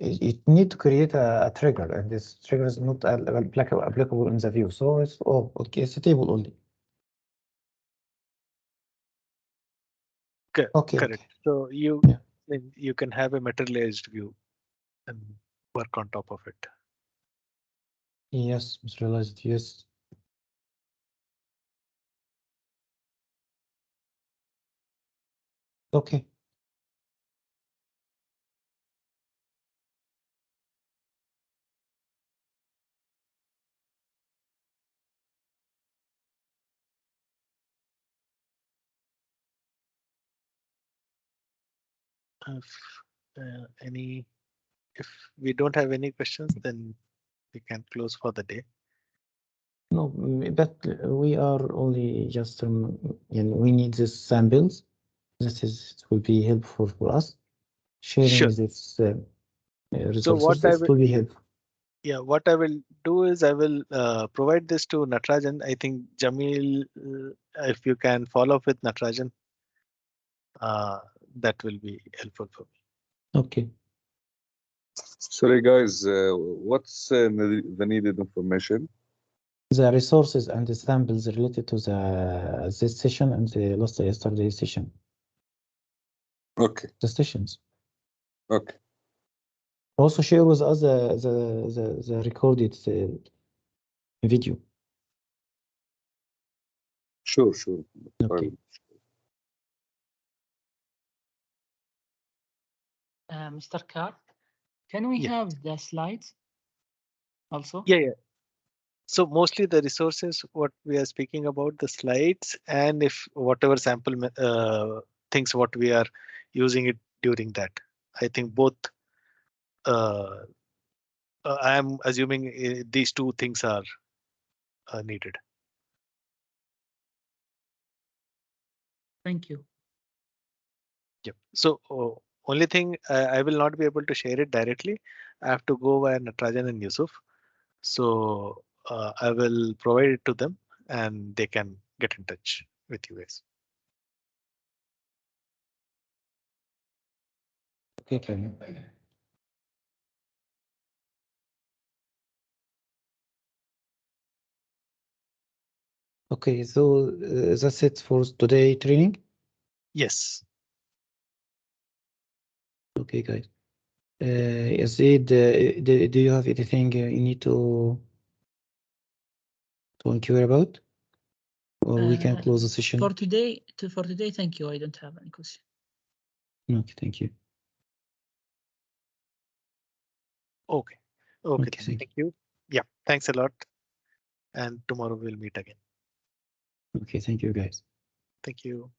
it need to create a trigger, and this trigger is not applicable in the view. So it's okay, it's a table only. Okay, Correct. okay. So Yeah. you can have a materialized view and work on top of it. Yes, materialized. Yes. Okay. If we don't have any questions, then we can close for the day. No, but we are only just we need these samples. This is it will be helpful for us. Sharing Sure. this So what resources, I it will, will be helpful. yeah, what I will do is I will provide this to Natarajan. I think Jamil, if you can follow up with Natarajan, that will be helpful for me. Okay. Sorry, guys. What's the needed information? The resources and the samples related to this session and the yesterday session. Okay. The sessions. Okay. Also share with us the recorded video. Sure. Sure. Okay. Mr. Carr, can we Yeah. have the slides also? Yeah. So mostly the resources, what we are speaking about, the slides, and if whatever sample things what we are using it during that. I think both. I am assuming these two things are needed. Thank you. Yep. So only thing I will not be able to share it directly. I have to go via Natarajan and Yusuf. So I will provide it to them and they can get in touch with you guys. Okay. Okay, so that's it for today training. Yes. Okay, guys. Yazid, do you have anything you need to inquire about, or we can close the session? For today, thank you. I don't have any question. Okay. Okay, Thank you. Yeah. Thanks a lot. And tomorrow we'll meet again. Okay, thank you, guys. Thank you.